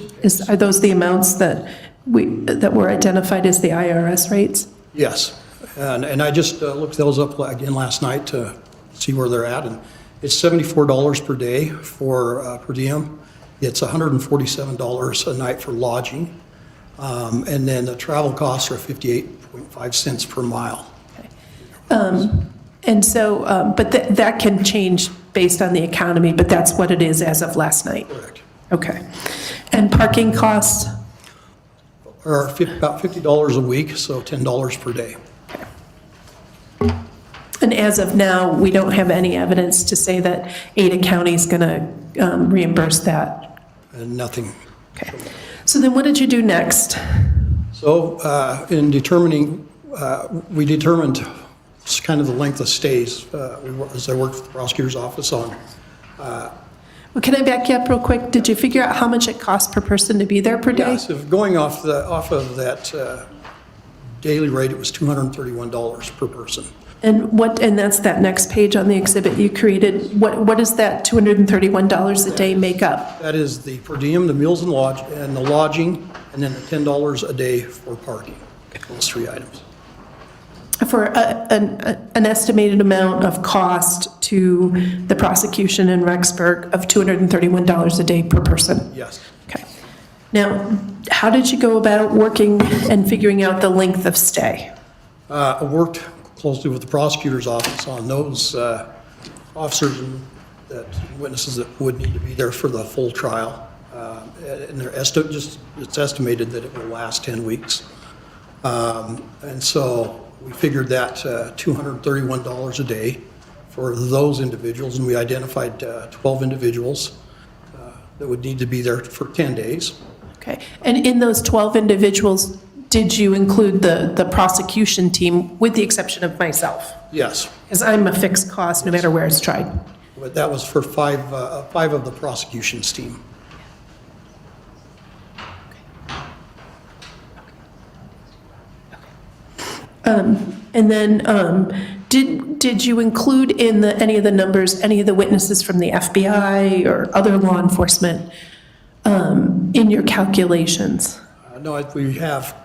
Are those the amounts that were identified as the IRS rates? Yes, and I just looked those up again last night to see where they're at, and it's $74 per day for per diem. It's $147 a night for lodging, and then the travel costs are 58.5 cents per mile. Okay. And so, but that can change based on the economy, but that's what it is as of last night? Correct. Okay. And parking costs? Are about $50 a week, so $10 per day. And as of now, we don't have any evidence to say that Ada County is going to reimburse that? And nothing. Okay. So then what did you do next? So in determining, we determined kind of the length of stays as I worked with the prosecutor's office on. Well, can I back you up real quick? Did you figure out how much it costs per person to be there per day? Yes, if going off of that daily rate, it was $231 per person. And that's that next page on the exhibit you created. What does that $231 a day make up? That is the per diem, the meals and the lodging, and then the $10 a day for parking. Those three items. For an estimated amount of cost to the prosecution in Rexburg of $231 a day per person? Yes. Okay. Now, how did you go about working and figuring out the length of stay? I worked closely with the prosecutor's office on those officers and witnesses that would need to be there for the full trial. And it's estimated that it will last 10 weeks. And so we figured that $231 a day for those individuals, and we identified 12 individuals that would need to be there for 10 days. Okay. And in those 12 individuals, did you include the prosecution team, with the exception of myself? Yes. Because I'm a fixed cost no matter where it's tried. But that was for five of the prosecution's team. And then did you include in any of the numbers, any of the witnesses from the FBI or other law enforcement in your calculations? No, we have.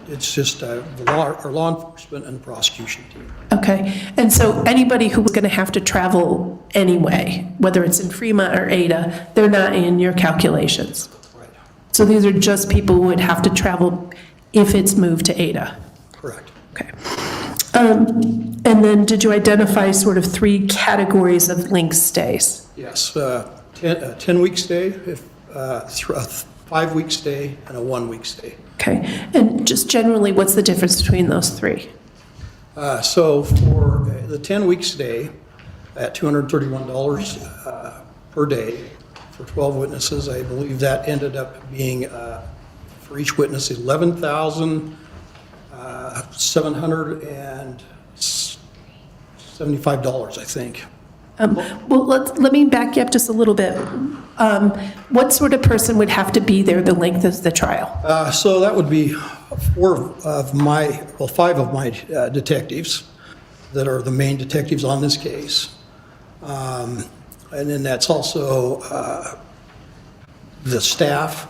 It's just our law enforcement and the prosecution team. Okay. And so anybody who was going to have to travel anyway, whether it's in Fremont or Ada, they're not in your calculations? Right. So these are just people who would have to travel if it's moved to Ada? Correct. Okay. And then did you identify sort of three categories of length stays? Yes, 10-week stay, a 5-week stay, and a 1-week stay. Okay. And just generally, what's the difference between those three? So for the 10-week stay at $231 per day for 12 witnesses, I believe that ended up being, for each witness, $11,775, I think. Well, let me back you up just a little bit. What sort of person would have to be there the length of the trial? So that would be 5 of my detectives that are the main detectives on this case. And then that's also the staff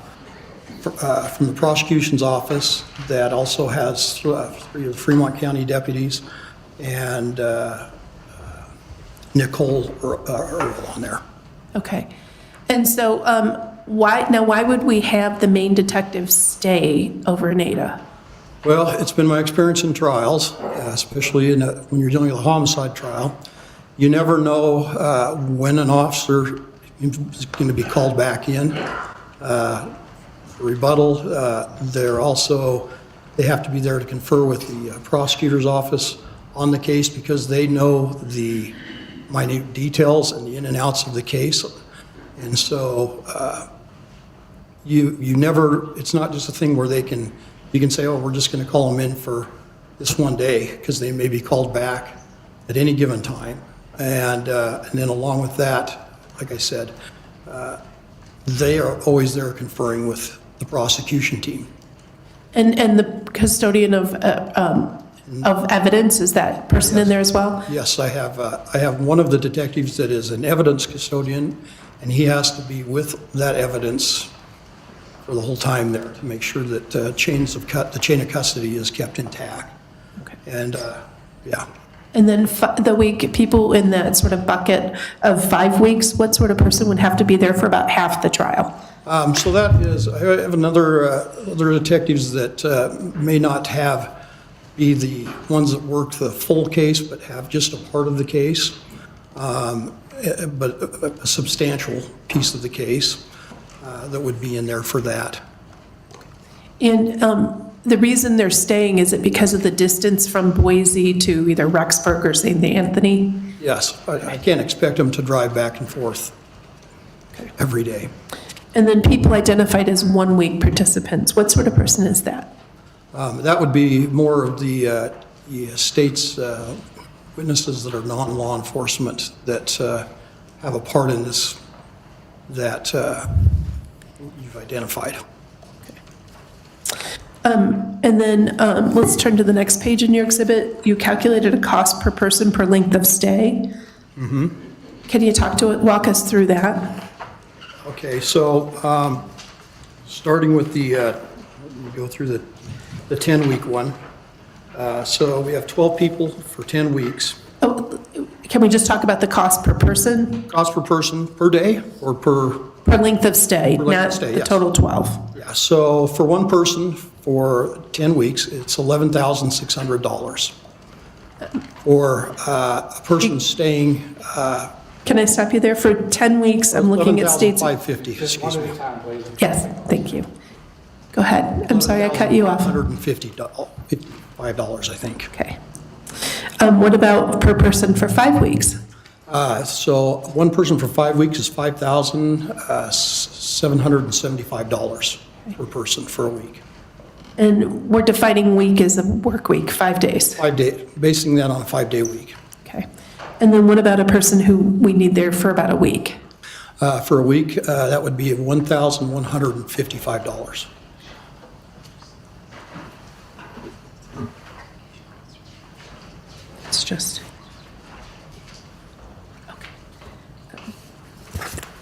from the prosecution's office that also has 3 of the Fremont County deputies and Nicole Earl on there. Okay. And so Why would we have the main detective stay over in Ada? Well, it's been my experience in trials, especially when you're dealing with a homicide trial. You never know when an officer is going to be called back in. Rebuttal, they have to be there to confer with the prosecutor's office on the case because they know the minute details and the in and outs of the case. And so you never, it's not just a thing where you can say, oh, we're just going to call them in for this one day, because they may be called back at any given time. And then along with that, like I said, they are always there conferring with the prosecution team. And the custodian of evidence, is that person in there as well? Yes, I have one of the detectives that is an evidence custodian, and he has to be with that evidence for the whole time there to make sure that the chain of custody is kept intact. Okay. And yeah. And then the week, people in that sort of bucket of 5 weeks, what sort of person would have to be there for about half the trial? So that is, I have other detectives that may not be the ones that work the full case, but have just a part of the case, but a substantial piece of the case that would be in there for that. And the reason they're staying, is it because of the distance from Boise to either Rexburg or St. Anthony? Yes, I can't expect them to drive back and forth every day. And then people identified as 1 week participants, what sort of person is that? That would be more of the state's witnesses that are non-law enforcement that have a part in this that you've identified. And then let's turn to the next page in your exhibit. You calculated a cost per person per length of stay. Mm-hmm. Can you walk us through that? Okay, so starting with let me go through the 10-week one. So we have 12 people for 10 weeks. Oh, can we just talk about the cost per person? Cost per person per day or per length of stay, not the yes. total 12. Yeah, so for one person for 10 weeks, it's $11,600. For a person staying... Can I stop you there? For 10 weeks, I'm looking at states... $11,550, excuse me. Yes, thank you. Go ahead. I'm sorry, I cut you off. $155, I think. Okay. What about per person for 5 weeks? So one person for 5 weeks is $5,775 per person for a week. And we're defining week as a work week, 5 days. 5 days, basing that on a 5-day week. Okay. And then what about a person who we need there for about a week? For a week, that would be $1,155. It's just... Okay.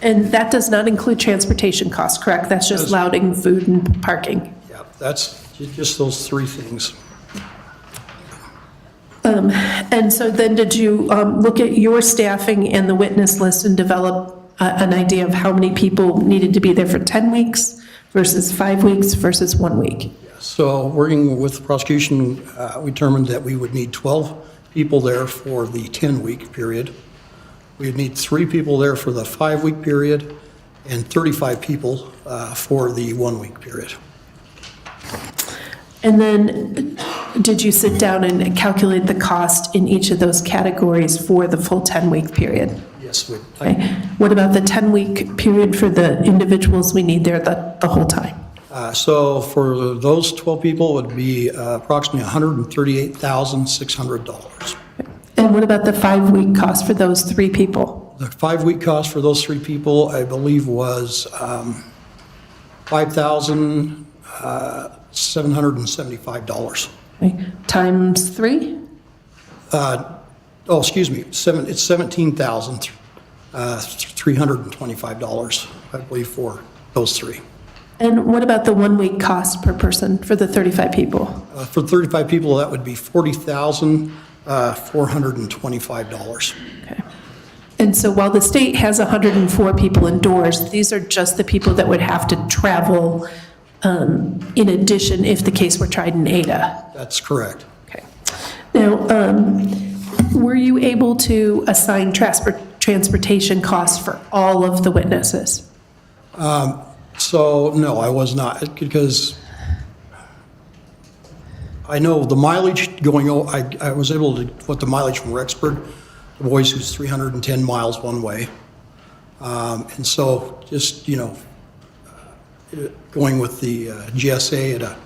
And that does not include transportation costs, correct? That's just loading, food, and parking? Yeah, that's just those 3 things. And so then did you look at your staffing and the witness list and develop an idea of how many people needed to be there for 10 weeks versus 5 weeks versus 1 week? So working with the prosecution, we determined that we would need 12 people there for the 10-week period. We'd need 3 people there for the 5-week period and 35 people for the 1-week period. And then did you sit down and calculate the cost in each of those categories for the full 10-week period? Yes. Okay. What about the 10-week period for the individuals we need there the whole time? So for those 12 people, it would be approximately $138,600. And what about the 5-week cost for those 3 people? The 5-week cost for those 3 people, I believe, was $5,775. Okay. Times 3? Excuse me, it's $17,325, I believe, for those 3. And what about the 1-week cost per person for the 35 people? For 35 people, that would be $40,425. Okay. And so while the state has 104 people indoors, these are just the people that would have to travel in addition if the case were tried in Ada. That's correct. Okay. Now, were you able to assign transportation costs for all of the witnesses? So, no, I was not, because I know the mileage going, I was able to put the mileage from Rexburg, the Boise was 310 miles one way. And so just, going with the GSA at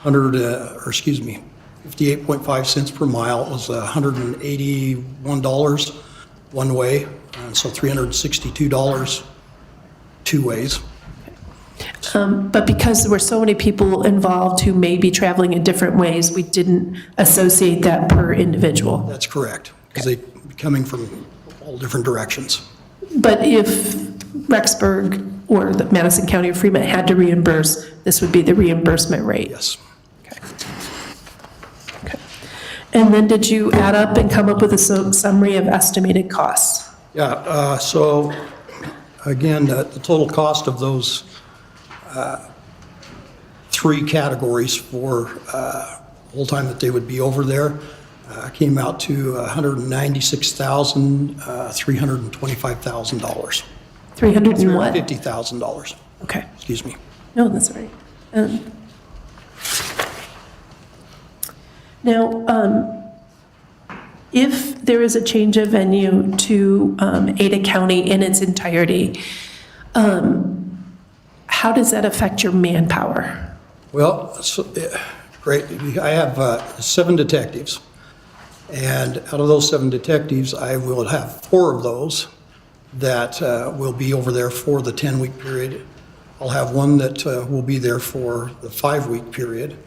58.5 cents per mile, it was $181 one way, and so $362 two ways. But because there were so many people involved who may be traveling in different ways, we didn't associate that per individual. That's correct, because they coming from all different directions. But if Rexburg or the Madison County or Fremont had to reimburse, this would be the reimbursement rate? Yes. Okay. And then did you add up and come up with a summary of estimated costs? Yeah, so again, the total cost of those three categories for whole time that they would be over there came out to $196,325,000. $350,000. Okay. Excuse me. No, that's all right. Now, if there is a change of venue to Ada County in its entirety, how does that affect your manpower? Well, great. I have 7 detectives. And out of those 7 detectives, I will have 4 of those that will be over there for the 10-week period. I'll have 1 that will be there for the 5-week period.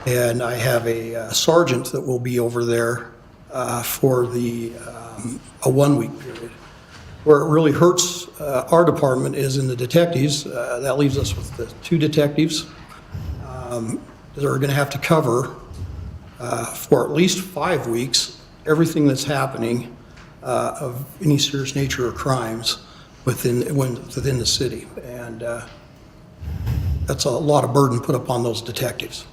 And I have a sergeant that will be over there for the a 1-week period. Where it really hurts our department is in the detectives. That leaves us with the 2 detectives that are going to have to cover for at least 5 weeks everything that's happening of any serious nature or crimes within the city. And that's a lot of burden put upon those detectives.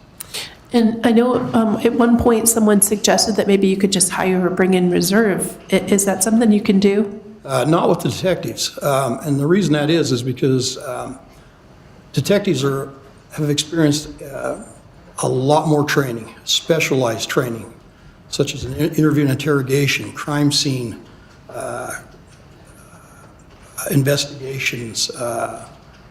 And I know at one point someone suggested that maybe you could just hire or bring in reserve. Is that something you can do? Not with the detectives. And the reason that is because detectives have experienced a lot more training, specialized training, such as an interview and interrogation, crime scene, investigations,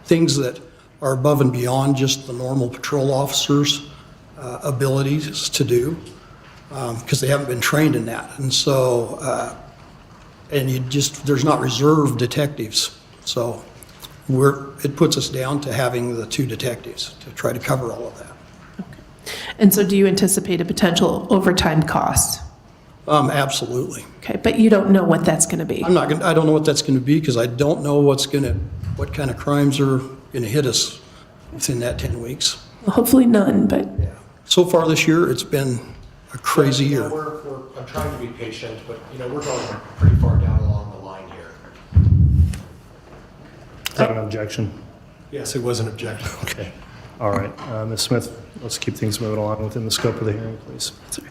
things that are above and beyond just the normal patrol officers' abilities to do, because they haven't been trained in that. And so, there's not reserve detectives. So it puts us down to having the 2 detectives to try to cover all of that. And so do you anticipate a potential overtime cost? Absolutely. Okay, but you don't know what that's going to be? I don't know what that's going to be because I don't know what kind of crimes are going to hit us within that 10 weeks. Well, hopefully none, but... Yeah. So far this year, it's been a crazy year. I'm trying to be patient, but we're going pretty far down along the line here. Is that an objection? Yes, it was an objection. Okay. All right. Ms. Smith, let's keep things moving along within the scope of the hearing, please. Sorry.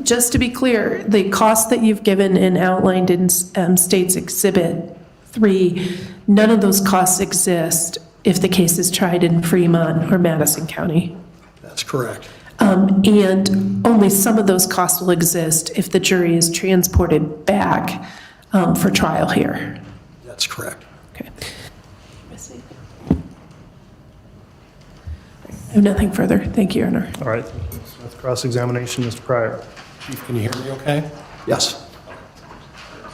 Just to be clear, the cost that you've given and outlined in State's Exhibit 3, none of those costs exist if the case is tried in Fremont or Madison County. That's correct. And only some of those costs will exist if the jury is transported back for trial here. That's correct. Okay. I have nothing further. Thank you, Your Honor. All right. Smith, cross-examination, Mr. Pryor. Chief, can you hear me okay? Yes.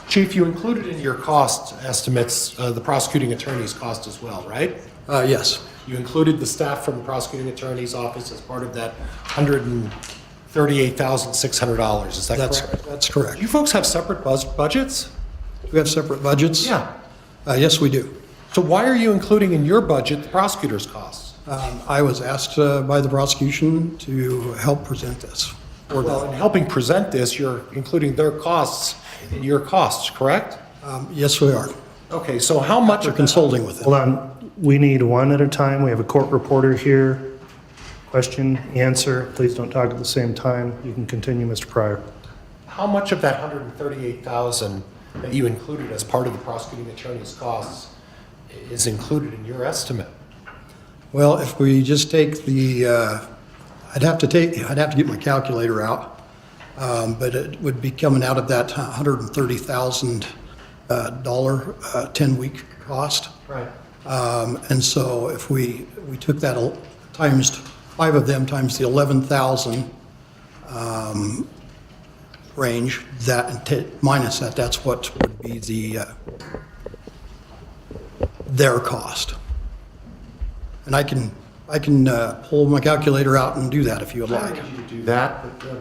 Chief, you included in your cost estimates the prosecuting attorney's cost as well, right? Yes. You included the staff from the prosecuting attorney's office as part of that $138,600. Is that correct? That's correct. Do you folks have separate budgets? we have separate budgets? Yeah. Yes, we do. So why are you including in your budget the prosecutor's costs? I was asked by the prosecution to help present this. Well, in helping present this, you're including their costs in your costs, correct? Yes, we are. Okay, so how much We're of consulting with Hold them. on, we need one at a time. We have a court reporter here. Question, answer, please don't talk at the same time. You can continue, Mr. Pryor. how much of that $138,000 that you included as part of the prosecuting attorney's costs is included in your estimate? Well, if we just take the, I'd have to get my calculator out, but it would be coming out of that $130,000 10-week cost. Right. And so if we took that times 5 of them times the 11,000 range, that minus that, that's what would be their cost. And I can pull my calculator out and do that if you would I like. don't need you to do that, but,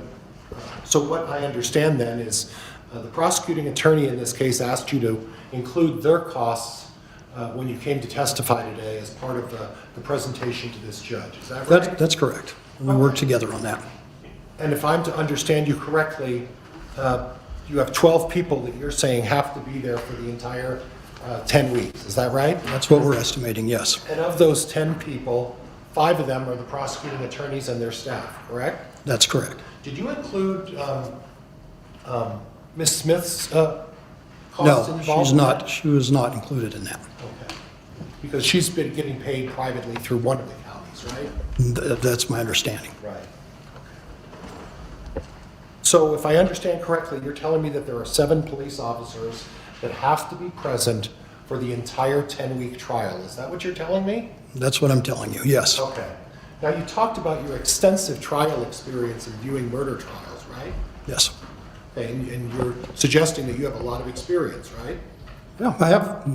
so what I understand then is the prosecuting attorney in this case asked you to include their costs when you came to testify today as part of the presentation to this judge. Is that right? That's correct. We work together on that. And if I'm to understand you correctly, you have 12 people that you're saying have to be there for the entire 10 weeks. Is that right? That's what we're estimating, yes. And of those 10 people, 5 of them are the prosecuting attorneys and their staff, correct? That's correct. Did you include Ms. Smith's costs No, involved? she was not included in that. Okay. Because she's been getting paid privately through one of the counties, right? That's my understanding. Right. So if I understand correctly, you're telling me that there are 7 police officers that have to be present for the entire 10-week trial. Is that what you're telling me? That's what I'm telling you, yes. Okay. Now, you talked about your extensive trial experience in viewing murder trials, right? Yes. Okay, and you're suggesting that you have a lot of experience, right? Yeah, I have.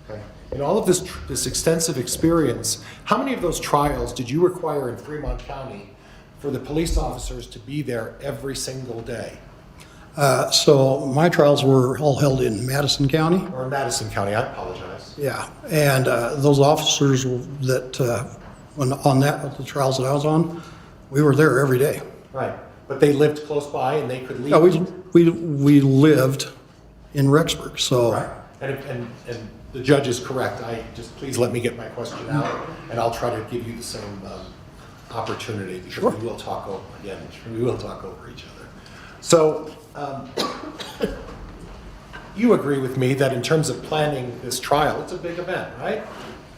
Okay. In all of this extensive experience, how many of those trials did you require in Fremont County for the police officers to be there every single day? So my trials were all held in Madison County. Or in Madison County, I apologize. Yeah, and those officers that, the trials that I was on, we were there every day. Right, but they lived close by and they could leave. Yeah, we lived in Rexburg, so. Right, and the judge is correct. Please let me get my question out, and I'll try to give you the same opportunity, because Sure. we will talk over each other. So, you agree with me that in terms of planning this trial, it's a big event, right?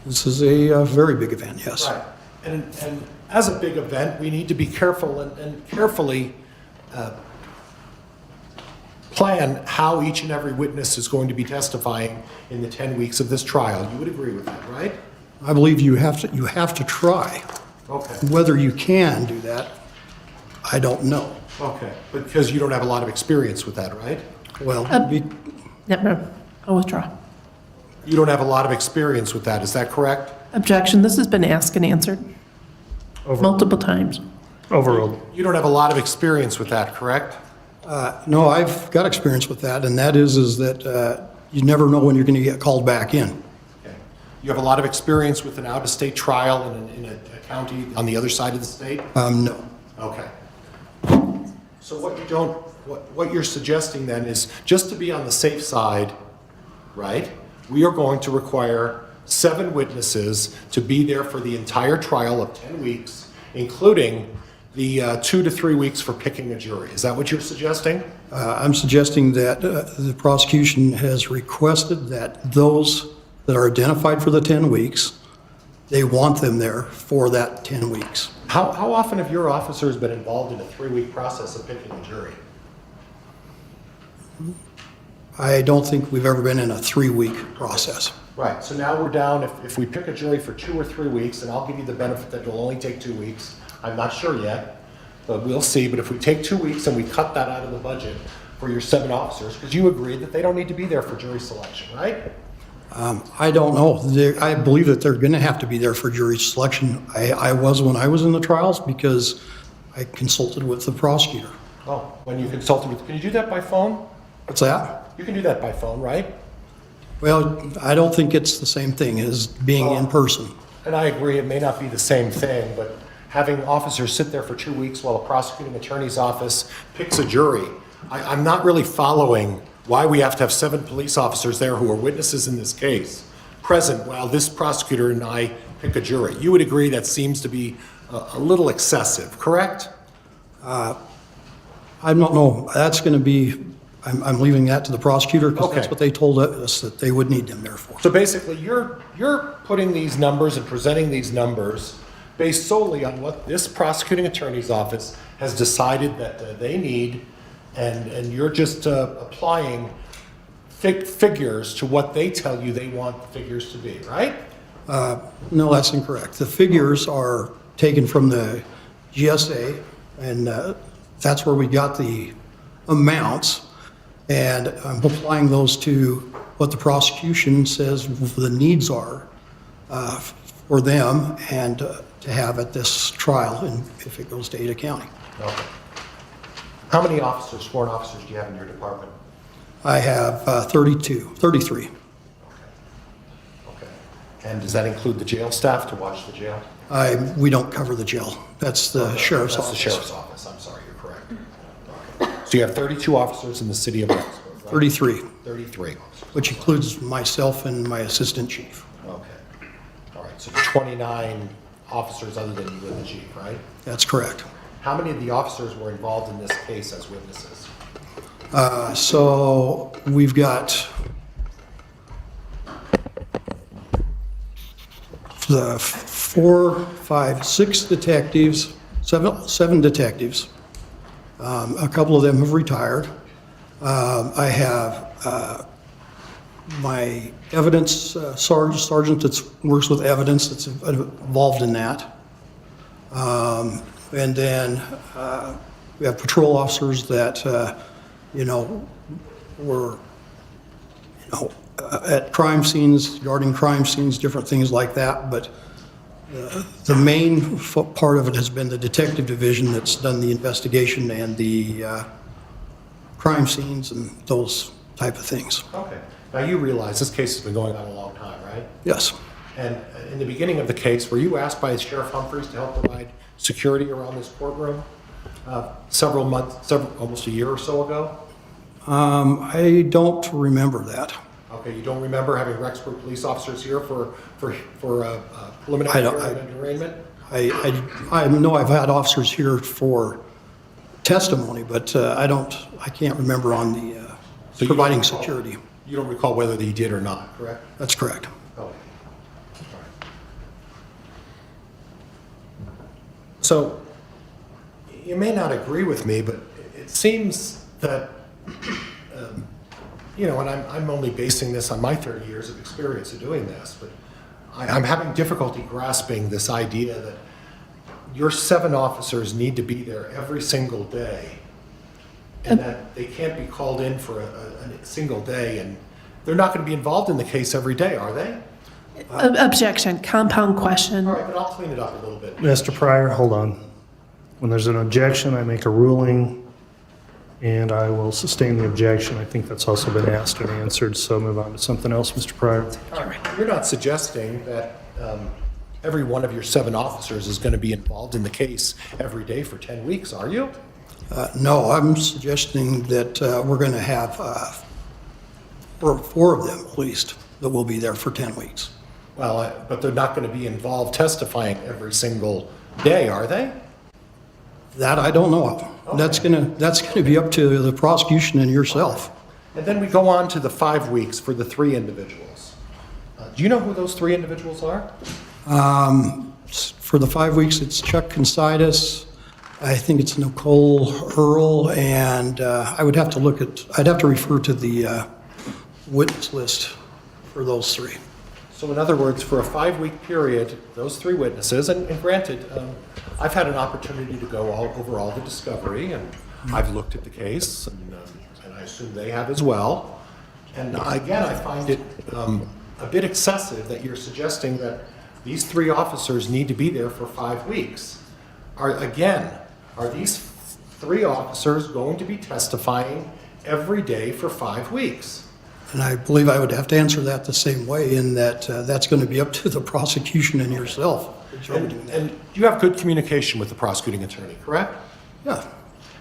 This is a very big event, yes. Right. And as a big event, we need to be careful and carefully plan how each and every witness is going to be testifying in the 10 weeks of this trial. You would agree with that, right? I believe you have to try. Okay. Whether you can do that, I don't know. Okay, because you don't have a lot of experience with that, right? Well, No, I'll withdraw. You don't have a lot of experience with that, is that correct? Objection, this has been asked and answered multiple times. Overruled. You don't have a lot of experience with that, correct? no, I've got experience with that, and that is that you never know when you're going to get called back in. Okay. You have a lot of experience with an out-of-state trial in a county on the other side of the state? No. Okay. So what you're suggesting then is, just to be on the safe side, right, we are going to require 7 witnesses to be there for the entire trial of 10 weeks, including the 2 to 3 weeks for picking a jury. Is that what you're suggesting? I'm suggesting that the prosecution has requested that those that are identified for the 10 weeks, they want them there for that 10 weeks. How often have your officers been involved in a 3-week process of picking a jury? I don't think we've ever been in a 3-week process. Right, so now we're down, if we pick a jury for 2 or 3 weeks, and I'll give you the benefit that it'll only take 2 weeks. I'm not sure yet, but we'll see. But if we take 2 weeks and we cut that out of the budget for your 7 officers, because you agreed that they don't need to be there for jury selection, right? I don't know. I believe that they're going to have to be there for jury selection. I was when I was in the trials, because I consulted with the prosecutor. Oh, when you consulted with, can you do that by phone? What's that? You can do that by phone, right? Well, I don't think it's the same thing as being in person. And I agree, it may not be the same thing, but having officers sit there for 2 weeks while a prosecuting attorney's office picks a jury, I'm not really following why we have to have 7 police officers there who are witnesses in this case present while this prosecutor and I pick a jury. You would agree that seems to be a little excessive, correct? I don't know. That's going to be, I'm leaving that to the prosecutor because that's Okay. what they told us that they would need them there for. So basically, you're putting these numbers and presenting these numbers based solely on what this prosecuting attorney's office has decided that they need, and you're just applying figures to what they tell you they want the figures to be, right? No, that's incorrect. The figures are taken from the GSA, and that's where we got the amounts, and I'm applying those to what the prosecution says the needs are for them and to have at this trial, and if it goes to Ada County. Okay. How many officers, sworn officers, do you have in your department? I have 33. Okay. And does that include the jail staff to watch the jail? We don't cover the jail. That's the sheriff's office. That's the sheriff's office, I'm sorry, you're correct. Okay. So you have 32 officers in the city of Rexburg, right? 33, 33. which includes myself and my assistant chief. Okay. All right, so 29 officers other than you and the chief, right? That's correct. How many of the officers were involved in this case as witnesses? So we've got the 4, 5, 6 detectives, seven detectives. A couple of them have retired. I have my evidence sergeant that works with evidence that's involved in that. And then we have patrol officers that, were, at crime scenes, guarding crime scenes, different things like that. But the main part of it has been the detective division that's done the investigation and the crime scenes and those type of things. Okay. Now you realize this case has been going on a long time, right? Yes. And in the beginning of the case, were you asked by Sheriff Humphries to help provide security around this courtroom several months, almost a year or so ago? I don't remember that. Okay, you don't remember having Rexburg police officers here for preliminary hearing and arraignment? I know I've had officers here for testimony, but I can't remember on the providing security. You don't recall whether he did or not, correct? That's correct. Okay. All right. So, you may not agree with me, but it seems that, and I'm only basing this on my 30 years of experience of doing this, but I'm having difficulty grasping this idea that your 7 officers need to be there every single day, and that they can't be called in for a single day, and they're not going to be involved in the case every day, are they? Objection, compound question. All right, but I'll clean it up a little bit. Mr. Pryor, hold on. When there's an objection, I make a ruling, and I will sustain the objection. I think that's also been asked and answered, so move on to something else, Mr. Pryor. All right. You're not suggesting that every one of your 7 officers is going to be involved in the case every day for 10 weeks, are you? No, I'm suggesting that we're going to have 4 of them at least that will be there for 10 weeks. Well, but they're not going to be involved testifying every single day, are they? That I don't know of. Okay. That's gonna be up to the prosecution and yourself. And then we go on to the 5 weeks for the 3 individuals. Do you know who those 3 individuals are? For the 5 weeks, it's Chuck Considis, I think it's Nicole Earl, and I'd have to refer to the witness list for those 3. So in other words, for a 5-week period, those 3 witnesses, and granted, I've had an opportunity to go over all the discovery, and I've looked at the case, and I assume they have as well. And again, I find it a bit excessive that you're suggesting that these 3 officers need to be there for 5 weeks. Are these 3 officers going to be testifying every day for 5 weeks. And I believe I would have to answer that the same way, in that that's going to be up to the prosecution and yourself. And you have good communication with the prosecuting attorney, correct? Yeah.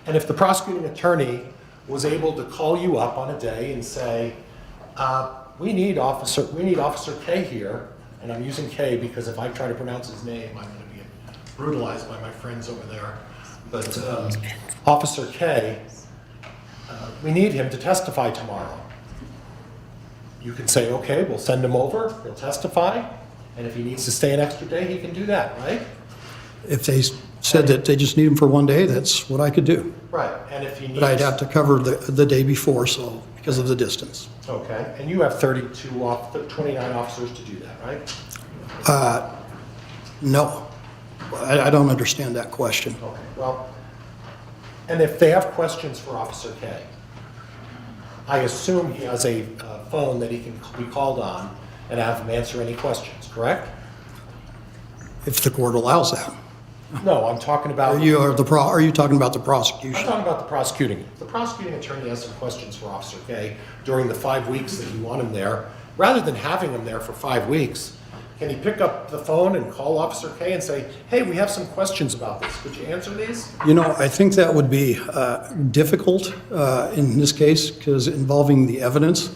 And if the prosecuting attorney was able to call you up on a day and say, we need Officer K here, and I'm using K because if I try to pronounce his name, I'm going to be brutalized by my friends over there. But Officer K, we need him to testify tomorrow. You can say, okay, we'll send him over, he'll testify, and if he needs to stay an extra day, he can do that, right? If they said that they just need him for one day, that's what I could do. Right, and if he needs... But I'd have to cover the day before, so, because of the distance. Okay, and you have 29 officers to do that, right? No. I don't understand that question. Okay, well, and if they have questions for Officer K, I assume he has a phone that he can be called on and have him answer any questions, correct? If the court allows that. No, I'm talking about... Are you talking about the prosecution? I'm talking about the prosecuting. If the prosecuting attorney has some questions for Officer K during the 5 weeks that you want him there, rather than having him there for 5 weeks, can he pick up the phone and call Officer K and say, hey, we have some questions about this. Could you answer these? You know, I think that would be difficult in this case, because involving the evidence.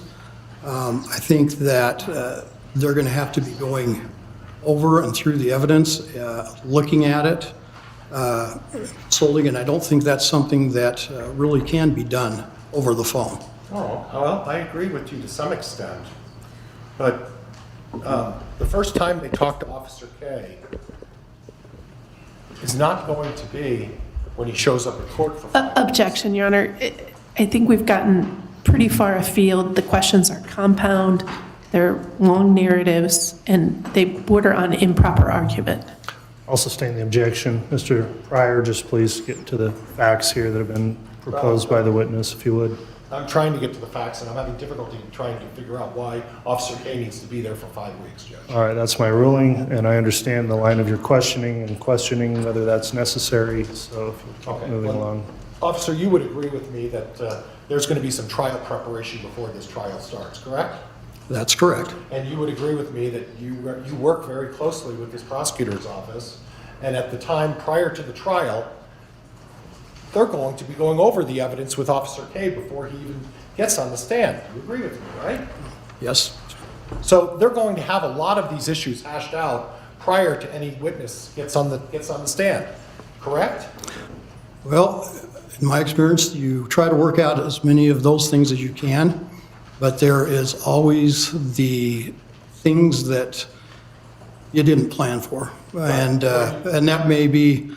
I think that they're going to have to be going over and through the evidence, looking at it solely, and I don't think that's something that really can be done over the phone. Oh, well, I agree with you to some extent, but the first time they talk to Officer K is not going to be when he shows up at court for 5 Objection, Your Honor. I think we've gotten pretty far afield. The questions are compound, they're long narratives, and they border on improper argument. I'll sustain the objection. Mr. Pryor, just please get to the facts here that have been proposed by the witness, if you would. I'm trying to get to the facts, and I'm having difficulty trying to figure out why Officer K needs to be there for 5 weeks, Judge. All right, that's my ruling, and I understand the line of your questioning whether that's necessary, so if you'll keep moving along. Officer, you would agree with me that there's going to be some trial preparation before this trial starts, correct? That's correct. And you would agree with me that you work very closely with this prosecutor's office, and at the time prior to the trial, they're going to be going over the evidence with Officer K before he even gets on the stand. You agree with me, right? Yes. So they're going to have a lot of these issues hashed out prior to any witness gets on the stand, correct? Well, in my experience, you try to work out as many of those things as you can, but there is always the things that you didn't plan for. And that may be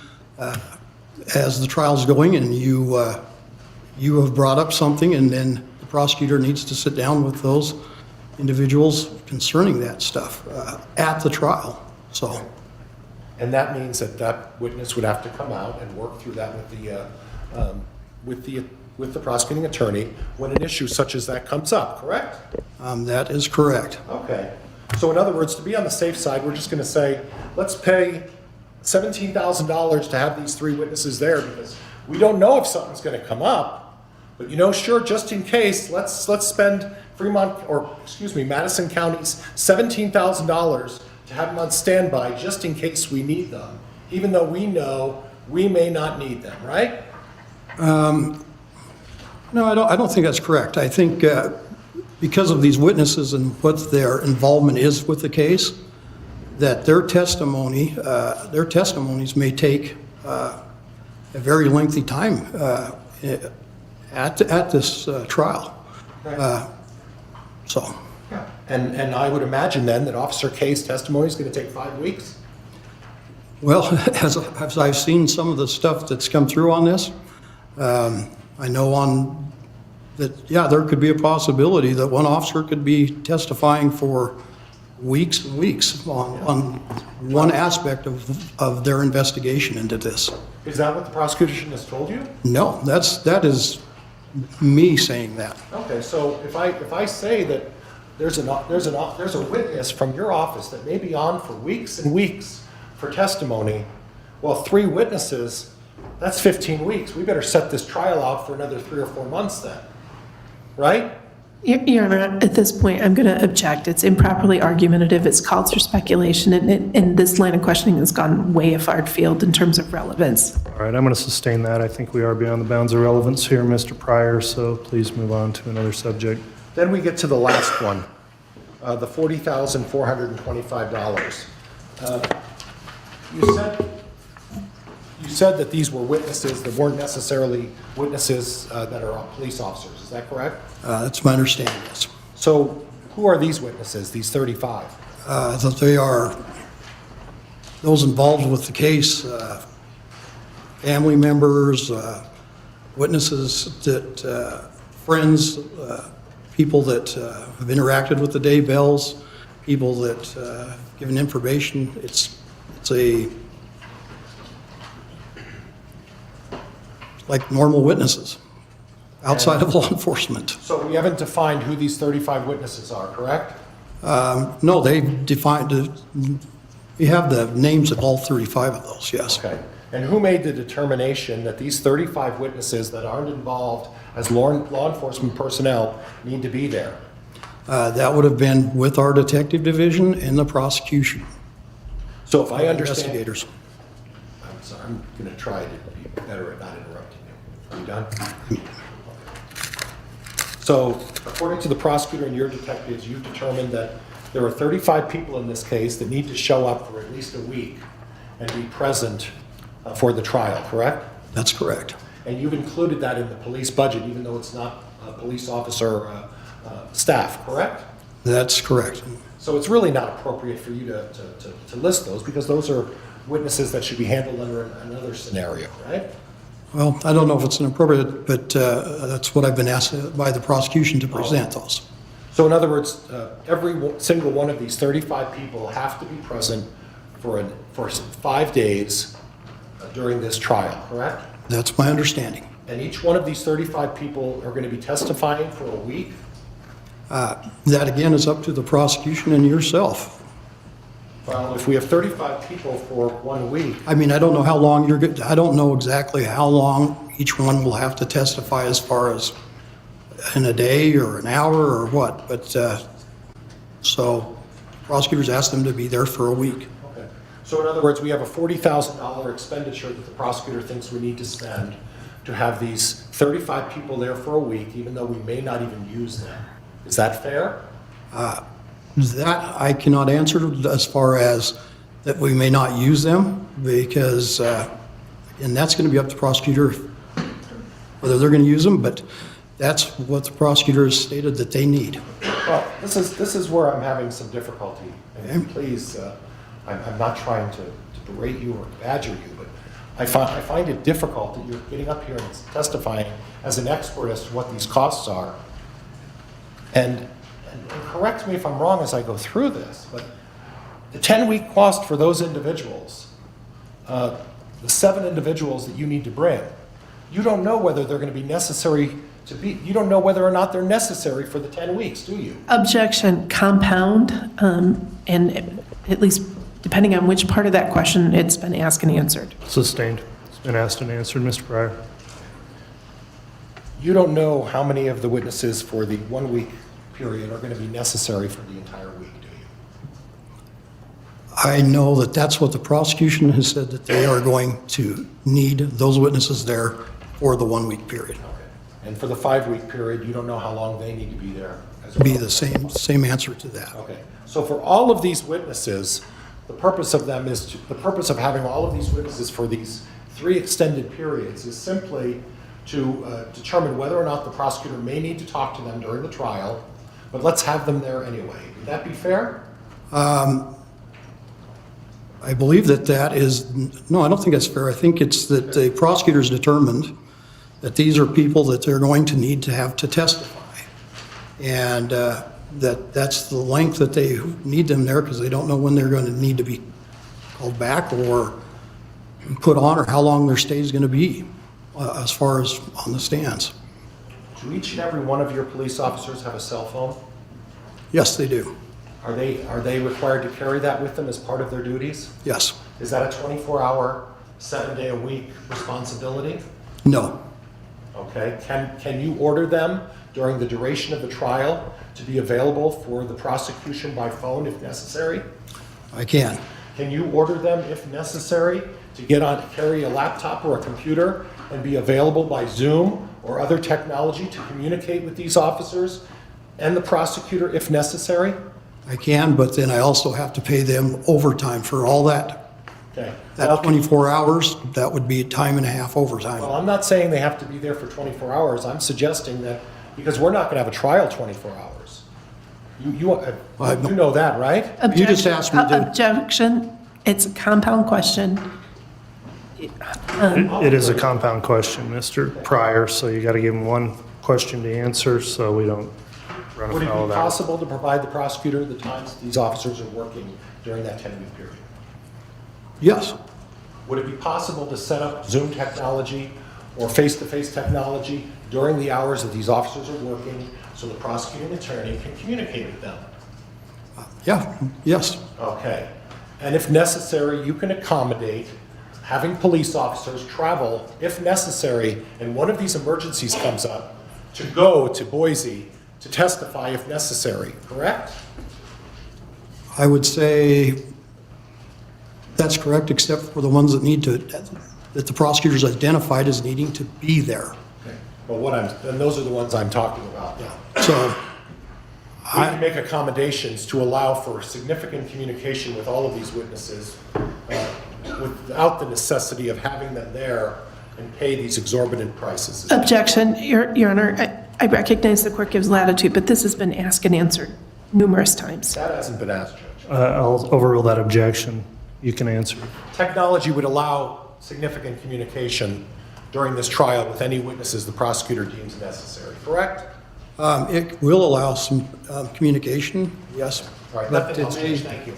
as the trial's going and you have brought up something, and then the prosecutor needs to sit down with those individuals concerning that stuff at the trial. So, and that means that witness would have to come out and work through that with the prosecuting attorney when an issue such as that comes up, correct? That is correct. Okay. So in other words, to be on the safe side, we're just going to say, let's pay $17,000 to have these 3 witnesses there because we don't know if something's going to come up. But sure, just in case, let's spend Madison County's $17,000 to have them on standby just in case we need them, even though we know we may not need them, right? No, I don't think that's correct. I think because of these witnesses and what their involvement is with the case, that their testimonies may take a very lengthy time at this trial. So. Yeah. And I would imagine then that Officer K's testimony is going to take 5 weeks? Well, as I've seen some of the stuff that's come through on this, I know there could be a possibility that one officer could be testifying for weeks and weeks on one aspect of their investigation into this. Is that what the prosecution has told you? No, that is me saying that. Okay, so if I say that there's a witness from your office that may be on for weeks and weeks for testimony, well, 3 witnesses, that's 15 weeks. We better set this trial out for another 3 or 4 months then. right? Your Honor, at this point, I'm going to object. It's improperly argumentative. It's called for speculation, and this line of questioning has gone way afield in terms of relevance. All right, I'm going to sustain that. I think we are beyond the bounds of relevance here, Mr. Pryor, so please move on to another subject. Then we get to the last one, the $40,425. You said that these were witnesses that weren't necessarily witnesses that are police officers. Is that correct? That's my understanding, yes. So who are these witnesses, these 35? That they are those involved with the case, family members, witnesses that, friends, people that have interacted with the Daybells, people that have given information. It's like normal witnesses outside of law enforcement. So we haven't defined who these 35 witnesses are, correct? No, they defined it. We have the names of all 35 of those, yes. Okay. And who made the determination that these 35 witnesses that aren't involved as law enforcement personnel need to be there? That would have been with our detective division and the prosecution. So if I understand... Investigators. I'm sorry, I'm going to try to be better at not interrupting you. Are you done? So according to the prosecutor and your detectives, you've determined that there are 35 people in this case that need to show up for at least a week and be present for the trial, correct? That's correct. And you've included that in the police budget, even though it's not a police officer staff, correct? That's correct. So it's really not appropriate for you to list those, because those are witnesses that should be handled under another scenario, right? Well, I don't know if it's inappropriate, but that's what I've been asked by the prosecution to present those. So in other words, every single one of these 35 people have to be present for 5 days during this trial, correct? That's my understanding. And each one of these 35 people are going to be testifying for a week? That again is up to the prosecution and yourself. Well, if we have 35 people for 1 week. I mean, I don't know how long I don't know exactly how long each one will have to testify as far as in a day or an hour or what, but so prosecutors asked them to be there for a week. Okay. So in other words, we have a $40,000 expenditure that the prosecutor thinks we need to spend to have these 35 people there for a week, even though we may not even use them. Is that fair? That I cannot answer as far as that we may not use them, because, and that's going to be up to the prosecutor whether they're going to use them, but that's what the prosecutor has stated that they need. Well, this is where I'm having some difficulty. And please, I'm not trying to berate you or badger you, but I find it difficult that you're getting up here and testifying as an expert as to what these costs are. And correct me if I'm wrong as I go through this, but the 10-week cost for those individuals, the 7 individuals that you need to bring, you don't know whether they're going to be necessary to be, you don't know whether or not they're necessary for the 10 weeks, do you? Objection, compound, and at least depending on which part of that question, it's been asked and answered. Sustained. It's been asked and answered, Mr. Pryor. You don't know how many of the witnesses for the 1 week period are going to be necessary for the entire week, do you? I know that that's what the prosecution has said, that they are going to need those witnesses there for the 1 week period. Okay. And for the 5 week period, you don't know how long they need to be there as well? Be the same answer to that. Okay. So for all of these witnesses, the purpose of them is the purpose of having all of these witnesses for these 3 extended periods is simply to determine whether or not the prosecutor may need to talk to them during the trial, but let's have them there anyway. Would that be fair? I believe that is, no, I don't think that's fair. I think it's that the prosecutors determined that these are people that they're going to need to have to testify. And that's the length that they need them there, because they don't know when they're going to need to be called back or put on, or how long their stay is going to be as far as on the stands. Do each and every one of your police officers have a cell phone? Yes, they do. Are they required to carry that with them as part of their duties? Yes. Is that a 24-hour, 7-day-a-week responsibility? No. Okay. Can you order them during the duration of the trial to be available for the prosecution by phone if necessary? I can. Can you order them if necessary to get on, carry a laptop or a computer and be available by Zoom or other technology to communicate with these officers and the prosecutor if necessary? I can, but then I also have to pay them overtime for all that. Okay. That 24 hours, that would be time and a half overtime. Well, I'm not saying they have to be there for 24 hours. I'm suggesting that, because we're not going to have a trial 24 hours. You know that, right? You just asked me to. Objection. It's a compound question. It is a compound question, Mr. Pryor, so you got to give him one question to answer so we don't run Would it afoul of be that. possible to provide the prosecutor the times these officers are working during that 10-week period? Yes, Would it be possible to set up Zoom technology or face-to-face technology during the hours that these officers are working so the prosecuting attorney can communicate with them? yeah, yes, Okay. And if necessary, you can accommodate having police officers travel, if necessary, and one of these emergencies comes up, to go to Boise to testify if necessary, correct? I would say that's correct, except for the ones that need to, that the prosecutors identified as needing to be there. Okay. Well, and those are the ones I'm talking about. Yeah. So We can make accommodations to allow for significant communication with all of these witnesses without the necessity of having them there and pay these exorbitant prices. Objection, Your Honor. I recognize the court gives latitude, but this has been asked and answered numerous times. That hasn't been asked, Judge. I'll overrule that objection. You can answer. Technology would allow significant communication during this trial with any witnesses the prosecutor deems necessary, correct? it will allow some communication, yes. All right, but nothing else, Judge. Thank you.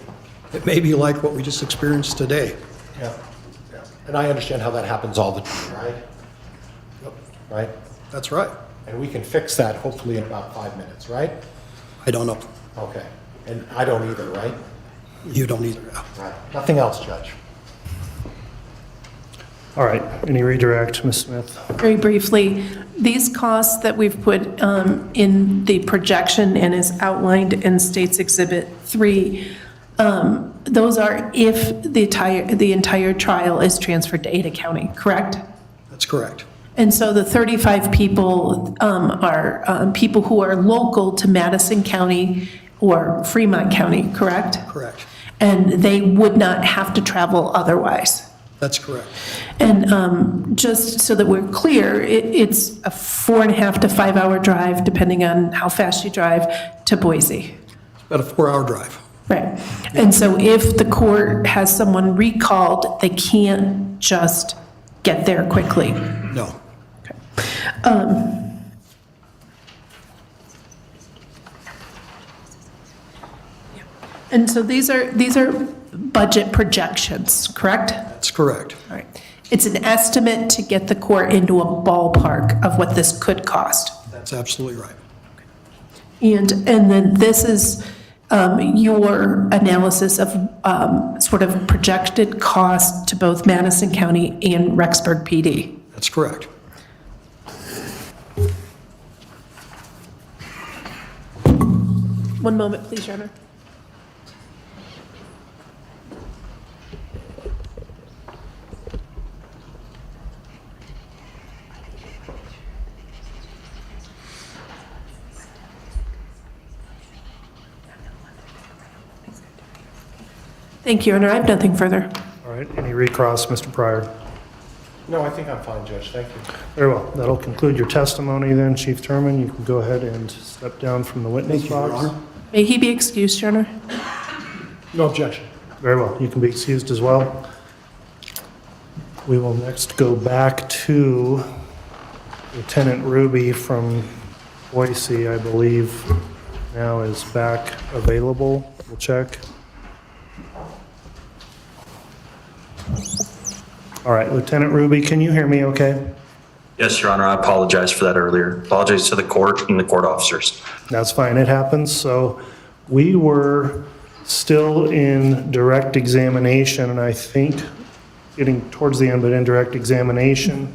it may be like what we just experienced today. Yeah. And I understand how that happens all the time, right? Yep. Right? That's right. And we can fix that hopefully in about 5 minutes, right? I don't know. Okay. And I don't either, right? You don't either. Right. Nothing else, Judge. All right, any redirect, Ms. Smith? Very briefly, these costs that we've put in the projection and is outlined in State's Exhibit 3, those are if the entire trial is transferred to Ada County, correct? That's correct. And so the 35 people are people who are local to Madison County or Fremont County, correct? Correct. And they would not have to travel otherwise. That's correct. And just so that we're clear, it's a 4.5 to 5 hour drive, depending on how fast you drive, to Boise. It's about a 4-hour drive. Right. And so if the court has someone recalled, they can't just get there quickly. No. And so these are budget projections, correct? That's correct. All right. It's an estimate to get the court into a ballpark of what this could cost. That's absolutely right. And then this is your analysis of sort of projected cost to both Madison County and Rexburg PD. That's correct. One moment, please, Your Honor. Thank you, Your Honor. I have nothing further. All right, any recross, Mr. Pryor? No, I think I'm fine, Judge. Thank you. Very well, that'll conclude your testimony then, Chief Turman. You can go ahead and step down from the witness Thank you, Your box. Honor. May he be excused, Your Honor? No objection. Very well, you can be excused as well. We will next go back to Lieutenant Ruby from Boise, I believe now is back available. We'll check. All right, Lieutenant Ruby, can you hear me okay? Yes, Your Honor, I apologize for that earlier. Apologize to the court and the court officers. That's fine, it happens. So we were still in direct examination, and I think getting towards the end, but in direct examination.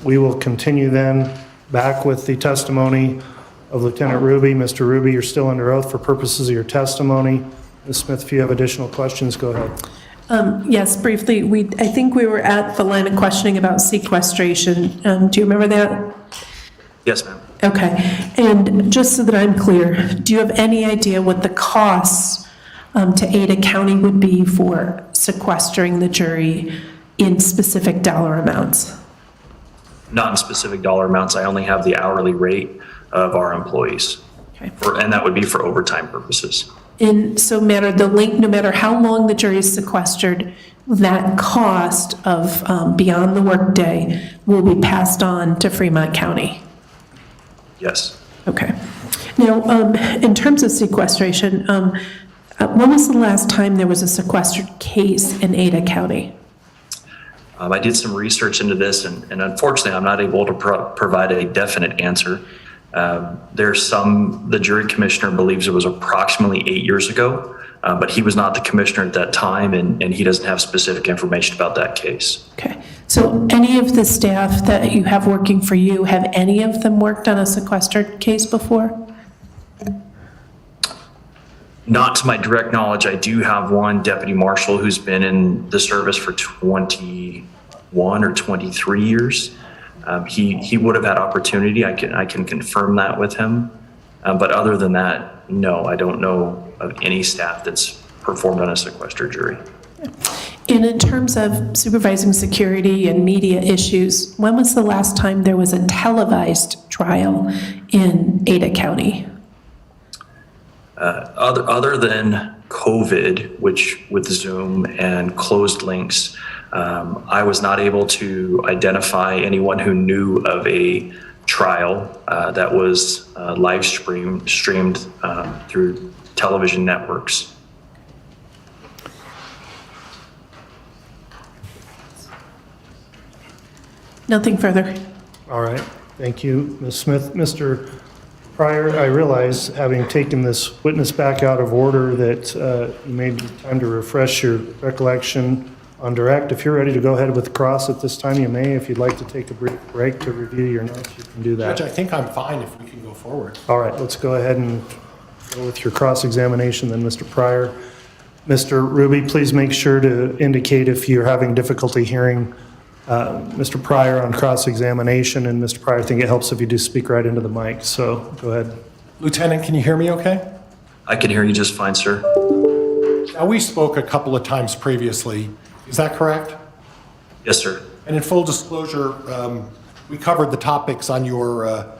We will continue then back with the testimony of Lieutenant Ruby. Mr. Ruby, you're still under oath for purposes of your testimony. Ms. Smith, if you have additional questions, go ahead. Yes, briefly, I think we were at the line of questioning about sequestration. Do you remember that? Yes, ma'am. Okay, and just so that I'm clear, do you have any idea what the costs to Ada County would be for sequestering the jury in specific dollar amounts? Not in specific dollar amounts. I only have the hourly rate of our employees. Okay. And that would be for overtime purposes. And so no matter how long the jury is sequestered, that cost of beyond the workday will be passed on to Fremont County? Yes. Okay. Now, in terms of sequestration, when was the last time there was a sequestered case in Ada County? I did some research into this, and unfortunately, I'm not able to provide a definite answer. The jury commissioner believes it was approximately 8 years ago, but he was not the commissioner at that time, and he doesn't have specific information about that case. Okay. So any of the staff that you have working for you, have any of them worked on a sequestered case before? Not to my direct knowledge. I do have one deputy marshal who's been in the service for 21 or 23 years. He would have had opportunity. I can confirm that with him. But other than that, no, I don't know of any staff that's performed on a sequestered jury. And in terms of supervising security and media issues, when was the last time there was a televised trial in Ada County? Other than COVID, which with Zoom and closed links, I was not able to identify anyone who knew of a trial that was live streamed through television networks. Nothing further. All right, thank you, Ms. Smith. Mr. Pryor, I realize, having taken this witness back out of order, that you may be time to refresh your recollection on direct. If you're ready to go ahead with the cross at this time, you may. If you'd like to take a brief break to review your notes, you can do that. Judge, I think I'm fine if we can go forward. All right, let's go ahead and go with your cross-examination then, Mr. Pryor. Mr. Ruby, please make sure to indicate if you're having difficulty hearing Mr. Pryor on cross-examination. And Mr. Pryor, I think it helps if you do speak right into the mic, so go ahead. Lieutenant, can you hear me okay? I can hear you just fine, sir. Now, we spoke a couple of times previously. Is that correct? Yes, sir. And in full disclosure, we covered the topics on your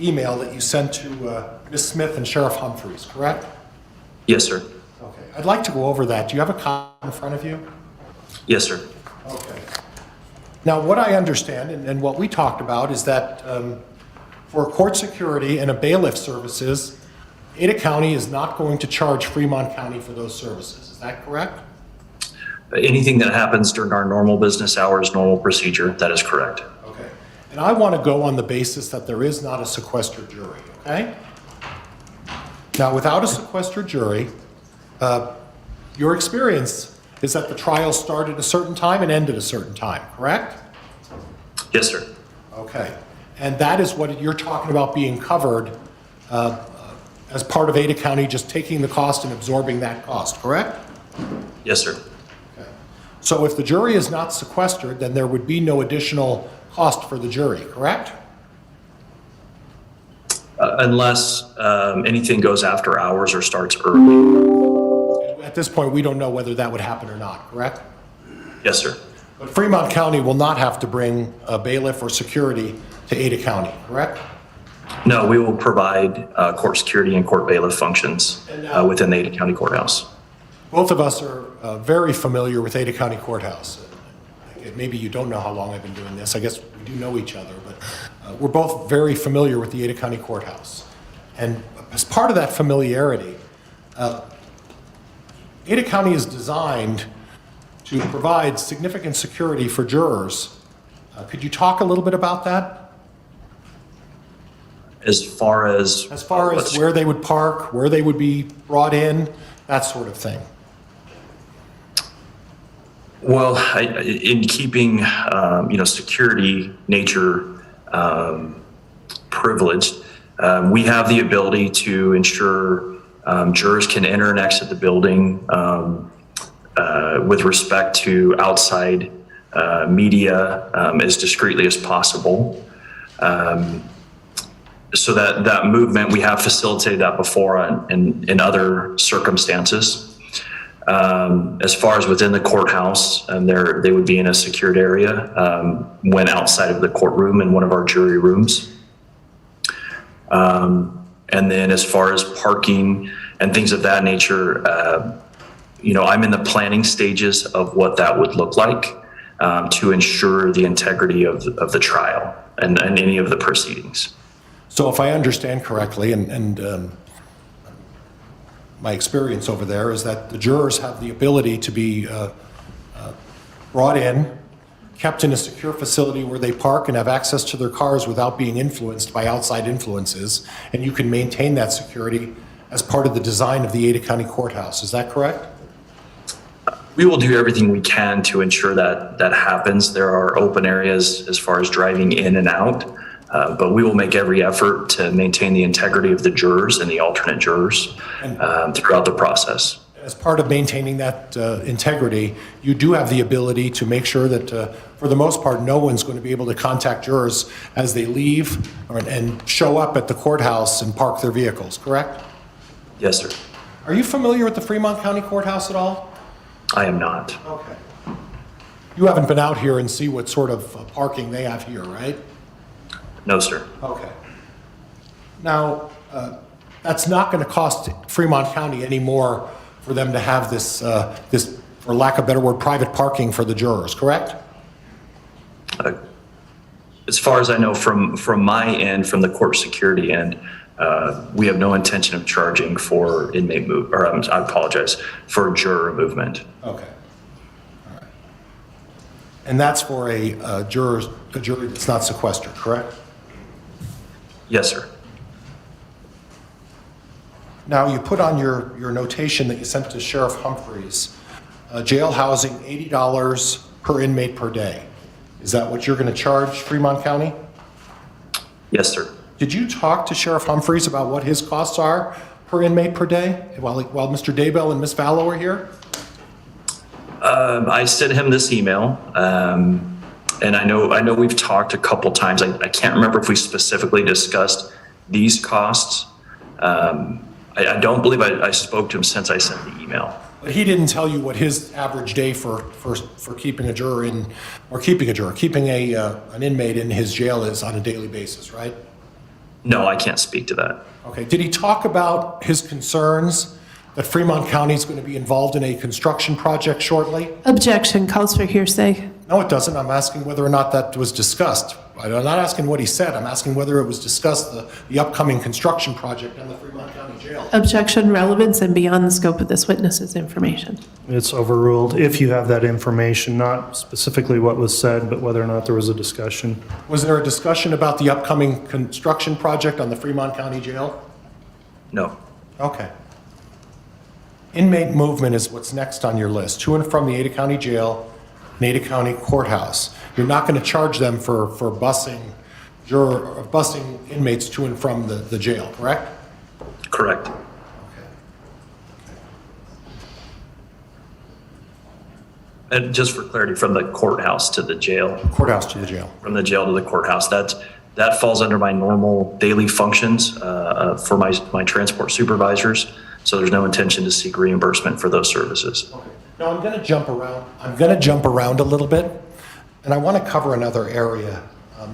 email that you sent to Ms. Smith and Sheriff Humphries, correct? Yes, sir. Okay. I'd like to go over that. Do you have a copy in front of you? Yes, sir. Okay. Now, what I understand and what we talked about is that for court security and a bailiff services, Ada County is not going to charge Fremont County for those services. Is that correct? Anything that happens during our normal business hours, normal procedure, that is correct. Okay. And I want to go on the basis that there is not a sequestered jury, okay? Now, without a sequestered jury, your experience is that the trial started a certain time and ended a certain time, correct? Yes, sir. Okay. And that is what you're talking about being covered as part of Ada County, just taking the cost and absorbing that cost, correct? Yes, sir. Okay. So if the jury is not sequestered, then there would be no additional cost for the jury, correct? Unless anything goes after hours or starts early. At this point, we don't know whether that would happen or not, correct? Yes, sir. But Fremont County will not have to bring a bailiff or security to Ada County, correct? No, we will provide court security and court bailiff functions within the Ada County Courthouse. Both of us are very familiar with Ada County Courthouse. Maybe you don't know how long I've been doing this. I guess we do know each other, but we're both very familiar with the Ada County Courthouse. And as part of that familiarity, Ada County is designed to provide significant security for jurors. Could you talk a little bit about that? As far as where they would park, where they would be brought in, that sort of thing. Well, in keeping, security nature, privileged. We have the ability to ensure jurors can enter and exit the building with respect to outside media as discreetly as possible. So that movement, we have facilitated that before in other circumstances. As far as within the courthouse, they would be in a secured area when outside of the courtroom in one of our jury rooms. And then as far as parking and things of that nature, I'm in the planning stages of what that would look like to ensure the integrity of the trial and any of the proceedings. So if I understand correctly, and my experience over there is that the jurors have the ability to be brought in, kept in a secure facility where they park and have access to their cars without being influenced by outside influences, and you can maintain that security as part of the design of the Ada County Courthouse. Is that correct? We will do everything we can to ensure that that happens. There are open areas as far as driving in and out, but we will make every effort to maintain the integrity of the jurors and the alternate jurors throughout the process. As part of maintaining that integrity, you do have the ability to make sure that, for the most part, no one's going to be able to contact jurors as they leave and show up at the courthouse and park their vehicles, correct? Yes, sir. Are you familiar with the Fremont County Courthouse at all? I am not. Okay. You haven't been out here and see what sort of parking they have here, right? No, sir. Okay. Now, that's not going to cost Fremont County any more for them to have this, for lack of a better word, private parking for the jurors, correct? As far as I know, from my end, from the court security end, we have no intention of charging for inmate move, or I apologize, for juror movement. Okay. All right. And that's for a jury that's not sequestered, correct? Yes, sir. Now, you put on your notation that you sent to Sheriff Humphries, jail housing $80 per inmate per day. Is that what you're going to charge Fremont County? Yes, sir. Did you talk to Sheriff Humphries about what his costs are per inmate per day while Mr. Daybell and Ms. Vallow are here? I sent him this email, and I know we've talked a couple times. I can't remember if we specifically discussed these costs. I don't believe I spoke to him since I sent the email. But he didn't tell you what his average day for keeping a juror in, or keeping an inmate in his jail is on a daily basis, right? No, I can't speak to that. Okay. Did he talk about his concerns that Fremont County is going to be involved in a construction project shortly? Objection, calls for hearsay. No, it doesn't. I'm asking whether or not that was discussed. I'm not asking what he said. I'm asking whether it was discussed, the upcoming construction project on the Fremont County Jail. Objection, relevance, and beyond the scope of this witness's information. It's overruled if you have that information, not specifically what was said, but whether or not there was a discussion. Was there a discussion about the upcoming construction project on the Fremont County Jail? No. Okay. Inmate movement is what's next on your list, to and from the Ada County Jail and Ada County Courthouse. You're not going to charge them for busing inmates to and from the jail, correct? Correct. And just for clarity, from the courthouse to the jail. Courthouse to the jail. From the jail to the courthouse. That falls under my normal daily functions for my transport supervisors. So there's no intention to seek reimbursement for those services. Okay. Now I'm going to jump around. I'm going to jump around a little bit, and I want to cover another area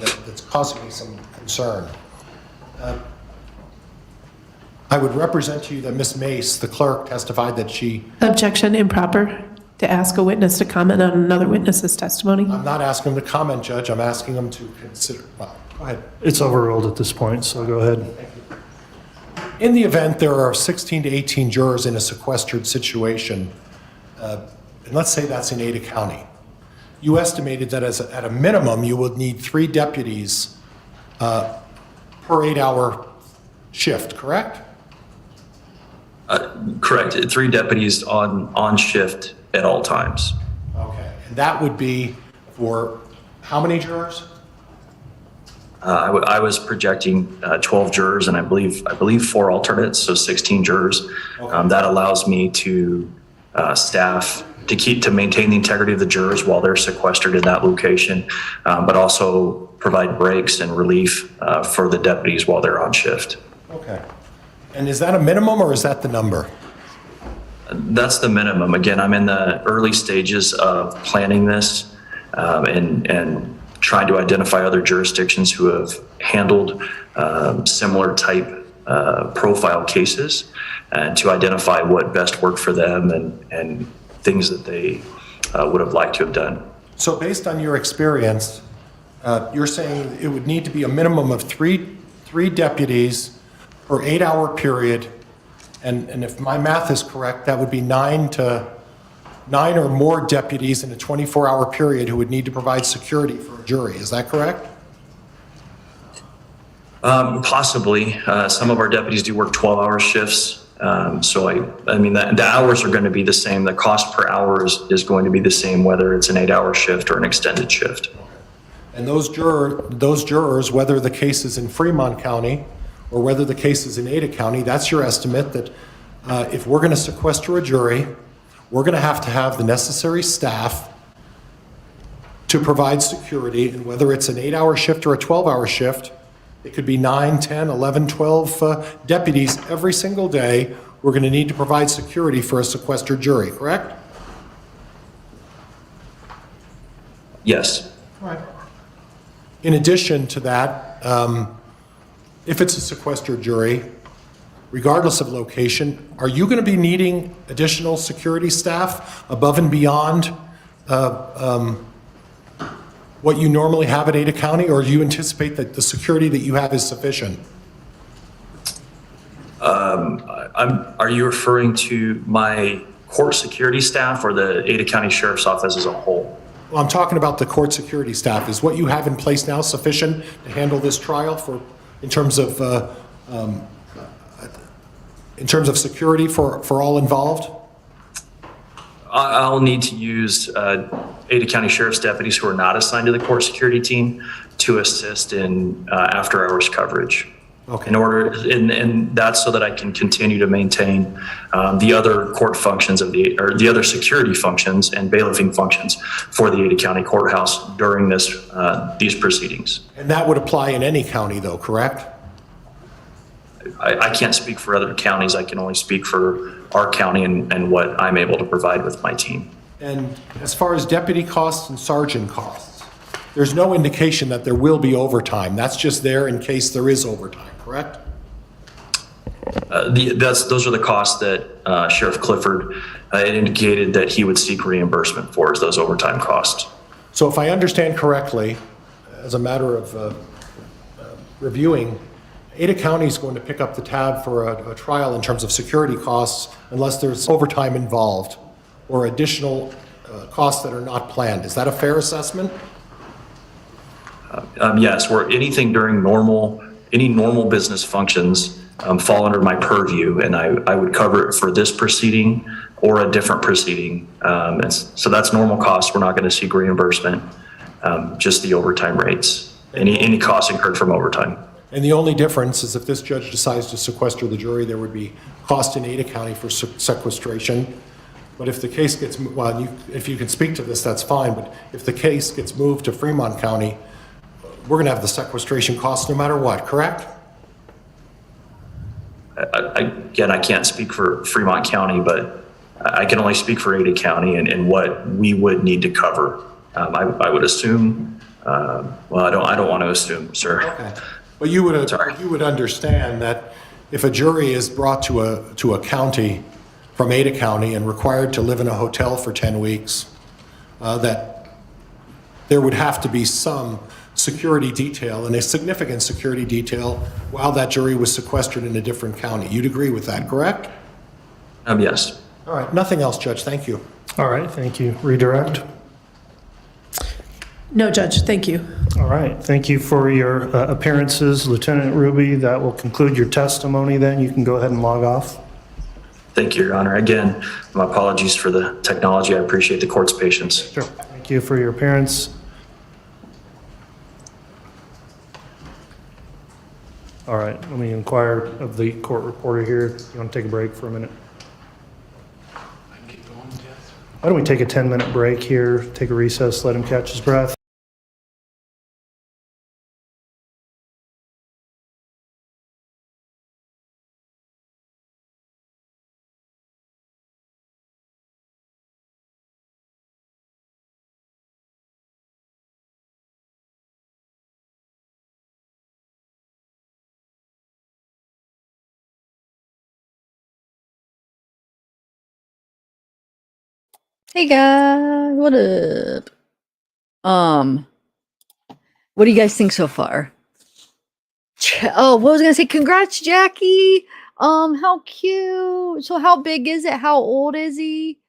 that's causing me some concern. I would represent to you that Ms. Mace, the clerk, testified that she... Objection, improper to ask a witness to comment on another witness's testimony. I'm not asking him to comment, Judge. I'm asking him to consider... Well, go ahead. It's overruled at this point, so go ahead. Thank you. In the event there are 16 to 18 jurors in a sequestered situation, and let's say that's in Ada County, you estimated that at a minimum you would need 3 deputies per 8-hour shift, correct? Correct. 3 deputies on shift at all times. Okay. And that would be for how many jurors? I was projecting 12 jurors, and I believe 4 alternates, so 16 jurors. That allows me to staff to maintain the integrity of the jurors while they're sequestered in that location, but also provide breaks and relief for the deputies while they're on shift. Okay. And is that a minimum or is that the number? That's the minimum. Again, I'm in the early stages of planning this and trying to identify other jurisdictions who have handled similar type profile cases and to identify what best worked for them and things that they would have liked to have done. So based on your experience, you're saying it would need to be a minimum of three deputies per 8-hour period, and if my math is correct, that would be 9 or more deputies in a 24-hour period who would need to provide security for a jury. Is that correct? Possibly. Some of our deputies do work 12-hour shifts. So I mean, the hours are going to be the same. The cost per hour is going to be the same, whether it's an 8-hour shift or an extended shift. And those jurors, whether the case is in Fremont County or whether the case is in Ada County, that's your estimate that if we're going to sequester a jury, we're going to have the necessary staff to provide security, and whether it's an 8-hour shift or a 12-hour shift, it could be 9, 10, 11, 12 deputies every single day. We're going to need to provide security for a sequestered jury, correct? Yes. All right. In addition to that, if it's a sequestered jury, regardless of location, are you going to be needing additional security staff above and beyond what you normally have at Ada County, or do you anticipate that the security that you have is sufficient? Are you referring to my court security staff or the Ada County Sheriff's Office as a whole? Well, I'm talking about the court security staff. Is what you have in place now sufficient to handle this trial in terms of security for all involved? I'll need to use Ada County Sheriff's deputies who are not assigned to the court security team to assist in after-hours coverage. Okay. And that's so that I can continue to maintain the other court functions or the other security functions and bailiffing functions for the Ada County Courthouse during these proceedings. And that would apply in any county, though, correct? I can't speak for other counties. I can only speak for our county and what I'm able to provide with my team. And as far as deputy costs and sergeant costs, there's no indication that there will be overtime. That's just there in case there is overtime, correct? Those are the costs that Sheriff Clifford had indicated that he would seek reimbursement for, is those overtime costs. So if I understand correctly, as a matter of reviewing, Ada County is going to pick up the tab for a trial in terms of security costs unless there's overtime involved or additional costs that are not planned. Is that a fair assessment? Yes, where anything during any normal business functions fall under my purview, and I would cover it for this proceeding or a different proceeding. So that's normal costs. We're not going to seek reimbursement, just the overtime rates, any costs incurred from overtime. And the only difference is if this judge decides to sequester the jury, there would be cost in Ada County for sequestration. But if the case gets, well, if you can speak to this, that's fine. But if the case gets moved to Fremont County, we're going to have the sequestration costs no matter what, correct? Again, I can't speak for Fremont County, but I can only speak for Ada County and what we would need to cover. I would assume, well, I don't want to assume, sir. Okay. But you would understand that if a jury is brought to a county from Ada County and required to live in a hotel for 10 weeks, that there would have to be some security detail and a significant security detail while that jury was sequestered in a different county. You'd agree with that, correct? Yes. All right. Nothing else, Judge. Thank you. All right, thank you. Redirect. No, Judge, thank you. All right, thank you for your appearances, Lieutenant Ruby. That will conclude your testimony then. You can go ahead and log off. Thank you, Your Honor. Again, my apologies for the technology. I appreciate the court's patience. Sure. Thank you for your appearance. All right, let me inquire of the court reporter here. You want to take a break for a minute? Why don't we take a 10-minute break here, take a recess, let him catch his breath. Hey guys, what up? What do you guys think so far? Oh, what was I gonna say? Congrats, Jackie. How cute. So how big is it? How old is he?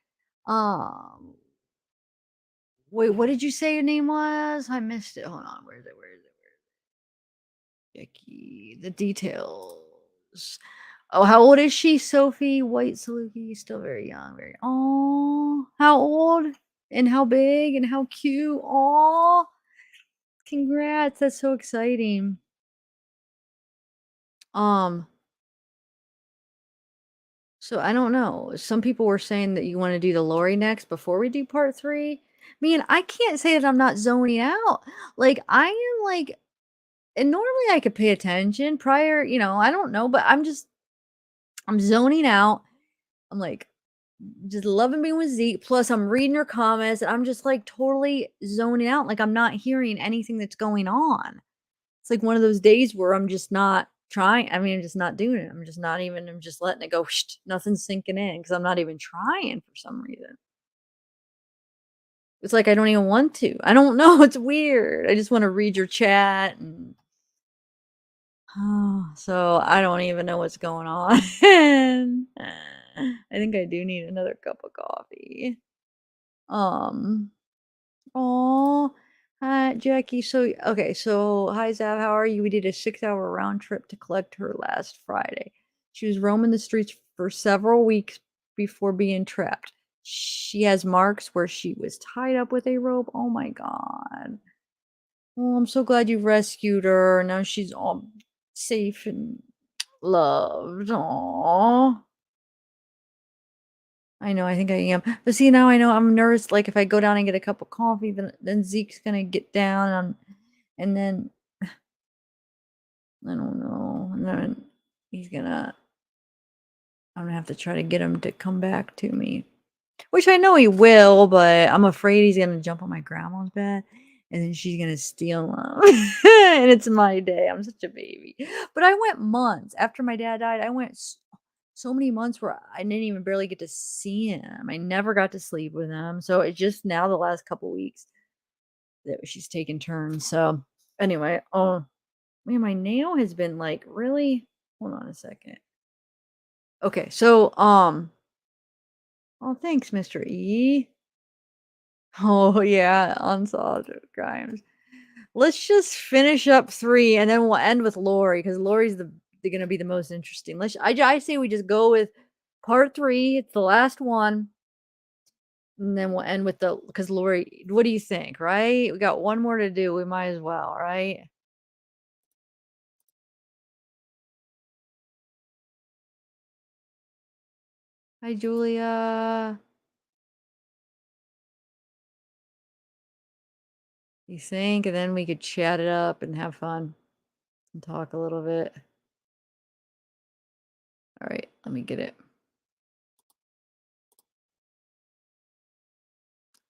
Um, wait, what did you say your name was? I missed it. Hold on, where is it? Jackie, the details. Oh, how old is she? Sophie White Saluki, still very young, very. Oh, how old and how big and how cute. Oh, congrats. That's so exciting. So I don't know. Some people were saying that you want to do the Lori next before we do part 3. Man, I can't say that I'm not zoning out. Like I am like, and normally I could pay attention prior, I don't know, but I'm zoning out. I'm like just loving being with Zeke. Plus I'm reading her comments and I'm just like totally zoning out. Like I'm not hearing anything that's going on. It's like one of those days where I'm just not trying. I mean, I'm just not doing it. I'm just not even, I'm just letting it go. Nothing's sinking in because I'm not even trying for some reason. It's like I don't even want to. I don't know. It's weird. I just want to read your chat and so I don't even know what's going on. I think I do need another cup of coffee. Oh, hi, Jackie. So, okay, so hi, Zav. How are you? We did a 6-hour round trip to collect her last Friday. She was roaming the streets for several weeks before being trapped. She has marks where she was tied up with a rope. Oh my God. Oh, I'm so glad you rescued her. Now she's all safe and loved. Aww. I know, I think I am. But see, now I know I'm nervous. Like if I go down and get a cup of coffee, then Zeke's gonna get down and then I don't know. And then I'm gonna have to try to get him to come back to me. Which I know he will, but I'm afraid he's gonna jump on my grandma's bed and then she's gonna steal him. And it's my day. I'm such a baby. But I went months after my dad died. I went so many months where I didn't even barely get to see him. I never got to sleep with him. So it's just now the last couple weeks that she's taken turns. So anyway, oh man, my nail has been like really. Hold on a second. Okay, so oh thanks, Mr. E. Oh yeah, unsolved crimes. Let's just finish up 3 and then we'll end with Lori because Lori's gonna be the most interesting. I say we just go with part 3. It's the last one. And then we'll end with because Lori, what do you think, right? We got one more to do. We might as well, right? Hi, Julia. You think? And then we could chat it up and have fun and talk a little bit. All right, let me get it.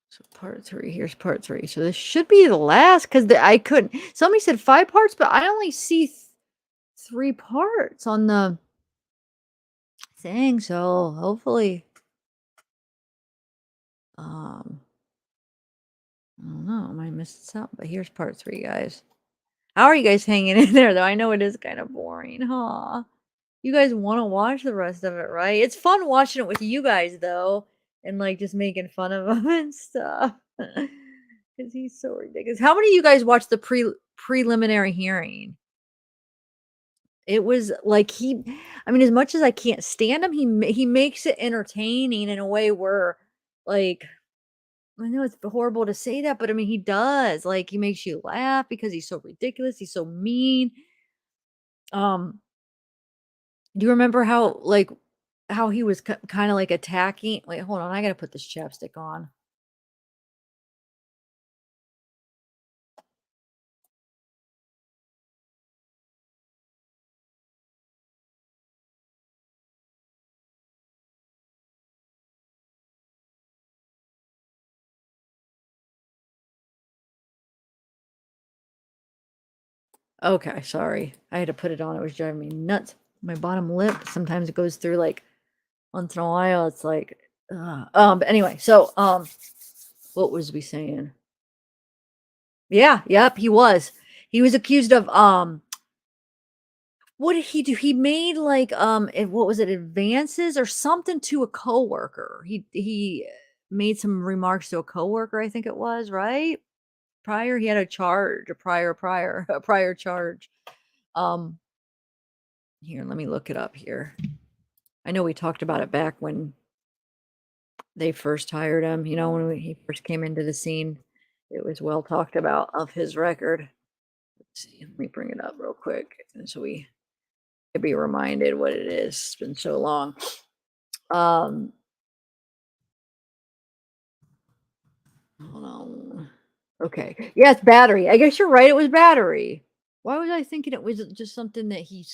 So part 3, here's part 3. So this should be the last because I couldn't. Somebody said 5 parts, but I only see 3 parts on the thing. So hopefully, I don't know, I might miss something, but here's part 3, guys. How are you guys hanging in there, though? I know it is kind of boring, huh? You guys want to watch the rest of it, right? It's fun watching it with you guys, though, and like just making fun of him and stuff. Because he's so ridiculous. How many of you guys watched the preliminary hearing? It was like I mean, as much as I can't stand him, he makes it entertaining in a way where, like, I know it's horrible to say that, but I mean, he does. Like, he makes you laugh because he's so ridiculous. He's so mean. Do you remember how he was kind of like attacking? Wait, hold on. I gotta put this chapstick on. Okay, sorry. I had to put it on. It was driving me nuts. My bottom lip sometimes it goes through like once in a while. It's like, but anyway. So, what was we saying? Yeah, yep, he was. He was accused of what did he do? He made like what was it, advances or something to a coworker. He made some remarks to a coworker, I think it was, right? Prior, he had a charge, a prior charge. Um Here, let me look it up here. I know we talked about it back when they first hired him, when he first came into the scene. It was well talked about of his record. Let's see, let me bring it up real quick so we could be reminded what it is. It's been so long. Hold on. Okay. Yeah, it's battery. I guess you're right. It was battery. Why was I thinking it was just something that he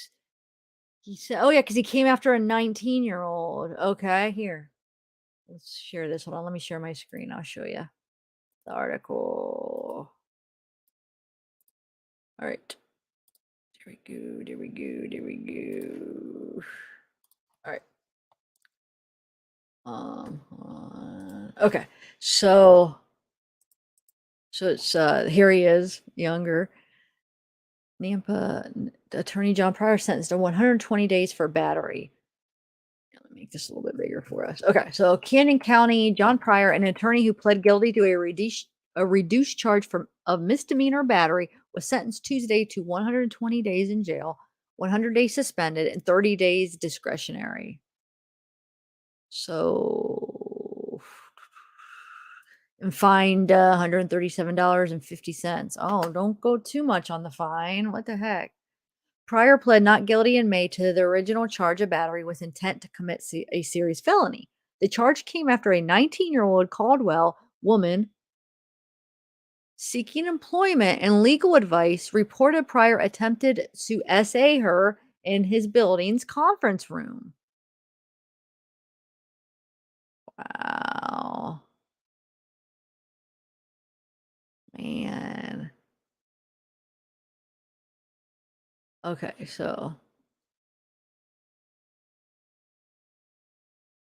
said? Oh yeah, because he came after a 19-year-old. Okay, here. Let's share this. Hold on. Let me share my screen. I'll show you the article. All right. There we go. There we go. There we go. All right. Okay. So it's here he is, younger. Nampa attorney John Pryor sentenced to 120 days for battery. Let me make this a little bit bigger for us. Okay, so Canyon County, John Pryor, an attorney who pled guilty to a reduced charge of misdemeanor battery, was sentenced Tuesday to 120 days in jail, 100 days suspended, and 30 days discretionary. So, and fined $137.50. Oh, don't go too much on the fine. What the heck? Pryor pled not guilty in May to the original charge of battery with intent to commit a serious felony. The charge came after a 19-year-old Caldwell woman seeking employment and legal advice reported Pryor attempted to essay her in his building's conference room. Wow. Man. Okay, so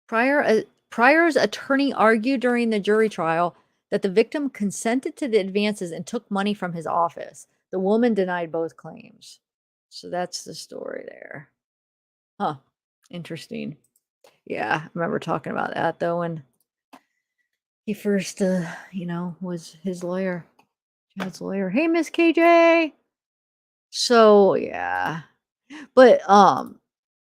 Pryor's attorney argued during the jury trial that the victim consented to the advances and took money from his office. The woman denied both claims. So that's the story there. Huh. Interesting. Yeah, I remember talking about that though when he first was his lawyer. Chad's lawyer. Hey, Miss KJ. So yeah. But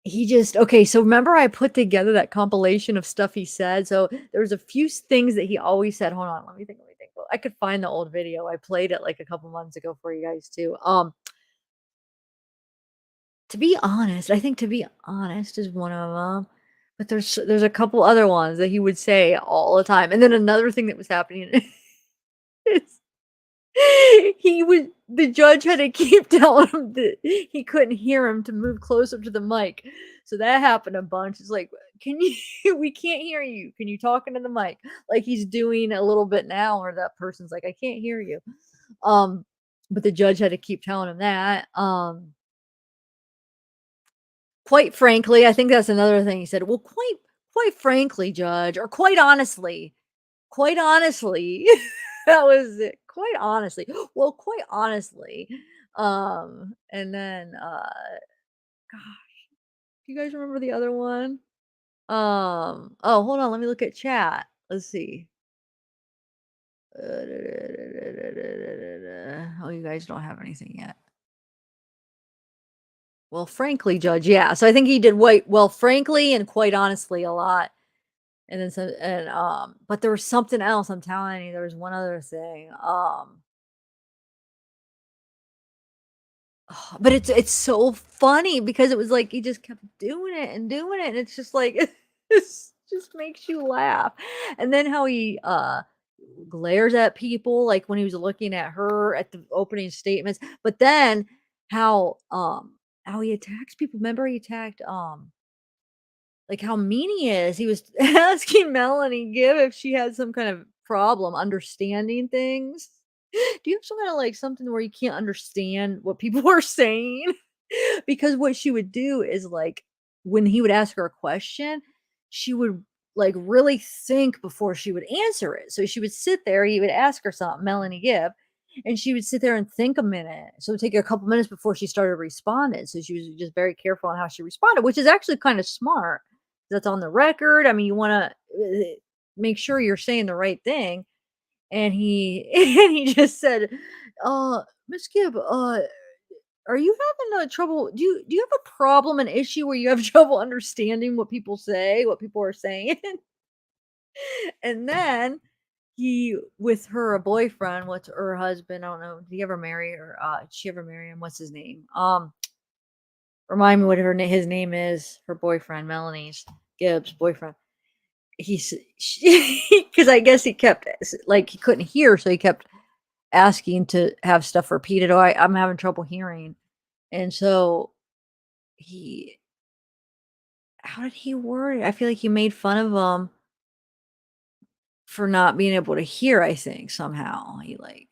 he just okay, so remember I put together that compilation of stuff he said. So there's a few things that he always said. Hold on, let me think. Well, I could find the old video. I played it like a couple months ago for you guys too. To be honest, I think to be honest is one of them. But there's a couple other ones that he would say all the time. And then another thing that was happening is the judge had to keep telling him that he couldn't hear him to move closer to the mic. So that happened a bunch. It's like, we can't hear you. Can you talk into the mic? Like he's doing a little bit now, or that person's like, I can't hear you. But the judge had to keep telling him that. Quite frankly, I think that's another thing he said. Well, quite frankly, judge, or quite honestly, that was it. Quite honestly. Well, quite honestly. And then gosh, do you guys remember the other one? Oh, hold on, let me look at chat. Let's see. Oh, you guys don't have anything yet. Well, frankly, judge, yeah. So I think he did well, frankly, and quite honestly a lot. And then some, but there was something else. I'm telling you, there was one other thing. But it's so funny because it was like he just kept doing it and doing it, and it's just like it just makes you laugh. And then how he glares at people like when he was looking at her at the opening statements, but then how he attacks people. Remember he attacked like how mean he is. He was asking Melanie Gibb if she had some kind of problem understanding things. Do you have some kind of like something where you can't understand what people are saying? Because what she would do is like when he would ask her a question, she would like really think before she would answer it. So she would sit there, he would ask her something, Melanie Gibb, and she would sit there and think a minute. So it would take her a couple minutes before she started responding. So she was just very careful on how she responded, which is actually kind of smart. That's on the record. I mean, you want to make sure you're saying the right thing. And he and he just said, Miss Gibb, are you having a trouble? Do you have a problem, an issue where you have trouble understanding what people say, what people are saying?" And then he with her boyfriend, what's her husband? I don't know. Did he ever marry her? Did she ever marry him? What's his name? Remind me what his name is. Her boyfriend, Melanie's Gibbs' boyfriend. He's because I guess he kept like he couldn't hear, so he kept asking to have stuff repeated. Oh, I'm having trouble hearing. And so he, how did he word it? I feel like he made fun of him for not being able to hear, I think somehow. He like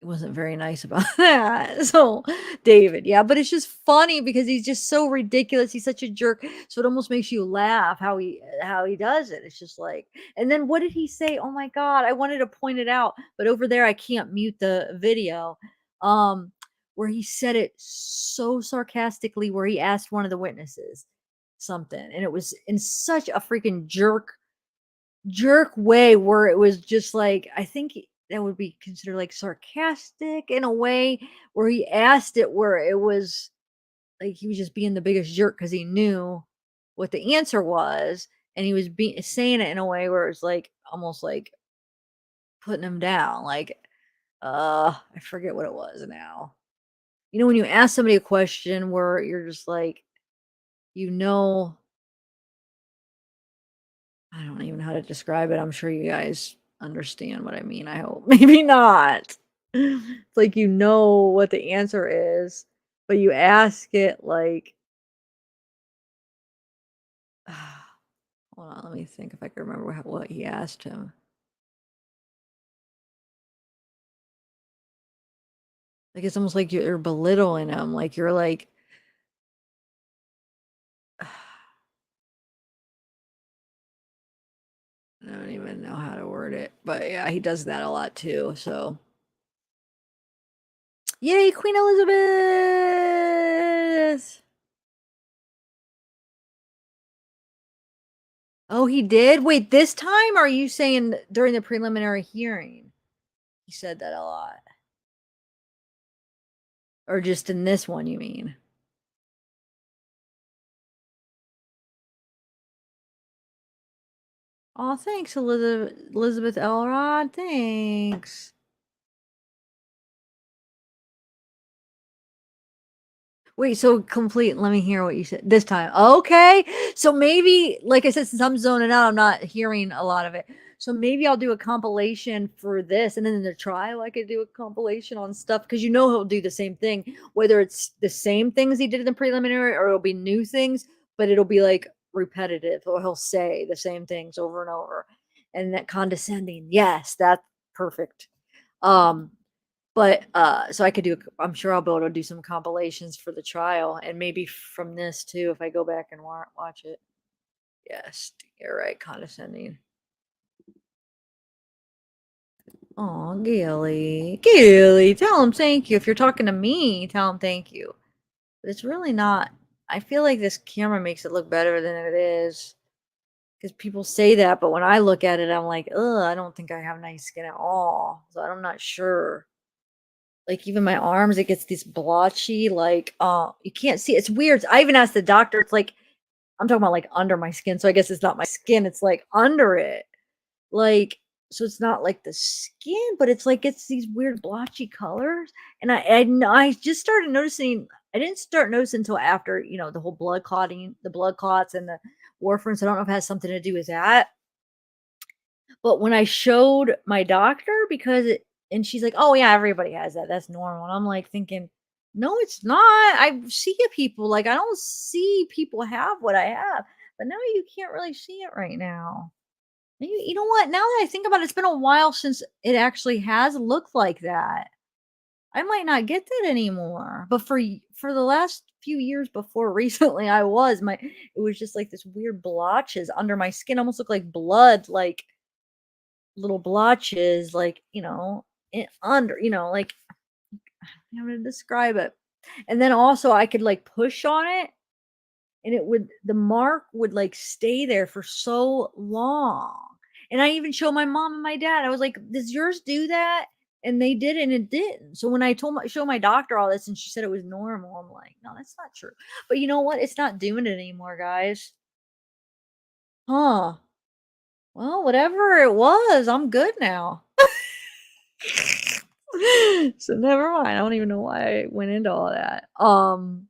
wasn't very nice about that. So David, yeah, but it's just funny because he's just so ridiculous. He's such a jerk. So it almost makes you laugh how he does it. It's just like, and then what did he say? Oh my God, I wanted to point it out, but over there I can't mute the video. Where he said it so sarcastically, where he asked one of the witnesses something, and it was in such a freaking jerk way where it was just like, I think that would be considered like sarcastic in a way where he asked it where it was like he was just being the biggest jerk because he knew what the answer was, and he was saying it in a way where it's like almost like putting him down. Like, I forget what it was now. You know, when you ask somebody a question where you're just like, you know, I don't even know how to describe it. I'm sure you guys understand what I mean. I hope. Maybe not. It's like you know what the answer is, but you ask it like, hold on, let me think if I can remember what he asked him. Like it's almost like you're belittling him. Like you're like, I don't even know how to word it, but yeah, he does that a lot too. So, yay, Queen Elizabeth! Oh, he did? Wait, this time? Or are you saying during the preliminary hearing? He said that a lot. Or just in this one, you mean? Oh, thanks, Elizabeth Elrod. Thanks. Wait, so complete. Let me hear what you said this time. Okay. So maybe, like I said, since I'm zoning out, I'm not hearing a lot of it. So maybe I'll do a compilation for this. And then in the trial, I could do a compilation on stuff because you know he'll do the same thing, whether it's the same things he did in the preliminary or it'll be new things, but it'll be like repetitive or he'll say the same things over and over. And that condescending. Yes, that's perfect. But so I could do, I'm sure I'll be able to do some compilations for the trial and maybe from this too if I go back and watch it. Yes, you're right, condescending. Oh, Gilly, tell him thank you. If you're talking to me, tell him thank you. But it's really not. I feel like this camera makes it look better than it is. Because people say that, but when I look at it, I'm like, ugh, I don't think I have nice skin at all. So I'm not sure. Like even my arms, it gets this blotchy, like you can't see. It's weird. I even asked the doctor, it's like I'm talking about like under my skin. So I guess it's not my skin, it's like under it. Like so it's not like the skin, but it's like it's these weird blotchy colors. And I just started noticing. I didn't start noticing until after, you know, the whole blood clotting, the blood clots and the warfarin. So I don't know if it has something to do with that. But when I showed my doctor, because it, and she's like, "Oh yeah, everybody has that. That's normal." And I'm like thinking, "No, it's not. I see people like I don't see people have what I have, but now you can't really see it right now." Maybe, you know what? Now that I think about it, it's been a while since it actually has looked like that. I might not get that anymore. But for the last few years before recently, it was just like this weird blotches under my skin, almost look like blood, like little blotches, like, you know, under, you know, like, how to describe it. And then also I could like push on it and the mark would like stay there for so long. And I even showed my mom and my dad. I was like, "Does yours do that?" And they did, and it didn't. So when I show my doctor all this and she said it was normal, I'm like, "No, that's not true." But you know what? It's not doing it anymore, guys. Huh. Well, whatever it was, I'm good now. So never mind. I don't even know why I went into all that.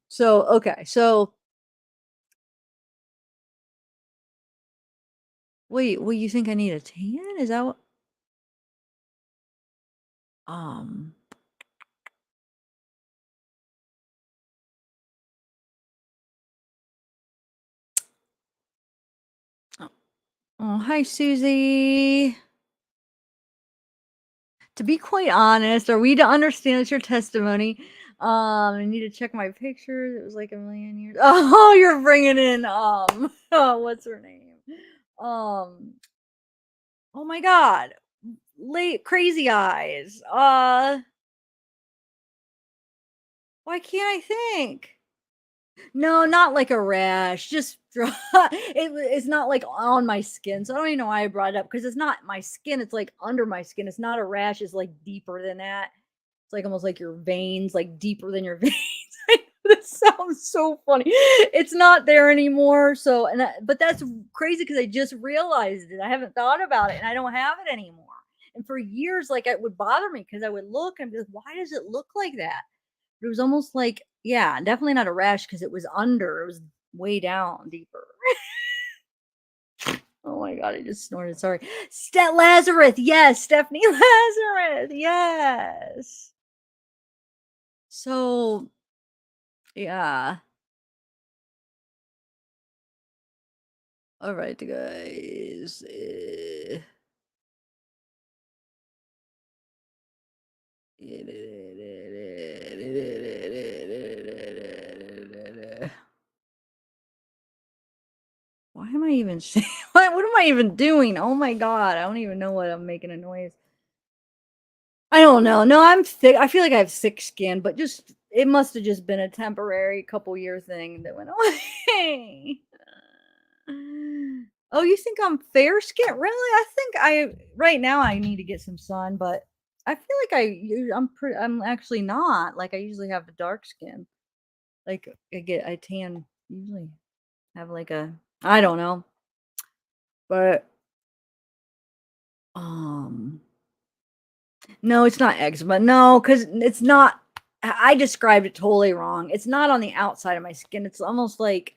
So okay, so wait, well, you think I need a tan? Is that what um oh, oh, hi Susie. To be quite honest, are we to understand it's your testimony? I need to check my pictures. It was like a million years. Oh, you're bringing in oh, what's her name? Um, oh my God, late crazy eyes. Why can't I think? No, not like a rash. Just it's not like on my skin. So I don't even know why I brought it up because it's not my skin. It's like under my skin. It's not a rash. It's like deeper than that. It's like almost like your veins, like deeper than your veins. I know that sounds so funny. It's not there anymore. So, but that's crazy because I just realized it. I haven't thought about it and I don't have it anymore. And for years, like it would bother me because I would look and be like, why does it look like that? But it was almost like, yeah, definitely not a rash because it was under, it was way down deeper. Oh my God, I just snorted. Sorry. Lazarus. Yes, Stephanie Lazarus. Yes. So, yeah. All right, guys. Why am I even saying what am I even doing? Oh my God, I don't even know what I'm making a noise. I don't know. No, I'm thick. I feel like I have thick skin, but just it must have just been a temporary couple year thing that went away. Oh, you think I'm fair skin? Really? I think right now I need to get some sun, but I feel like I'm actually not. Like I usually have a dark skin. Like I tan usually have like a I don't know. But um no, it's not eczema. No, because it's not. I described it totally wrong. It's not on the outside of my skin. It's almost like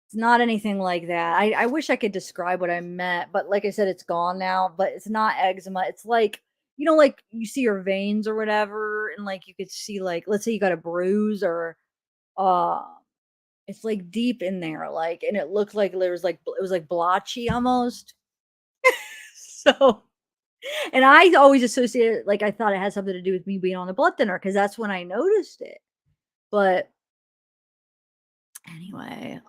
it's not anything like that. I wish I could describe what I meant, but like I said, it's gone now. But it's not eczema. It's like, you know, like you see your veins or whatever, and like you could see, like, let's say you got a bruise or uh it's like deep in there, like, and it looked like there was like it was like blotchy almost. So and I always associated, like, I thought it had something to do with me being on the blood thinner because that's when I noticed it. But anyway,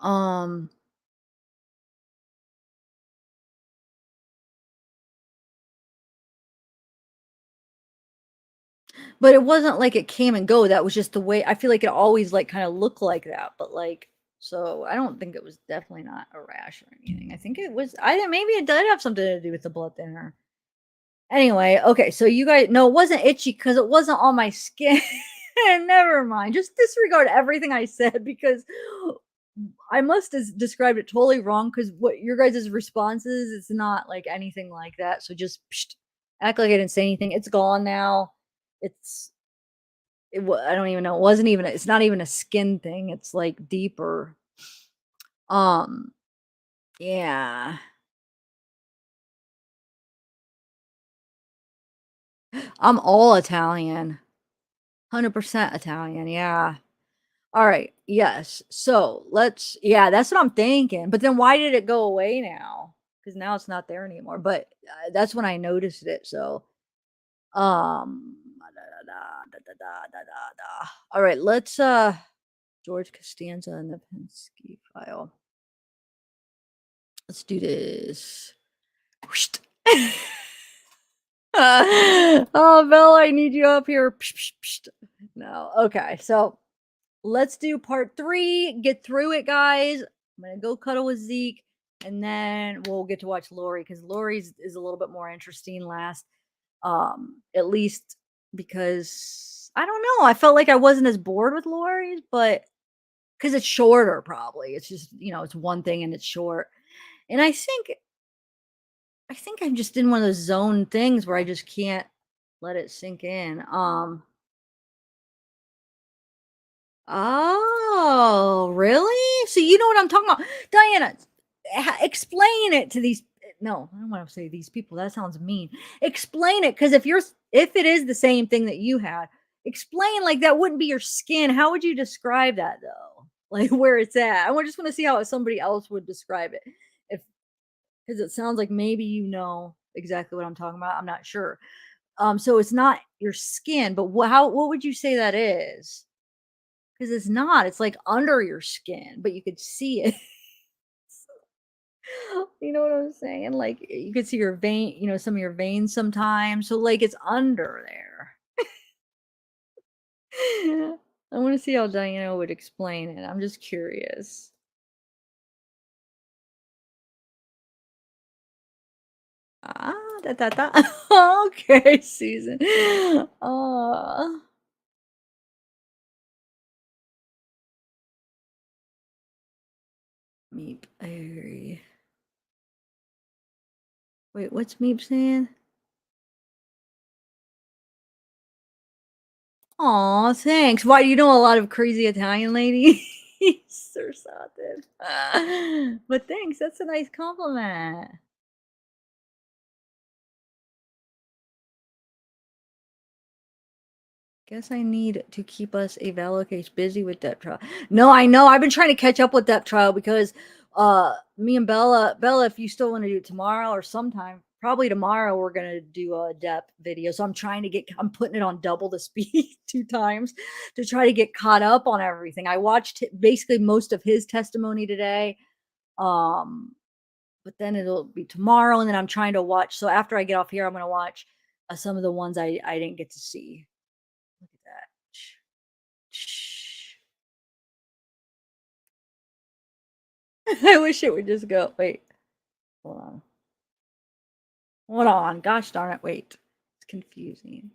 but it wasn't like it came and go. That was just the way I feel like it always like kind of looked like that. But like, so I don't think it was definitely not a rash or anything. I think it was, I didn't, maybe it did have something to do with the blood thinner. Anyway, okay, so you guys, no, it wasn't itchy because it wasn't on my skin. Never mind. Just disregard everything I said because I must have described it totally wrong because what your guys' responses, it's not like anything like that. So just act like I didn't say anything. It's gone now. I don't even know. It's not even a skin thing. It's like deeper. Um, yeah. I'm all Italian. 100% Italian. Yeah. All right. Yes. So yeah, that's what I'm thinking. But then why did it go away now? Because now it's not there anymore. But that's when I noticed it. So, all right. Let's, George Costanza and the Penske file. Let's do this. Oh, Bella, I need you up here. No. Okay. So let's do part 3. Get through it, guys. I'm going to go cuddle with Zeke, and then we'll get to watch Lori because Lori's is a little bit more interesting last. At least because I don't know. I felt like I wasn't as bored with Lori's, but because it's shorter, probably. It's just, it's one thing and it's short. And I think I'm just in one of those zone things where I just can't let it sink in. Oh, really? So you know what I'm talking about. Diana, explain it to these. No, I don't want to say these people. That sounds mean. Explain it, because if it is the same thing that you had, explain like that wouldn't be your skin. How would you describe that though? Like where it's at. I just want to see how somebody else would describe it. Because it sounds like maybe you know exactly what I'm talking about. I'm not sure. So it's not your skin, but what would you say that is? Because it's not. It's like under your skin, but you could see it. You know what I'm saying? Like you could see your vein, some of your veins sometimes. So like it's under there. I want to see how Diana would explain it. I'm just curious. Okay, Susan. Meep. I agree. Wait, what's Meep saying? Aw, thanks. Why, you know a lot of crazy Italian ladies or something. But thanks, that's a nice compliment. Guess I need to keep us a Vallow case busy with that trial. No, I know. I've been trying to catch up with that trial because me and Bella, if you still want to do it tomorrow or sometime, probably tomorrow, we're gonna do a depth video. So I'm putting it on double the speed 2 times to try to get caught up on everything. I watched basically most of his testimony today. But then it'll be tomorrow, and then I'm trying to watch. So after I get off here, I'm gonna watch some of the ones I didn't get to see. Look at that. I wish it would just go. Wait. Hold on. Hold on. Gosh darn it. Wait. It's confusing.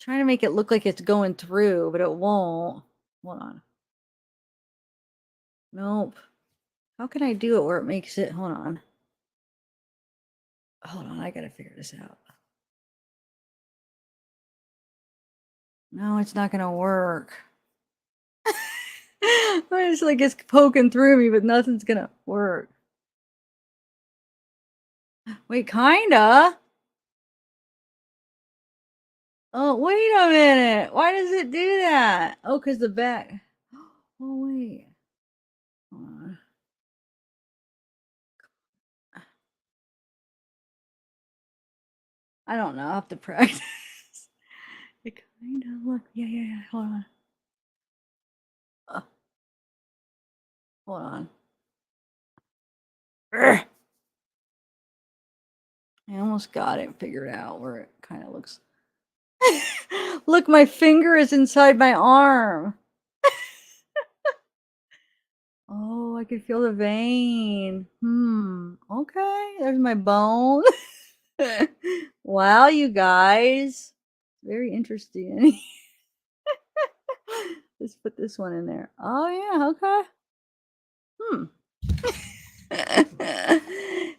Trying to make it look like it's going through, but it won't. Hold on. Nope. How can I do it where it makes it? Hold on. Hold on. I gotta figure this out. No, it's not gonna work. It's like it's poking through me, but nothing's gonna work. Wait, kinda. Oh, wait a minute. Why does it do that? Oh, because the back. Oh, wait. Hold on. I don't know. I'll have to practice. It kind of look. Yeah. Hold on. Hold on. Urgh. I almost got it figured out where it kind of looks. Look, my finger is inside my arm. Oh, I can feel the vein. Okay, there's my bone. Wow, you guys. Very interesting. Let's put this one in there. Oh, yeah, okay.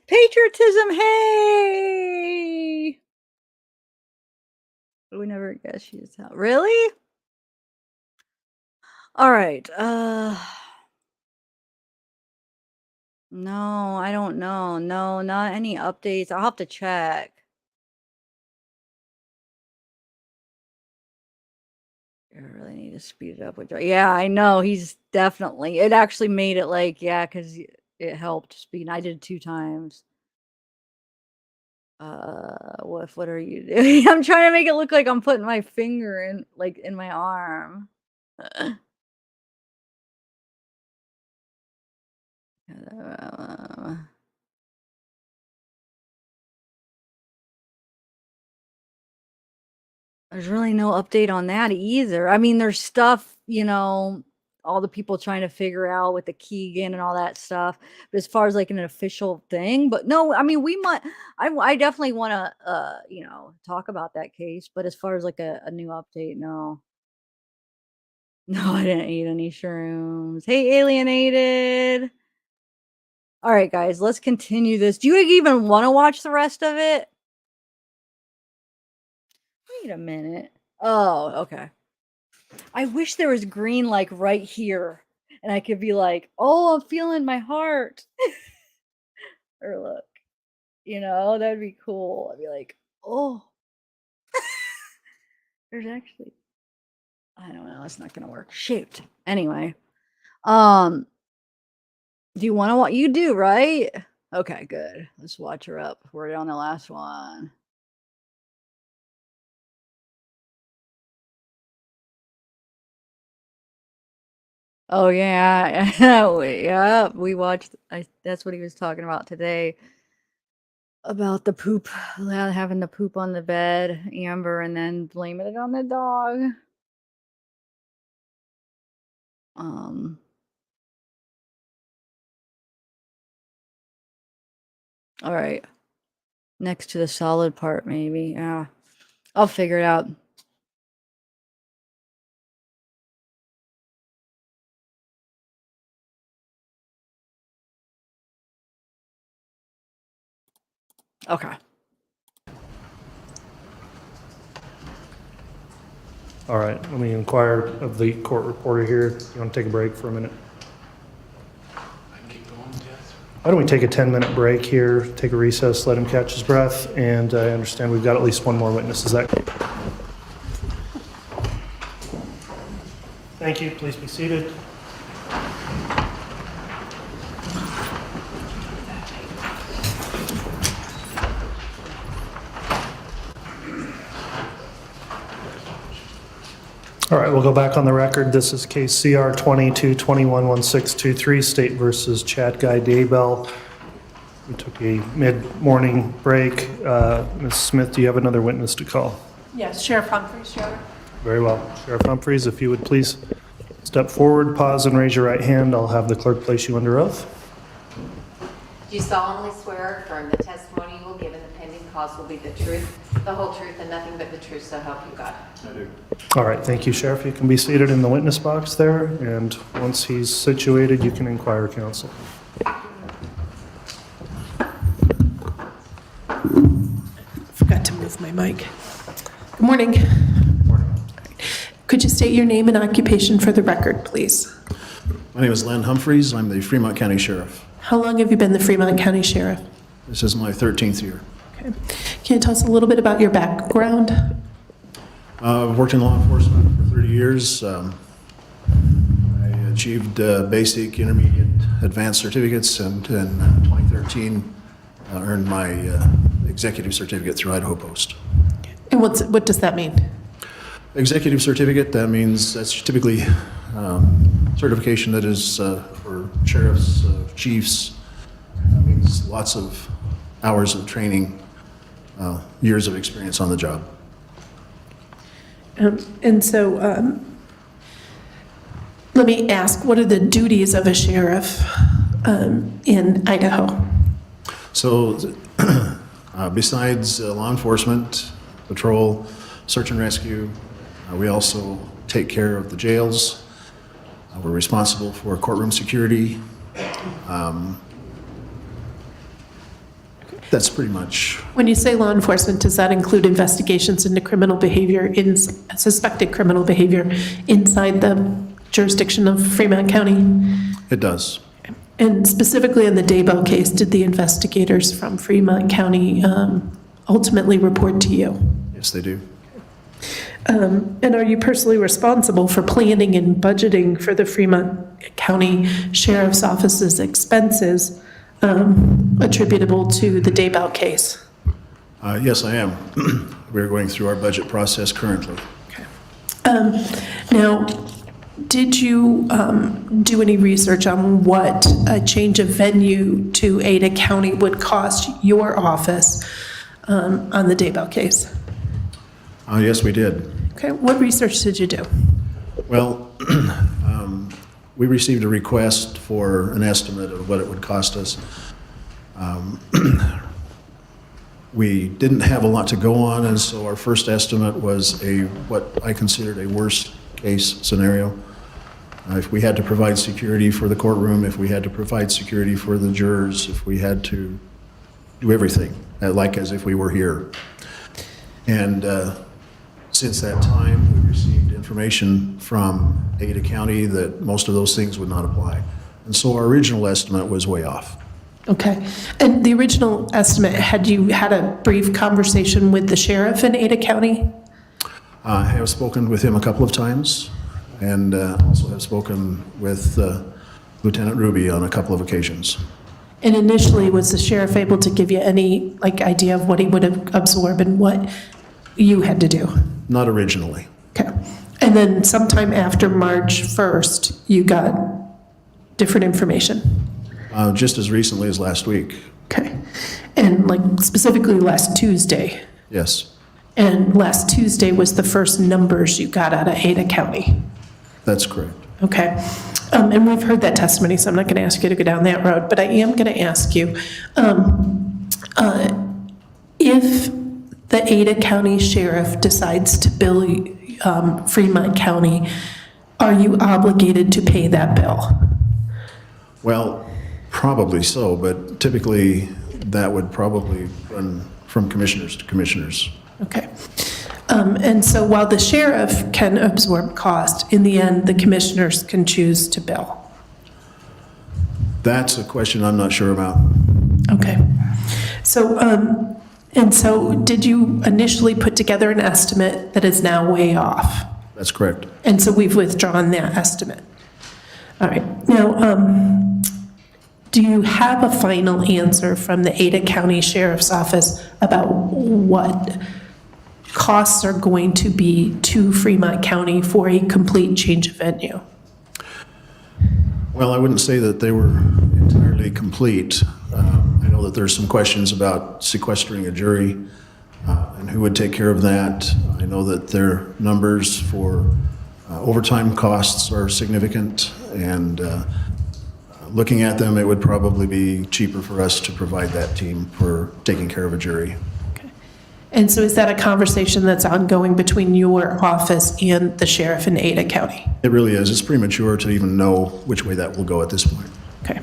Patriotism, hey! We never guessed she's out. Really? All right. No, I don't know. No, not any updates. I'll have to check. I really need to speed it up with yeah, I know. He's definitely it actually made it like, yeah, because it helped speed. I did 2 times. What are you doing? I'm trying to make it look like I'm putting my finger in like in my arm. There's really no update on that either. I mean, there's stuff, all the people trying to figure out with the Keegan and all that stuff. But as far as like an official thing, but no, I mean, I definitely want to, talk about that case. But as far as like a new update, no. No, I didn't eat any shrooms. Hey, alienated. All right, guys, let's continue this. Do you even want to watch the rest of it? Wait a minute. Oh, okay. I wish there was green like right here and I could be like, oh, I'm feeling my heart. Or look, that'd be cool. I'd be like, oh, there's actually, I don't know. It's not going to work. Shoot. Anyway, do you want to watch? You do, right? Okay, good. Let's watch her up. We're on the last one. Oh yeah, yeah. We watched. That's what he was talking about today. About the poop, having the poop on the bed, Amber, and then blaming it on the dog. All right. Next to the solid part, maybe. Yeah, I'll figure it out. Okay. All right, let me inquire of the court reporter here. You want to take a break for a minute? Why don't we take a 10-minute break here, take a recess, let him catch his breath, and I understand we've got at least one more witness. Is that? Thank you. Please be seated. All right, we'll go back on the record. This is case CR 22211623, State versus Chad Guy Daybell. We took a mid-morning break. Ms. Smith, do you have another witness to call? Yes, Sheriff Humphries, Sheriff. Very well. Sheriff Humphries, if you would please step forward, pause, and raise your right hand. I'll have the clerk place you under oath. Do you solemnly swear or affirm the testimony you will give in the pending cause will be the truth, the whole truth, and nothing but the truth, so help you God? I do. All right, thank you, Sheriff. You can be seated in the witness box there, and once he's situated, you can inquire counsel. Forgot to move my mic. Good morning. Could you state your name and occupation for the record, please? My name is Len Humphries. I'm the Fremont County Sheriff. How long have you been the Fremont County Sheriff? This is my 13th year. Okay. Can you tell us a little bit about your background? I've worked in law enforcement for 30 years. I achieved basic, intermediate, advanced certificates, and in 2013 earned my executive certificate through Idaho Post. And what does that mean? Executive certificate, that means that's typically certification that is for sheriffs, chiefs. That means lots of hours of training, years of experience on the job. And so let me ask, what are the duties of a sheriff in Idaho? So besides law enforcement, patrol, search and rescue, we also take care of the jails. We're responsible for courtroom security, That's pretty much, When you say law enforcement, does that include investigations into criminal behavior, suspected criminal behavior inside the jurisdiction of Fremont County? it does. And specifically in the Daybell case, did the investigators from Fremont County ultimately report to you? Yes, they do. And are you personally responsible for planning and budgeting for the Fremont County Sheriff's Office's expenses attributable to the Daybell case? Yes, I am. We're going through our budget process currently. Now, did you do any research on what a change of venue to Ada County would cost your office on the Daybell case? Yes, we did. Okay, what research did you do? Well, we received a request for an estimate of what it would cost us. We didn't have a lot to go on, and so our first estimate was what I considered a worst-case scenario. If we had to provide security for the courtroom, if we had to provide security for the jurors, if we had to do everything, like as if we were here. And since that time, we received information from Ada County that most of those things would not apply. And so our original estimate was way off. Okay, and the original estimate, had you had a brief conversation with the sheriff in Ada County? I have spoken with him a couple of times, and also have spoken with Lieutenant Ruby on a couple of occasions. And initially, was the sheriff able to give you any idea of what he would have absorbed and what you had to do? Not originally. Okay, and then sometime after March 1st, you got different information? Just as recently as last week. Okay, and specifically last Tuesday? Yes. And last Tuesday was the first numbers you got out of Ada County? That's correct. Okay, and we've heard that testimony, so I'm not going to ask you to go down that road, but I am going to ask you, if the Ada County Sheriff decides to bill Fremont County, are you obligated to pay that bill? Well, probably so, but typically that would probably run from commissioners to commissioners. Okay. And so while the sheriff can absorb cost, in the end, the commissioners can choose to bill? That's a question I'm not sure about. Okay. So, and so did you initially put together an estimate that is now way off? That's correct. And so we've withdrawn that estimate. All right. Now, do you have a final answer from the Ada County Sheriff's Office about what costs are going to be to Fremont County for a complete change of venue? Well, I wouldn't say that they were entirely complete. I know that there's some questions about sequestering a jury and who would take care of that. I know that their numbers for overtime costs are significant, and looking at them, it would probably be cheaper for us to provide that team for taking care of a jury. Okay. And so is that a conversation that's ongoing between your office and the sheriff in Ada County? It really is. It's premature to even know which way that will go at this point. Okay.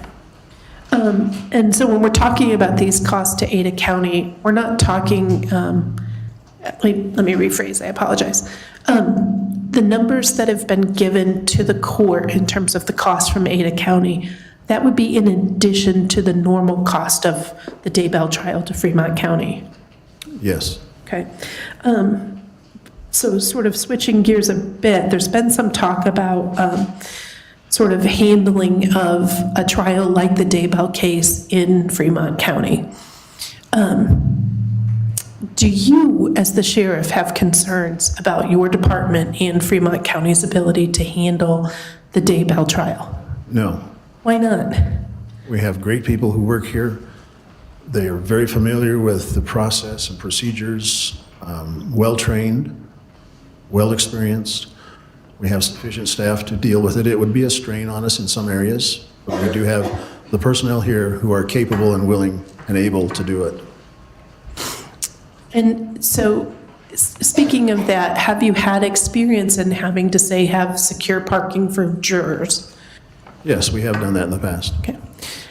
And so when we're talking about these costs to Ada County, we're not talking, let me rephrase, I apologize. The numbers that have been given to the court in terms of the cost from Ada County, that would be in addition to the normal cost of the Daybell trial to Fremont County? Yes. Okay. So sort of switching gears a bit, there's been some talk about sort of handling of a trial like the Daybell case in Fremont County. Do you, as the sheriff, have concerns about your department and Fremont County's ability to handle the Daybell trial? No. Why not? We have great people who work here. They are very familiar with the process and procedures, well-trained, well-experienced. We have sufficient staff to deal with it. It would be a strain on us in some areas, but we do have the personnel here who are capable and willing and able to do it. And so, speaking of that, have you had experience in having to, say, have secure parking for jurors? Yes, we have done that in the past. Okay.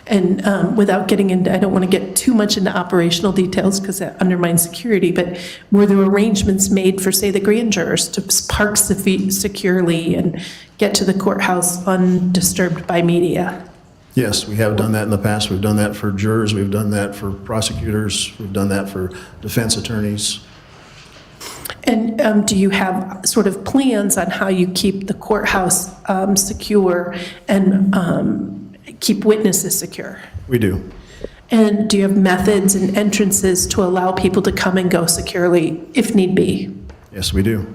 And without getting into, I don't want to get too much into operational details because that undermines security, but were there arrangements made for, say, the grand jurors to park securely and get to the courthouse undisturbed by media? Yes, we have done that in the past. We've done that for jurors. We've done that for prosecutors. We've done that for defense attorneys. And do you have sort of plans on how you keep the courthouse secure and keep witnesses secure? We do. And do you have methods and entrances to allow people to come and go securely if need be? Yes, we do.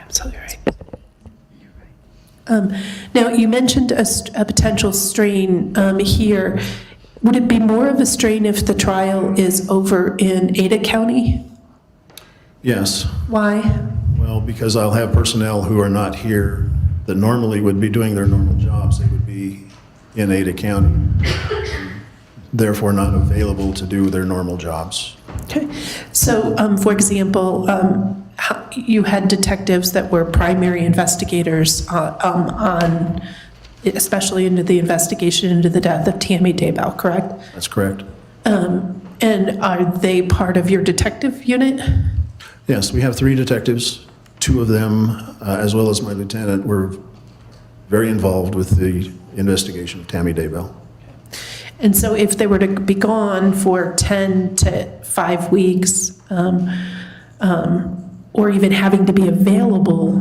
Absolutely right. Now, you mentioned a potential strain here. Would it be more of a strain if the trial is over in Ada County? Yes. Why? Well, because I'll have personnel who are not here that normally would be doing their normal jobs. They would be in Ada County, therefore not available to do their normal jobs. Okay. So, for example, you had detectives that were primary investigators on, especially into the investigation into the death of Tammy Daybell, correct? That's correct. And are they part of your detective unit? Yes, we have 3 detectives. 2 of them, as well as my lieutenant, were very involved with the investigation of Tammy Daybell. And so if they were to be gone for 10 to 5 weeks, or even having to be available,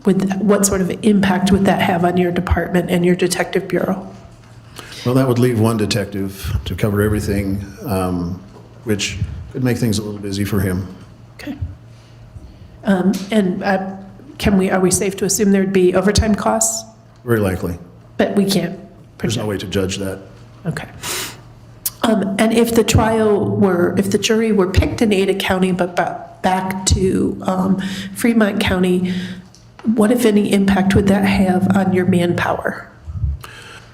what sort of impact would that have on your department and your detective bureau? Well, that would leave 1 detective to cover everything, which could make things a little busy for him. Okay. And are we safe to assume there'd be overtime costs? Very likely. But we can't There's project. no way to judge that. Okay. And if the jury were picked in Ada County but back to Fremont County, what, if any, impact would that have on your manpower?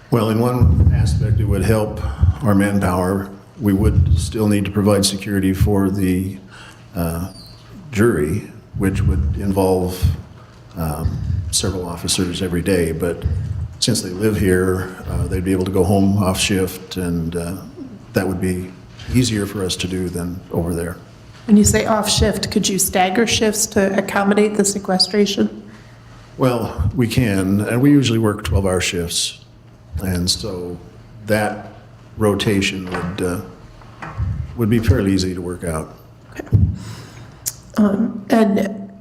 Well, in one aspect, it would help our manpower. We would still need to provide security for the jury, which would involve several officers every day. But since they live here, they'd be able to go home off shift, and that would be easier for us to do than over there. When you say off shift, could you stagger shifts to accommodate the sequestration? Well, we can, and we usually work 12-hour shifts. And so that rotation would be fairly easy to work out. Okay. And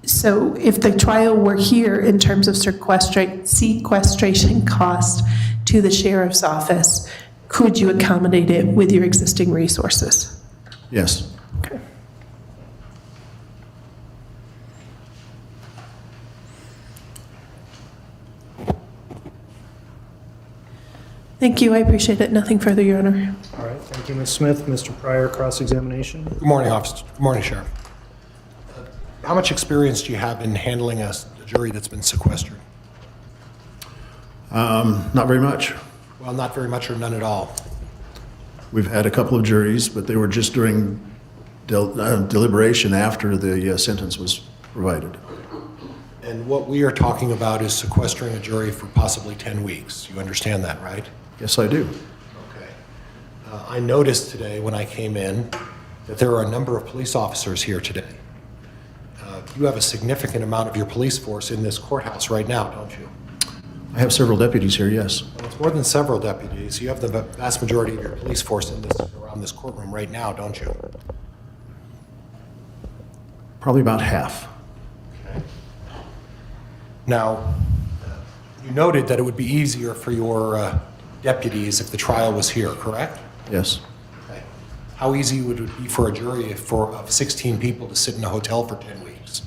so if the trial were here in terms of sequestration cost to the sheriff's office, could you accommodate it with your existing resources? Yes. Okay. Thank you, I appreciate it. Nothing further, Your Honor. All right, thank you, Ms. Smith. Mr. Pryor, cross-examination. Good morning, officer. Good morning, Sheriff. How much experience do you have in handling a jury that's been sequestered? Not very much. Well, not very much or none at all. We've had a couple of juries, but they were just during deliberation after the sentence was provided. And what we are talking about is sequestering a jury for possibly 10 weeks. You understand that, right? Yes, I do. Okay. I noticed today when I came in that there are a number of police officers here today. You have a significant amount of your police force in this courthouse right now, don't you? I have several deputies here, yes. Well, it's more than several deputies. You have the vast majority of your police force around this courtroom right now, don't you? Probably about half. Okay. Now, you noted that it would be easier for your deputies if the trial was here, correct? Yes. Okay. How easy would it be for a jury of 16 people to sit in a hotel for 10 weeks?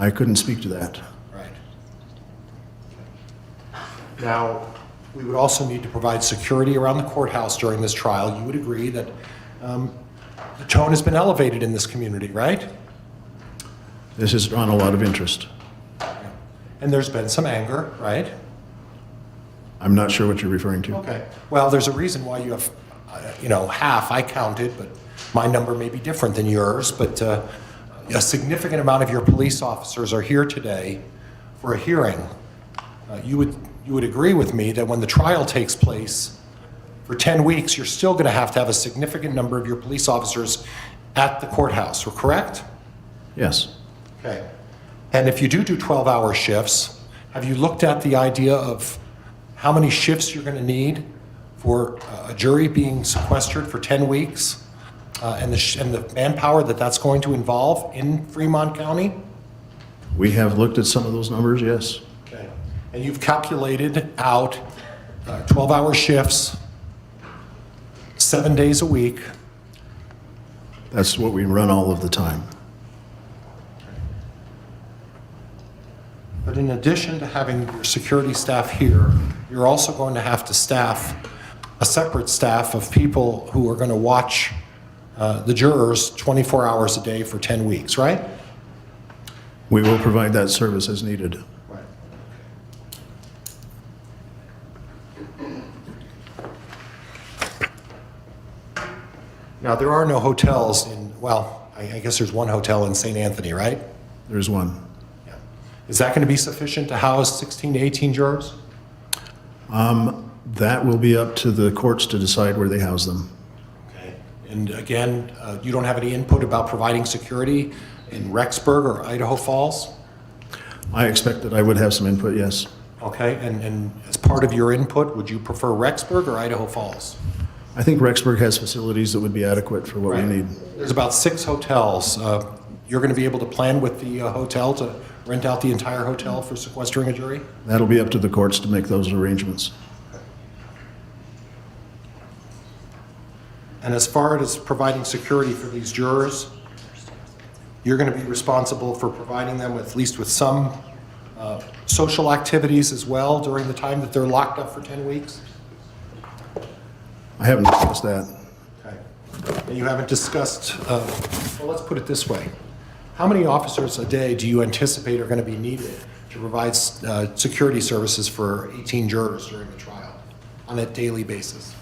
I couldn't speak to that. Right. Now, we would also need to provide security around the courthouse during this trial. You would agree that the tone has been elevated in this community, right? This has drawn a lot of interest. And there's been some anger, right? I'm not sure what you're referring to. Okay. Well, there's a reason why you have, half, I counted, but my number may be different than yours, but a significant amount of your police officers are here today for a hearing. You would agree with me that when the trial takes place for 10 weeks, you're still going to have a significant number of your police officers at the courthouse, correct? Yes. Okay. And if you do 12-hour shifts, have you looked at the idea of how many shifts you're going to need for a jury being sequestered for 10 weeks and the manpower that's going to involve in Fremont County? We have looked at some of those numbers, yes. Okay. And you've calculated out 12-hour shifts, 7 days a week. That's what we run all of the time. But in addition to having your security staff here, you're also going to have to staff a separate staff of people who are going to watch the jurors 24 hours a day for 10 weeks, right? We will provide that service as needed. Right. Now, there are no hotels I guess there's one hotel in St. Anthony, right? There's one. Yeah. Is that going to be sufficient to house 16 to 18 jurors? That will be up to the courts to decide where they house them. Okay. And again, you don't have any input about providing security in Rexburg or Idaho Falls? I expect that I would have some input, yes. Okay, and as part of your input, would you prefer Rexburg or Idaho Falls? I think Rexburg has facilities that would be adequate for what we need. There's about 6 hotels. You're going to be able to plan with the hotel to rent out the entire hotel for sequestering a jury? That'll be up to the courts to make those arrangements. And as far as providing security for these jurors, you're going to be responsible for providing them with, at least with some social activities as well during the time that they're locked up for 10 weeks? I haven't discussed that. Okay. And you haven't discussed, well, let's put it this way. How many officers a day do you anticipate are going to be needed to provide security services for 18 jurors during the trial on a daily basis?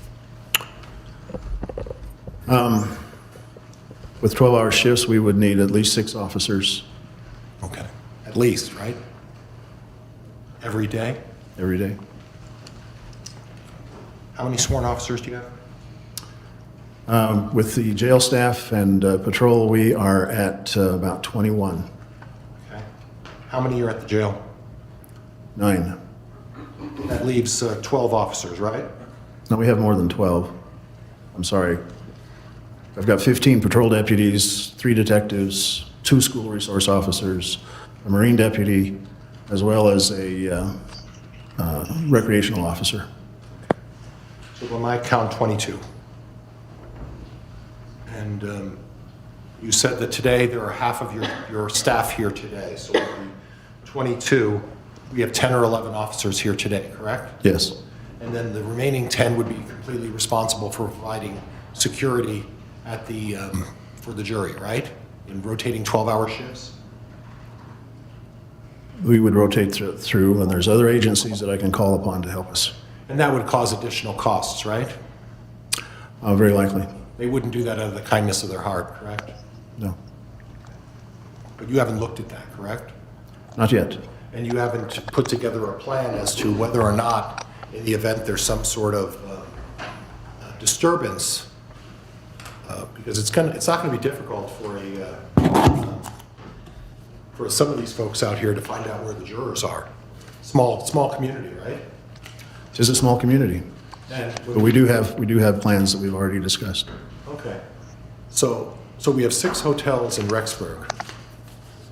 With 12-hour shifts, we would need at least 6 officers. Okay. At least, right? Every day? Every day. How many sworn officers do you have? With the jail staff and patrol, we are at about 21. Okay. How many are at the jail? 9. That leaves 12 officers, right? No, we have more than 12. I'm sorry. I've got 15 patrol deputies, 3 detectives, 2 school resource officers, a Marine deputy, as well as a recreational officer. So we might count 22. And you said that today there are half of your staff here today, so it'll be 22. We have 10 or 11 officers here today, correct? Yes. And then the remaining 10 would be completely responsible for providing security at the for the jury, right? In rotating 12-hour shifts? We would rotate through, and there's other agencies that I can call upon to help us. And that would cause additional costs, right? Very likely. They wouldn't do that out of the kindness of their heart, correct? No. But you haven't looked at that, correct? Not yet. And you haven't put together a plan as to whether or not, in the event there's some sort of disturbance, because it's not going to be difficult for some of these folks out here to find out where the jurors are. Small community, right? It is a small community, And but we do have plans that we've already discussed. okay, so we have 6 hotels in Rexburg.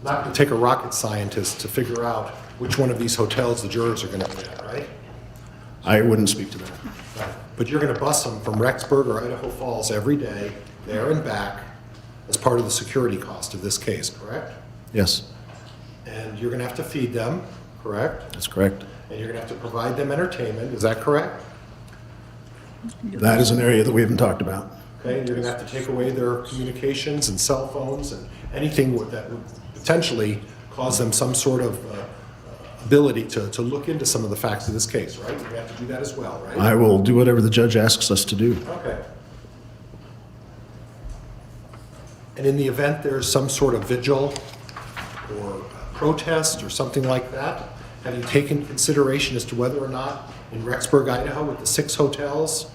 Not going to take a rocket scientist to figure out which one of these hotels the jurors are going to be at, right? I wouldn't speak to that. But you're going to bus them from Rexburg or Idaho Falls every day, there and back, as part of the security cost of this case, correct? Yes, And you're going to have to feed them, correct? that's correct. And you're going to have to provide them entertainment, is that correct? That is an area that we haven't talked about. Okay, and you're going to have to take away their communications and cell phones and anything that would potentially cause them some sort of ability to look into some of the facts of this case, right? We have to do that as well, right? I will do whatever the judge asks us to do. Okay. And in the event there's some sort of vigil or protest or something like that, have you taken consideration as to whether or not in Rexburg, Idaho, with the 6 hotels,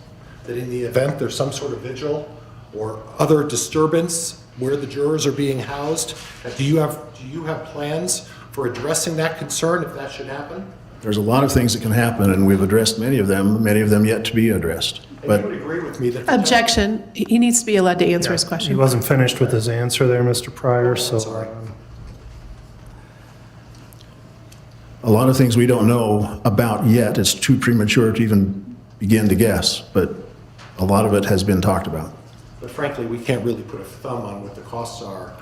that in the event there's some sort of vigil or other disturbance where the jurors are being housed, do you have plans for addressing that concern if that should happen? There's a lot of things that can happen, and we've addressed many of them yet to be addressed. And But you would agree with me that... Objection. He needs to be allowed to answer his He question. wasn't finished with his answer there, Mr. Pryor, so. Sorry. a lot of things we don't know about yet. It's too premature to even begin to guess, but a lot of it has been talked about. But frankly, we can't really put a thumb on what the costs are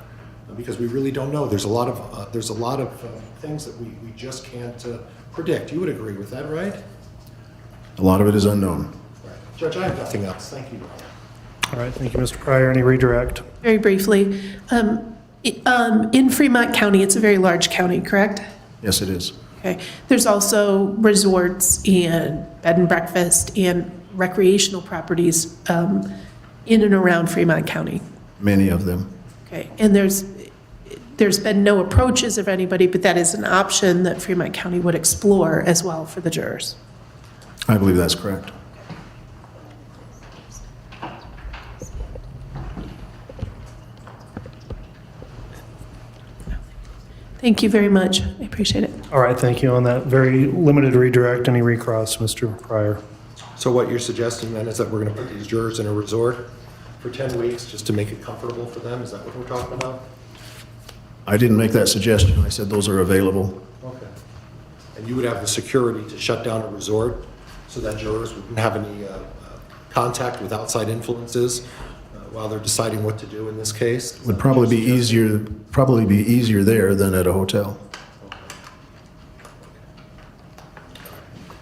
because we really don't know. There's a lot of things that we just can't predict. You would agree with that, right? A lot of it is unknown. Right. Judge, I have nothing else. Thank you. All right, thank you, Mr. Pryor. Any redirect? Very briefly, in Fremont County, it's a very large county, correct? Yes, it is. Okay. There's also resorts and bed and breakfast and recreational properties in and around Fremont County. Many of them. Okay. And there's been no approaches of anybody, but that is an option that Fremont County would explore as well for the jurors. I believe that's correct. Thank you very much. I appreciate it. All right, thank you on that very limited redirect. Any recross, Mr. Pryor? So what you're suggesting then is that we're going to put these jurors in a resort for 10 weeks just to make it comfortable for them? Is that what we're talking about? I didn't make that suggestion. I said those are available. Okay. And you would have the security to shut down a resort so that jurors wouldn't have any contact with outside influences while they're deciding what to do in this case? Would probably be easier there than at a hotel.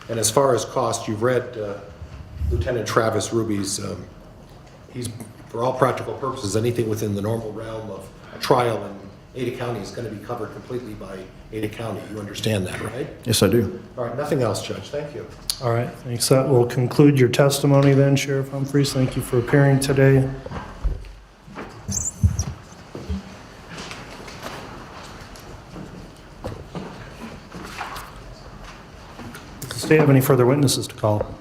And as far as cost, you've read Lieutenant Travis Ruby's, he's, for all practical purposes, anything within the normal realm of a trial in Ada County is going to be covered completely by Ada County. You understand that, right? Yes, I do. All right, nothing else, Judge. Thank you. All right, thanks. That will conclude your testimony then, Sheriff Humphries. Thank you for appearing today. Does the state have any further witnesses to call?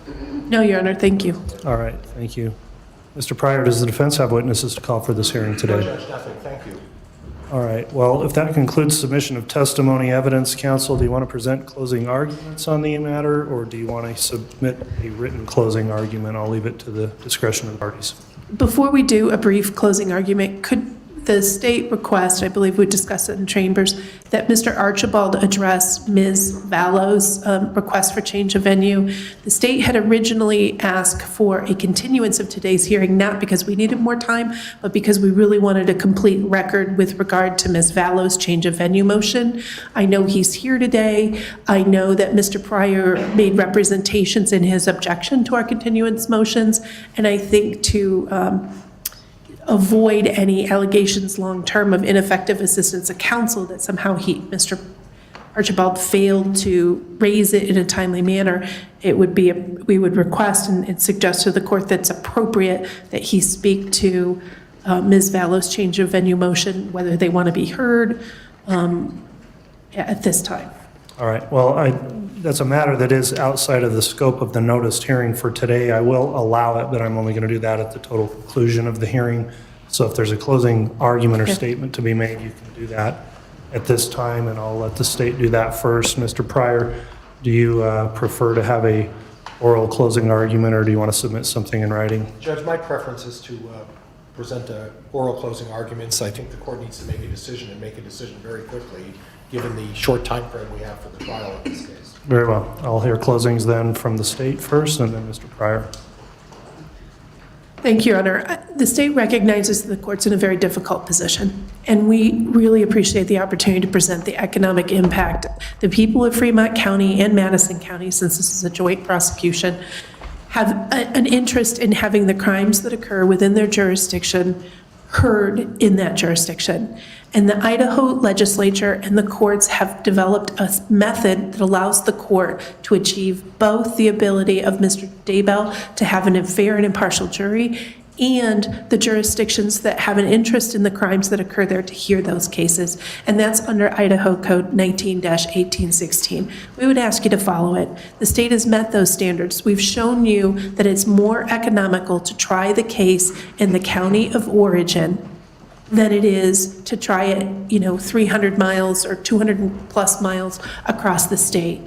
No, Your Honor, thank you. All right, thank you. Mr. Pryor, does the defense have witnesses to call for this hearing today? No, Judge, nothing. Thank you. All right, well, if that concludes submission of testimony evidence, counsel, do you want to present closing arguments on the matter, or do you want to submit a written closing argument? I'll leave it to the discretion of the parties. Before we do a brief closing argument, could the state request, I believe we discussed it in chambers, that Mr. Archibald address Ms. Vallow's request for change of venue? The state had originally asked for a continuance of today's hearing, not because we needed more time, but because we really wanted a complete record with regard to Ms. Vallow's change of venue motion. I know he's here today. I know that Mr. Pryor made representations in his objection to our continuance motions, and I think to avoid any allegations long-term of ineffective assistance of counsel that somehow Mr. Archibald failed to raise it in a timely manner, it would be, we would request and suggest to the court that's appropriate that he speak to Ms. Vallow's change of venue motion, whether they want to be heard at this time. All right, well, that's a matter that is outside of the scope of the noticed hearing for today. I will allow it, but I'm only going to do that at the total conclusion of the hearing. So if there's a closing argument or statement to be made, you can do that at this time, and I'll let the state do that first. Mr. Pryor, do you prefer to have a oral closing argument, or do you want to submit something in writing? Judge, my preference is to present oral closing arguments. I think the court needs to make a decision and make a decision very quickly, given the short time frame we have for the trial in this case. Very well. I'll hear closings then from the state first, and then Mr. Pryor. Thank you, Your Honor. The state recognizes that the court's in a very difficult position, and we really appreciate the opportunity to present the economic impact. The people of Fremont County and Madison County, since this is a joint prosecution, have an interest in having the crimes that occur within their jurisdiction heard in that jurisdiction. And the Idaho legislature and the courts have developed a method that allows the court to achieve both the ability of Mr. Daybell to have a fair and impartial jury and the jurisdictions that have an interest in the crimes that occur there to hear those cases. And that's under Idaho Code 19-1816. We would ask you to follow it. The state has met those standards. We've shown you that it's more economical to try the case in the county of origin than it is to try it, 300 miles or 200 plus miles across the state.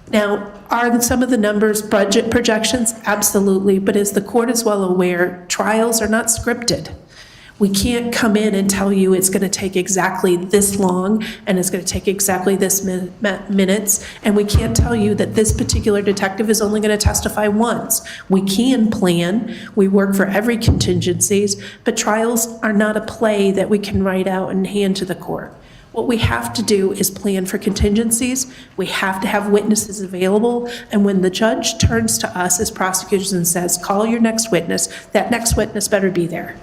Now, are some of the numbers budget projections? Absolutely, but as the court is well aware, trials are not scripted. We can't come in and tell you it's going to take exactly this long and it's going to take exactly this minutes, and we can't tell you that this particular detective is only going to testify once. We can plan, we work for every contingencies, but trials are not a play that we can write out and hand to the court. What we have to do is plan for contingencies. We have to have witnesses available. And when the judge turns to us as prosecutors and says, call your next witness, that next witness better be there.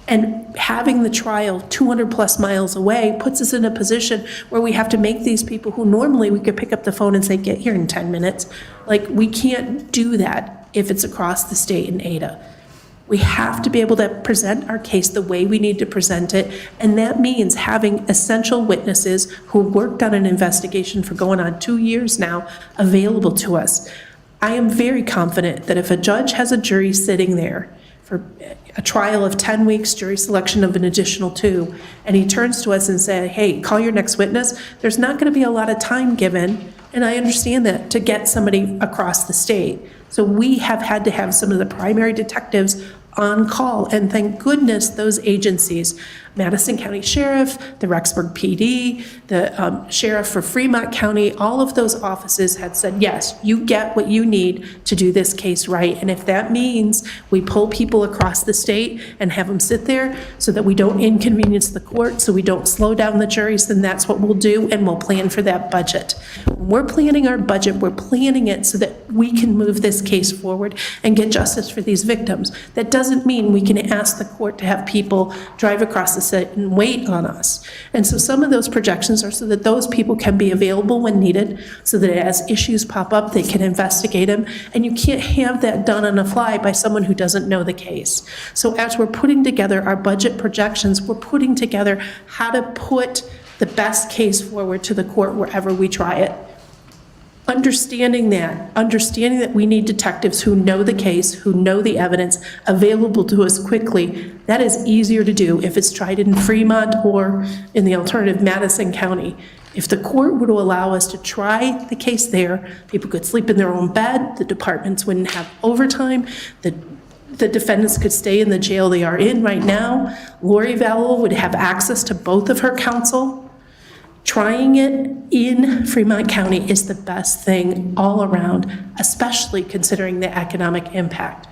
And having the trial 200 plus miles away puts us in a position where we have to make these people who normally we could pick up the phone and say, get here in 10 minutes. Like, we can't do that if it's across the state in Ada. We have to be able to present our case the way we need to present it, and that means having essential witnesses who worked on an investigation for going on 2 years now available to us. I am very confident that if a judge has a jury sitting there for a trial of 10 weeks, jury selection of an additional 2, and he turns to us and says, hey, call your next witness, there's not going to be a lot of time given, and I understand that, to get somebody across the state. So we have had to have some of the primary detectives on call, and thank goodness those agencies, Madison County Sheriff, the Rexburg PD, the Sheriff for Fremont County, all of those offices had said, yes, you get what you need to do this case right. And if that means we pull people across the state and have them sit there so that we don't inconvenience the court, so we don't slow down the juries, then that's what we'll do, and we'll plan for that budget. When we're planning our budget, we're planning it so that we can move this case forward and get justice for these victims. That doesn't mean we can ask the court to have people drive across the state and wait on us. And so some of those projections are so that those people can be available when needed, so that as issues pop up, they can investigate them. And you can't have that done on the fly by someone who doesn't know the case. So as we're putting together our budget projections, we're putting together how to put the best case forward to the court wherever we try it. Understanding that we need detectives who know the case, who know the evidence, available to us quickly, that is easier to do if it's tried in Fremont or in the alternative Madison County. If the court were to allow us to try the case there, people could sleep in their own bed, the departments wouldn't have overtime, the defendants could stay in the jail they are in right now. Lori Vallow would have access to both of her counsel. Trying it in Fremont County is the best thing all around, especially considering the economic impact.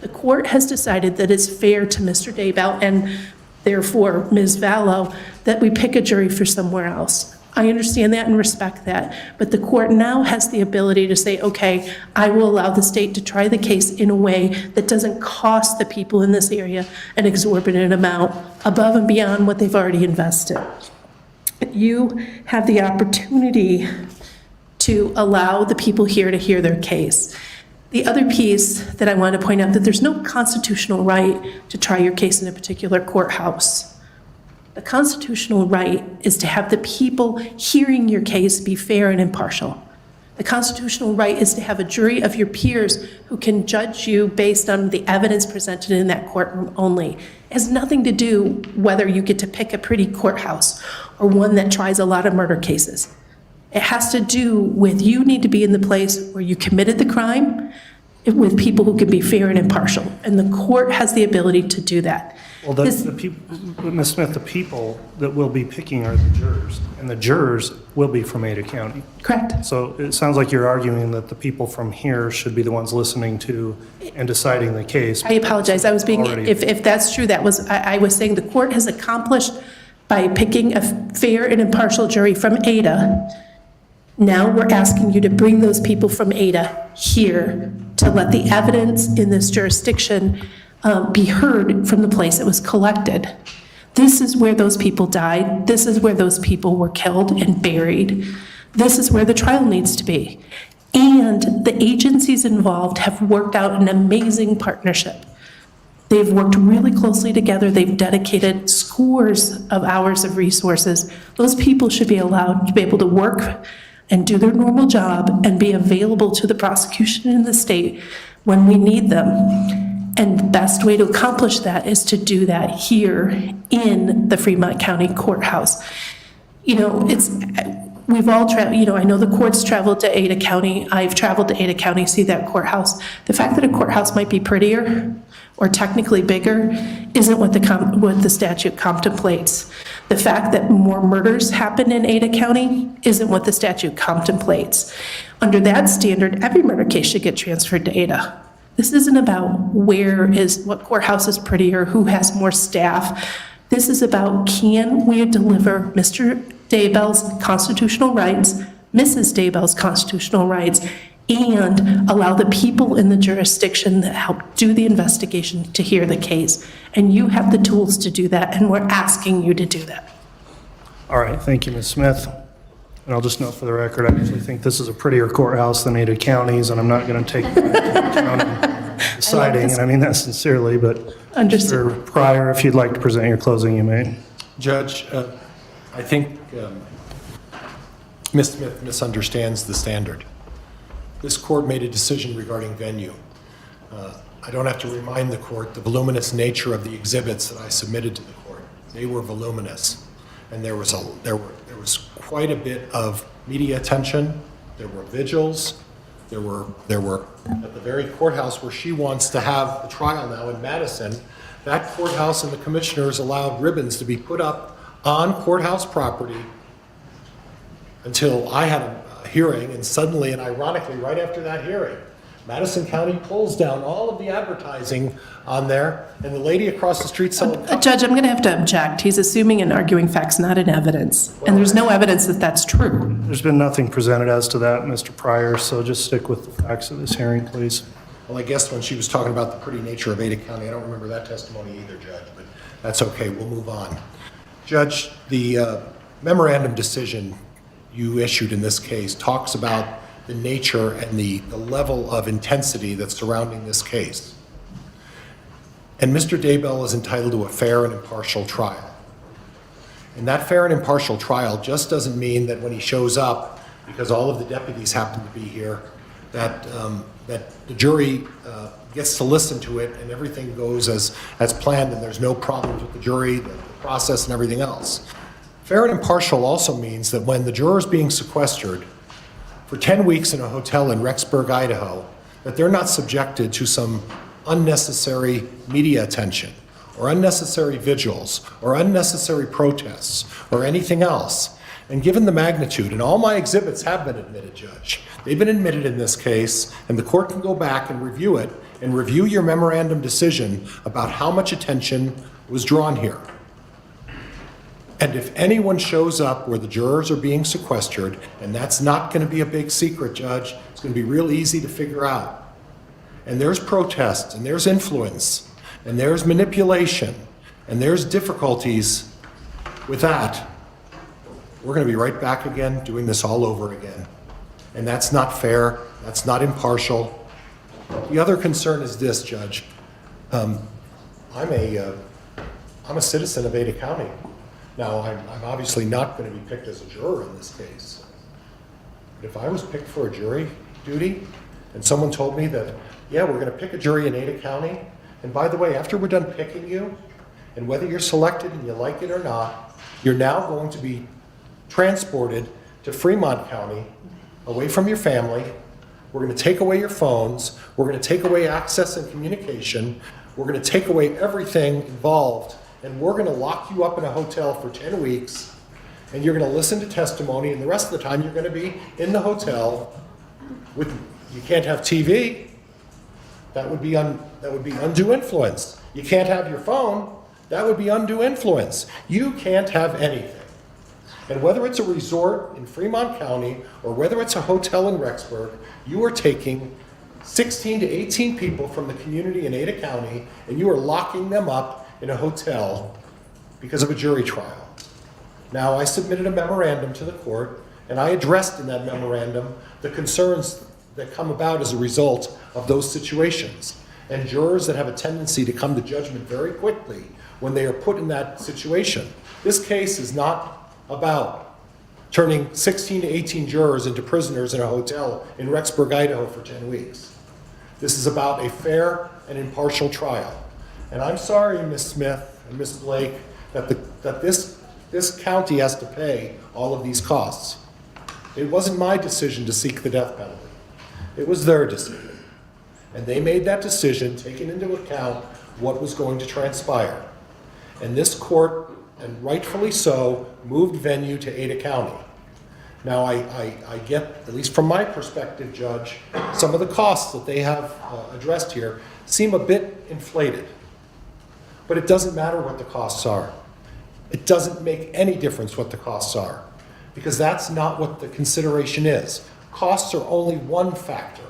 The court has decided that it's fair to Mr. Daybell and therefore Ms. Vallow that we pick a jury for somewhere else. I understand that and respect that, but the court now has the ability to say, okay, I will allow the state to try the case in a way that doesn't cost the people in this area an exorbitant amount above and beyond what they've already invested. You have the opportunity to allow the people here to hear their case. The other piece that I want to point out, that there's no constitutional right to try your case in a particular courthouse. The constitutional right is to have the people hearing your case be fair and impartial. The constitutional right is to have a jury of your peers who can judge you based on the evidence presented in that courtroom only. It has nothing to do whether you get to pick a pretty courthouse or one that tries a lot of murder cases. It has to do with you need to be in the place where you committed the crime with people who can be fair and impartial. And the court has the ability to do that. Well, the people, Ms. Smith, the people that will be picking are the jurors, and the jurors will be from Ada County. Correct. So it sounds like you're arguing that the people from here should be the ones listening to and deciding the case. I apologize. I was being, if that's true, that was, I was saying the court has accomplished by picking a fair and impartial jury from Ada. Now we're asking you to bring those people from Ada here to let the evidence in this jurisdiction be heard from the place it was collected. This is where those people died. This is where those people were killed and buried. This is where the trial needs to be. And the agencies involved have worked out an amazing partnership. They've worked really closely together. They've dedicated scores of hours of resources. Those people should be allowed to be able to work and do their normal job and be available to the prosecution in the state when we need them. And the best way to accomplish that is to do that here in the Fremont County Courthouse. You know, we've all traveled, you know, I know the courts traveled to Ada County. I've traveled to Ada County, see that courthouse. The fact that a courthouse might be prettier or technically bigger isn't what the statute contemplates. The fact that more murders happen in Ada County isn't what the statute contemplates. Under that standard, every murder case should get transferred to Ada. This isn't about what courthouse is prettier, who has more staff. This is about, can we deliver Mr. Daybell's constitutional rights, Mrs. Daybell's constitutional rights, and allow the people in the jurisdiction that help do the investigation to hear the case. And you have the tools to do that, and we're asking you to do that. All right, thank you, Ms. Smith. And I'll just note for the record, I actually think this is a prettier courthouse than Ada County's, and I'm not going to take deciding, and I mean that sincerely, but Mr. Pryor, if you'd like to present your closing, you may. Judge, I think Ms. Smith misunderstands the standard. This court made a decision regarding venue. I don't have to remind the court the voluminous nature of the exhibits that I submitted to the court. They were voluminous, and there was quite a bit of media attention. There were vigils. There were at the very courthouse where she wants to have the trial now in Madison. That courthouse and the commissioners allowed ribbons to be put up on courthouse property until I had a hearing, and suddenly and ironically, right after that hearing, Madison County pulls down all of the advertising on there, and the lady across the street selling. Judge, I'm going to have to object. He's assuming and arguing facts, not in evidence. And there's no evidence that that's true. There's been nothing presented as to that, Mr. Pryor, so just stick with the facts of this hearing, please. Well, I guess when she was talking about the pretty nature of Ada County, I don't remember that testimony either, Judge, but that's okay. We'll move on. Judge, the memorandum decision you issued in this case talks about the nature and the level of intensity that's surrounding this case. And Mr. Daybell is entitled to a fair and impartial trial. And that fair and impartial trial just doesn't mean that when he shows up, because all of the deputies happen to be here, that the jury gets to listen to it and everything goes as planned and there's no problems with the jury, the process and everything else. Fair and impartial also means that when the juror is being sequestered for 10 weeks in a hotel in Rexburg, Idaho, that they're not subjected to some unnecessary media attention or unnecessary vigils or unnecessary protests or anything else. And given the magnitude, and all my exhibits have been admitted, Judge, they've been admitted in this case, and the court can go back and review it and review your memorandum decision about how much attention was drawn here. And if anyone shows up where the jurors are being sequestered, and that's not going to be a big secret, Judge, it's going to be real easy to figure out. And there's protest, and there's influence, and there's manipulation, and there's difficulties with that. We're going to be right back again doing this all over again. And that's not fair. That's not impartial. The other concern is this, Judge. I'm a citizen of Ada County. Now, I'm obviously not going to be picked as a juror in this case. But if I was picked for a jury duty and someone told me that, yeah, we're going to pick a jury in Ada County, and by the way, after we're done picking you, and whether you're selected and you like it or not, you're now going to be transported to Fremont County, away from your family. We're going to take away your phones. We're going to take away access and communication. We're going to take away everything involved. And we're going to lock you up in a hotel for 10 weeks, and you're going to listen to testimony, and the rest of the time you're going to be in the hotel with, you can't have TV. That would be undue influence. You can't have your phone. That would be undue influence. You can't have anything. And whether it's a resort in Fremont County or whether it's a hotel in Rexburg, you are taking 16 to 18 people from the community in Ada County, and you are locking them up in a hotel because of a jury trial. Now, I submitted a memorandum to the court, and I addressed in that memorandum the concerns that come about as a result of those situations. And jurors that have a tendency to come to judgment very quickly when they are put in that situation. This case is not about turning 16 to 18 jurors into prisoners in a hotel in Rexburg, Idaho for 10 weeks. This is about a fair and impartial trial. And I'm sorry, Ms. Smith and Ms. Blake, that this county has to pay all of these costs. It wasn't my decision to seek the death penalty. It was their decision. And they made that decision taking into account what was going to transpire. And this court, and rightfully so, moved venue to Ada County. Now, I get, at least from my perspective, Judge, some of the costs that they have addressed here seem a bit inflated. But it doesn't matter what the costs are. It doesn't make any difference what the costs are, because that's not what the consideration is. Costs are only one factor.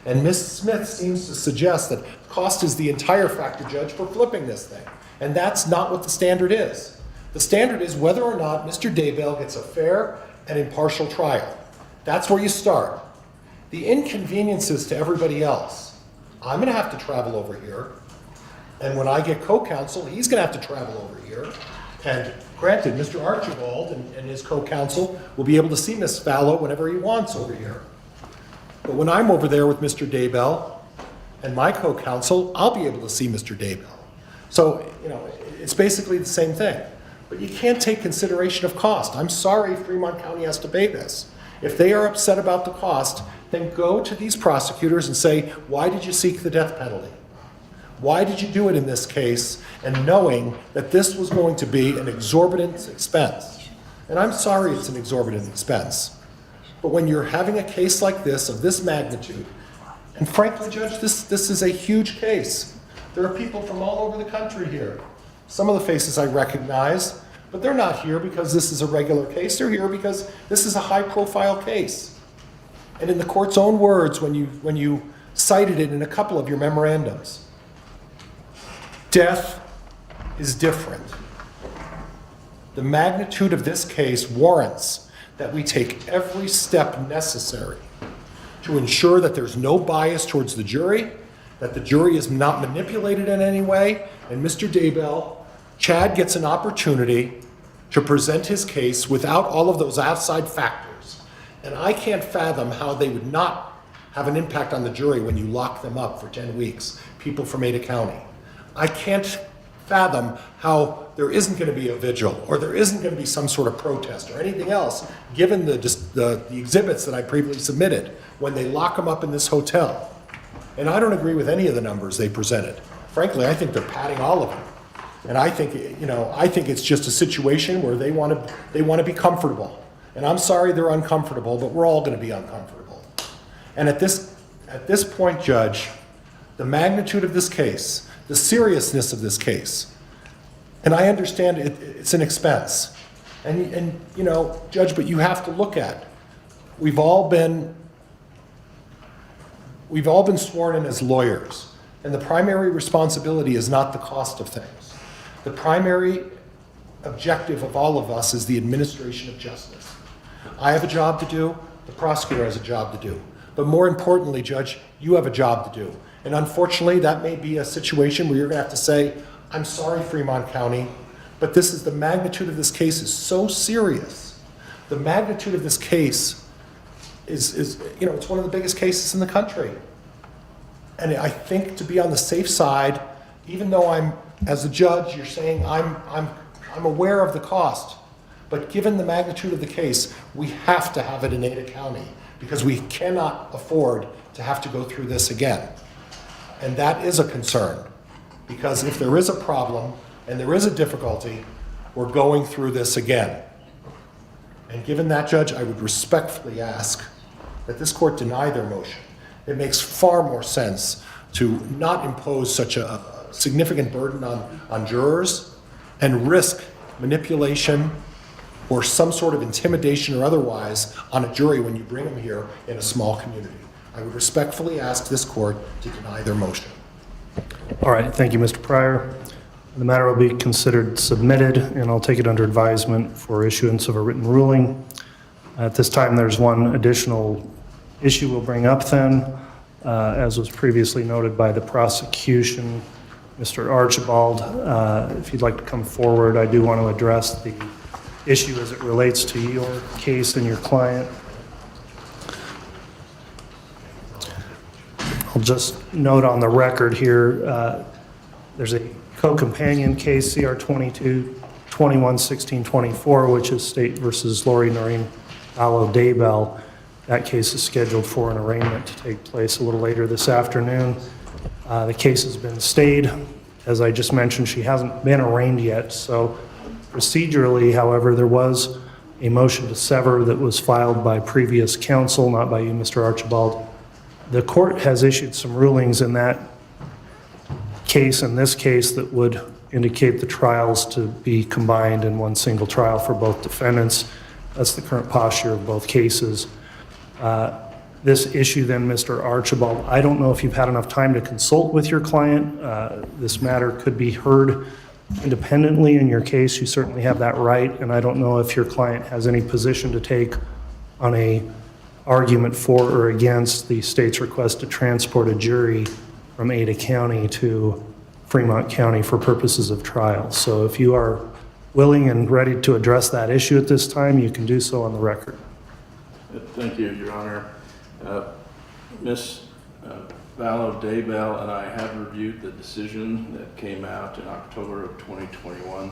And Ms. Smith seems to suggest that cost is the entire factor, Judge, for flipping this thing. And that's not what the standard is. The standard is whether or not Mr. Daybell gets a fair and impartial trial. That's where you start. The inconveniences to everybody else. I'm going to have to travel over here. And when I get co-counsel, he's going to have to travel over here. And granted, Mr. Archibald and his co-counsel will be able to see Ms. Vallow whenever he wants over here. But when I'm over there with Mr. Daybell and my co-counsel, I'll be able to see Mr. Daybell. So, you know, it's basically the same thing. But you can't take consideration of cost. I'm sorry Fremont County has to pay this. If they are upset about the cost, then go to these prosecutors and say, why did you seek the death penalty? Why did you do it in this case, and knowing that this was going to be an exorbitant expense? And I'm sorry it's an exorbitant expense. But when you're having a case like this, of this magnitude, and frankly, Judge, this is a huge case. There are people from all over the country here. Some of the faces I recognize, but they're not here because this is a regular case. They're here because this is a high-profile case. And in the court's own words, when you cited it in a couple of your memorandums, death is different. The magnitude of this case warrants that we take every step necessary to ensure that there's no bias towards the jury, that the jury is not manipulated in any way, and Mr. Daybell, Chad gets an opportunity to present his case without all of those outside factors. And I can't fathom how they would not have an impact on the jury when you lock them up for 10 weeks, people from Ada County. I can't fathom how there isn't going to be a vigil, or there isn't going to be some sort of protest or anything else, given the exhibits that I previously submitted, when they lock them up in this hotel. And I don't agree with any of the numbers they presented. Frankly, I think they're padding all of them. And I think, you know, I think it's just a situation where they want to be comfortable. And I'm sorry they're uncomfortable, but we're all going to be uncomfortable. And at this point, Judge, the magnitude of this case, the seriousness of this case, and I understand it's an expense. And you know, Judge, but you have to look at, we've all been sworn in as lawyers, and the primary responsibility is not the cost of things. The primary objective of all of us is the administration of justice. I have a job to do, the prosecutor has a job to do. But more importantly, Judge, you have a job to do. And unfortunately, that may be a situation where you're going to have to say, I'm sorry, Fremont County, but the magnitude of this case is so serious. The magnitude of this case is, you know, it's one of the biggest cases in the country. And I think to be on the safe side, even though as a judge, you're saying I'm aware of the cost, but given the magnitude of the case, we have to have it in Ada County, because we cannot afford to have to go through this again. And that is a concern, because if there is a problem and there is a difficulty, we're going through this again. And given that, Judge, I would respectfully ask that this court deny their motion. It makes far more sense to not impose such a significant burden on jurors and risk manipulation or some sort of intimidation or otherwise on a jury when you bring them here in a small community. I would respectfully ask this court to deny their motion. All right, thank you, Mr. Pryor. The matter will be considered submitted, and I'll take it under advisement for issuance of a written ruling. At this time, there's one additional issue we'll bring up then. As was previously noted by the prosecution, Mr. Archibald, if you'd like to come forward, I do want to address the issue as it relates to your case and your client. I'll just note on the record here, there's a co-companion case, CR 22-21-1624, which is State versus Lori Vallow Daybell. That case is scheduled for an arraignment to take place a little later this afternoon. The case has been stayed. As I just mentioned, she hasn't been arraigned yet. So procedurally, however, there was a motion to sever that was filed by previous counsel, not by you, Mr. Archibald. The court has issued some rulings in that case and this case that would indicate the trials to be combined in one single trial for both defendants. That's the current posture of both cases. This issue then, Mr. Archibald, I don't know if you've had enough time to consult with your client. This matter could be heard independently in your case. You certainly have that right, and I don't know if your client has any position to take on a argument for or against the state's request to transport a jury from Ada County to Fremont County for purposes of trial. So if you are willing and ready to address that issue at this time, you can do so on the record. Thank you, Your Honor. Ms. Vallow Daybell and I have reviewed the decision that came out in October of 2021.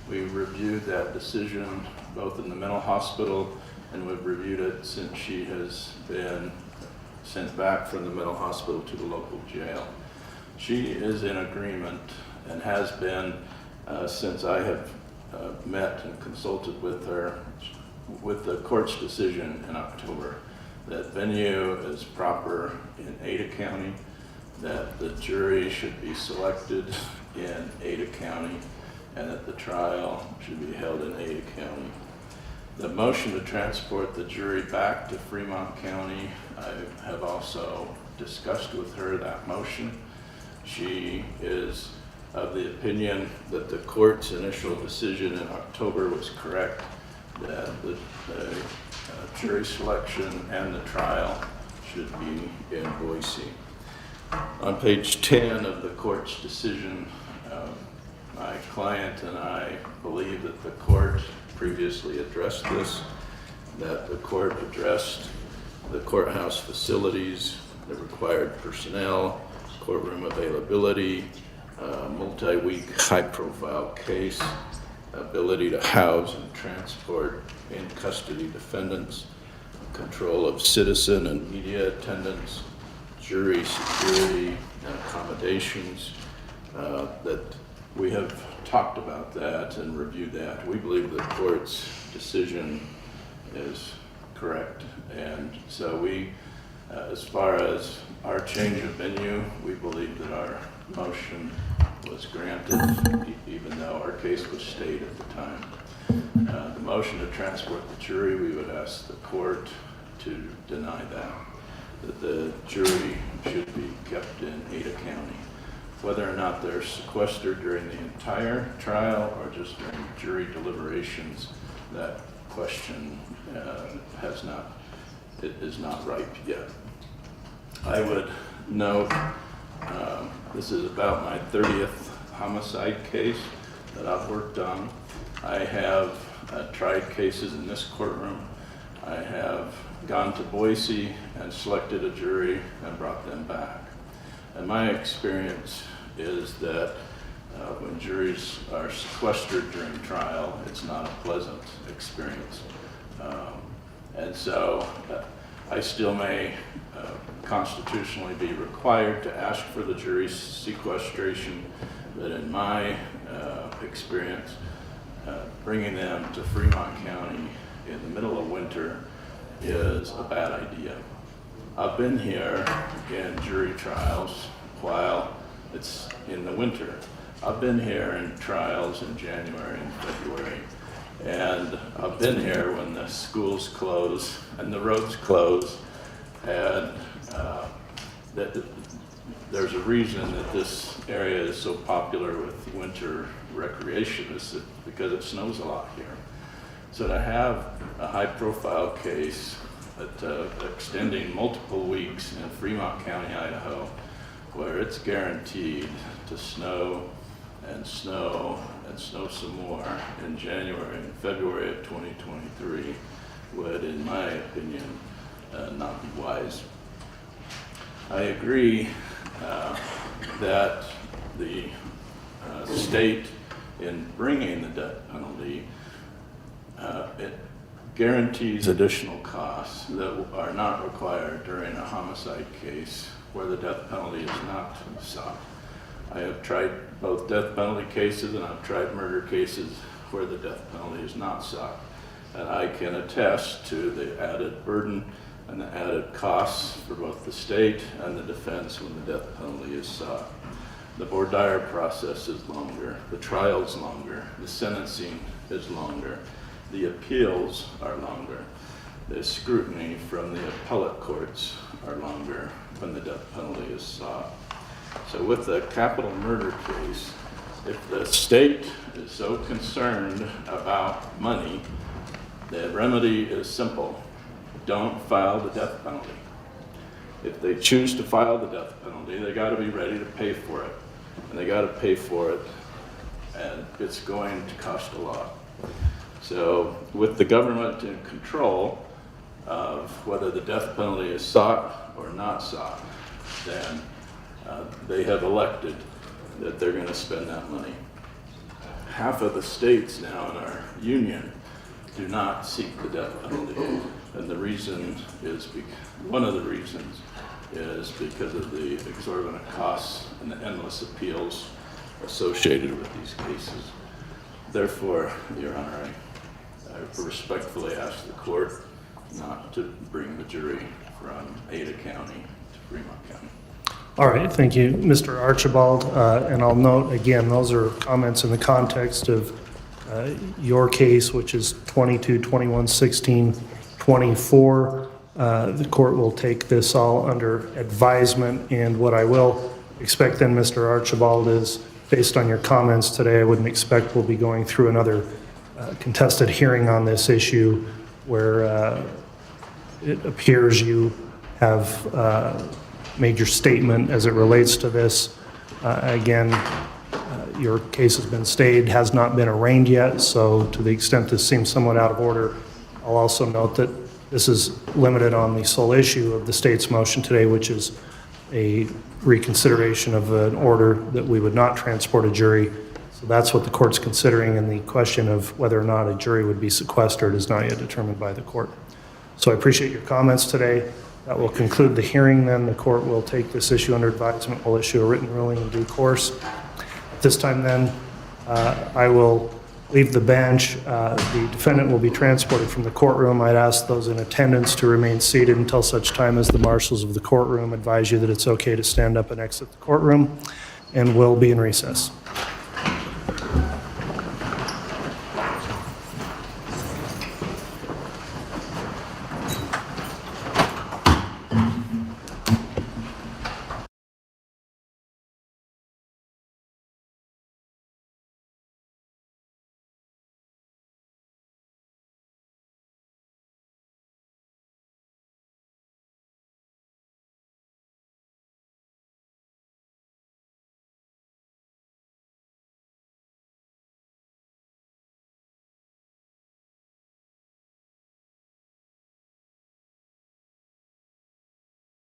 We reviewed that decision both in the mental hospital, and we've reviewed it since she has been sent back from the mental hospital to the local jail. She is in agreement and has been since I have met and consulted with her with the court's decision in October that venue is proper in Ada County, that the jury should be selected in Ada County, and that the trial should be held in Ada County. The motion to transport the jury back to Fremont County, I have also discussed with her that motion. She is of the opinion that the court's initial decision in October was correct, that the jury selection and the trial should be in Boise. On page 10 of the court's decision, my client and I believe that the court previously addressed this, that the court addressed the courthouse facilities, the required personnel, courtroom availability, multi-week high-profile case, ability to house and transport in custody defendants, control of citizen and media attendance, jury security and accommodations, that we have talked about that and reviewed that. We believe the court's decision is correct. And so we, as far as our change of venue, we believe that our motion was granted, even though our case was stayed at the time. The motion to transport the jury, we would ask the court to deny that the jury should be kept in Ada County. Whether or not they're sequestered during the entire trial or just during jury deliberations, that question is not ripe yet. I would note this is about my 30th homicide case that I've worked on. I have tried cases in this courtroom. I have gone to Boise and selected a jury and brought them back. And my experience is that when juries are sequestered during trial, it's not a pleasant experience. And so I still may constitutionally be required to ask for the jury's sequestration, but in my experience, bringing them to Fremont County in the middle of winter is a bad idea. I've been here in jury trials while it's in the winter. I've been here in trials in January and February, and I've been here when the schools close and the roads close, and that there's a reason that this area is so popular with winter recreation, is because it snows a lot here. So to have a high-profile case that extending multiple weeks in Fremont County, Idaho, where it's guaranteed to snow and snow and snow some more in January and February of 2023 would, in my opinion, not be wise. I agree that the state, in bringing the death penalty, it guarantees additional costs that are not required during a homicide case where the death penalty is not sought. I have tried both death penalty cases and I've tried murder cases where the death penalty is not sought. And I can attest to the added burden and the added costs for both the state and the defense when the death penalty is sought. The voir dire process is longer, the trial is longer, the sentencing is longer, the appeals are longer, the scrutiny from the appellate courts are longer when the death penalty is sought. So with the capital murder case, if the state is so concerned about money, the remedy is simple. Don't file the death penalty. If they choose to file the death penalty, they got to be ready to pay for it. And they got to pay for it, and it's going to cost a lot. So with the government in control of whether the death penalty is sought or not sought, then they have elected that they're going to spend that money. Half of the states now in our union do not seek the death penalty. And the reason is, one of the reasons is because of the exorbitant costs and the endless appeals associated with these cases. Therefore, Your Honor, I respectfully ask the court not to bring the jury from Ada County to Fremont County. All right, thank you, Mr. Archibald. And I'll note again, those are comments in the context of your case, which is 22, 21, 16, 24. The court will take this all under advisement, and what I will expect then, Mr. Archibald, is based on your comments today, I wouldn't expect we'll be going through another contested hearing on this issue where it appears you have made your statement as it relates to this. Again, your case has been stayed, has not been arraigned yet, so to the extent this seems somewhat out of order, I'll also note that this is limited on the sole issue of the state's motion today, which is a reconsideration of an order that we would not transport a jury. So that's what the court's considering, and the question of whether or not a jury would be sequestered is not yet determined by the court. So I appreciate your comments today. That will conclude the hearing then. The court will take this issue under advisement. We'll issue a written ruling in due course. At this time then, I will leave the bench. The defendant will be transported from the courtroom. I'd ask those in attendance to remain seated until such time as the marshals of the courtroom advise you that it's okay to stand up and exit the courtroom, and we'll be in recess.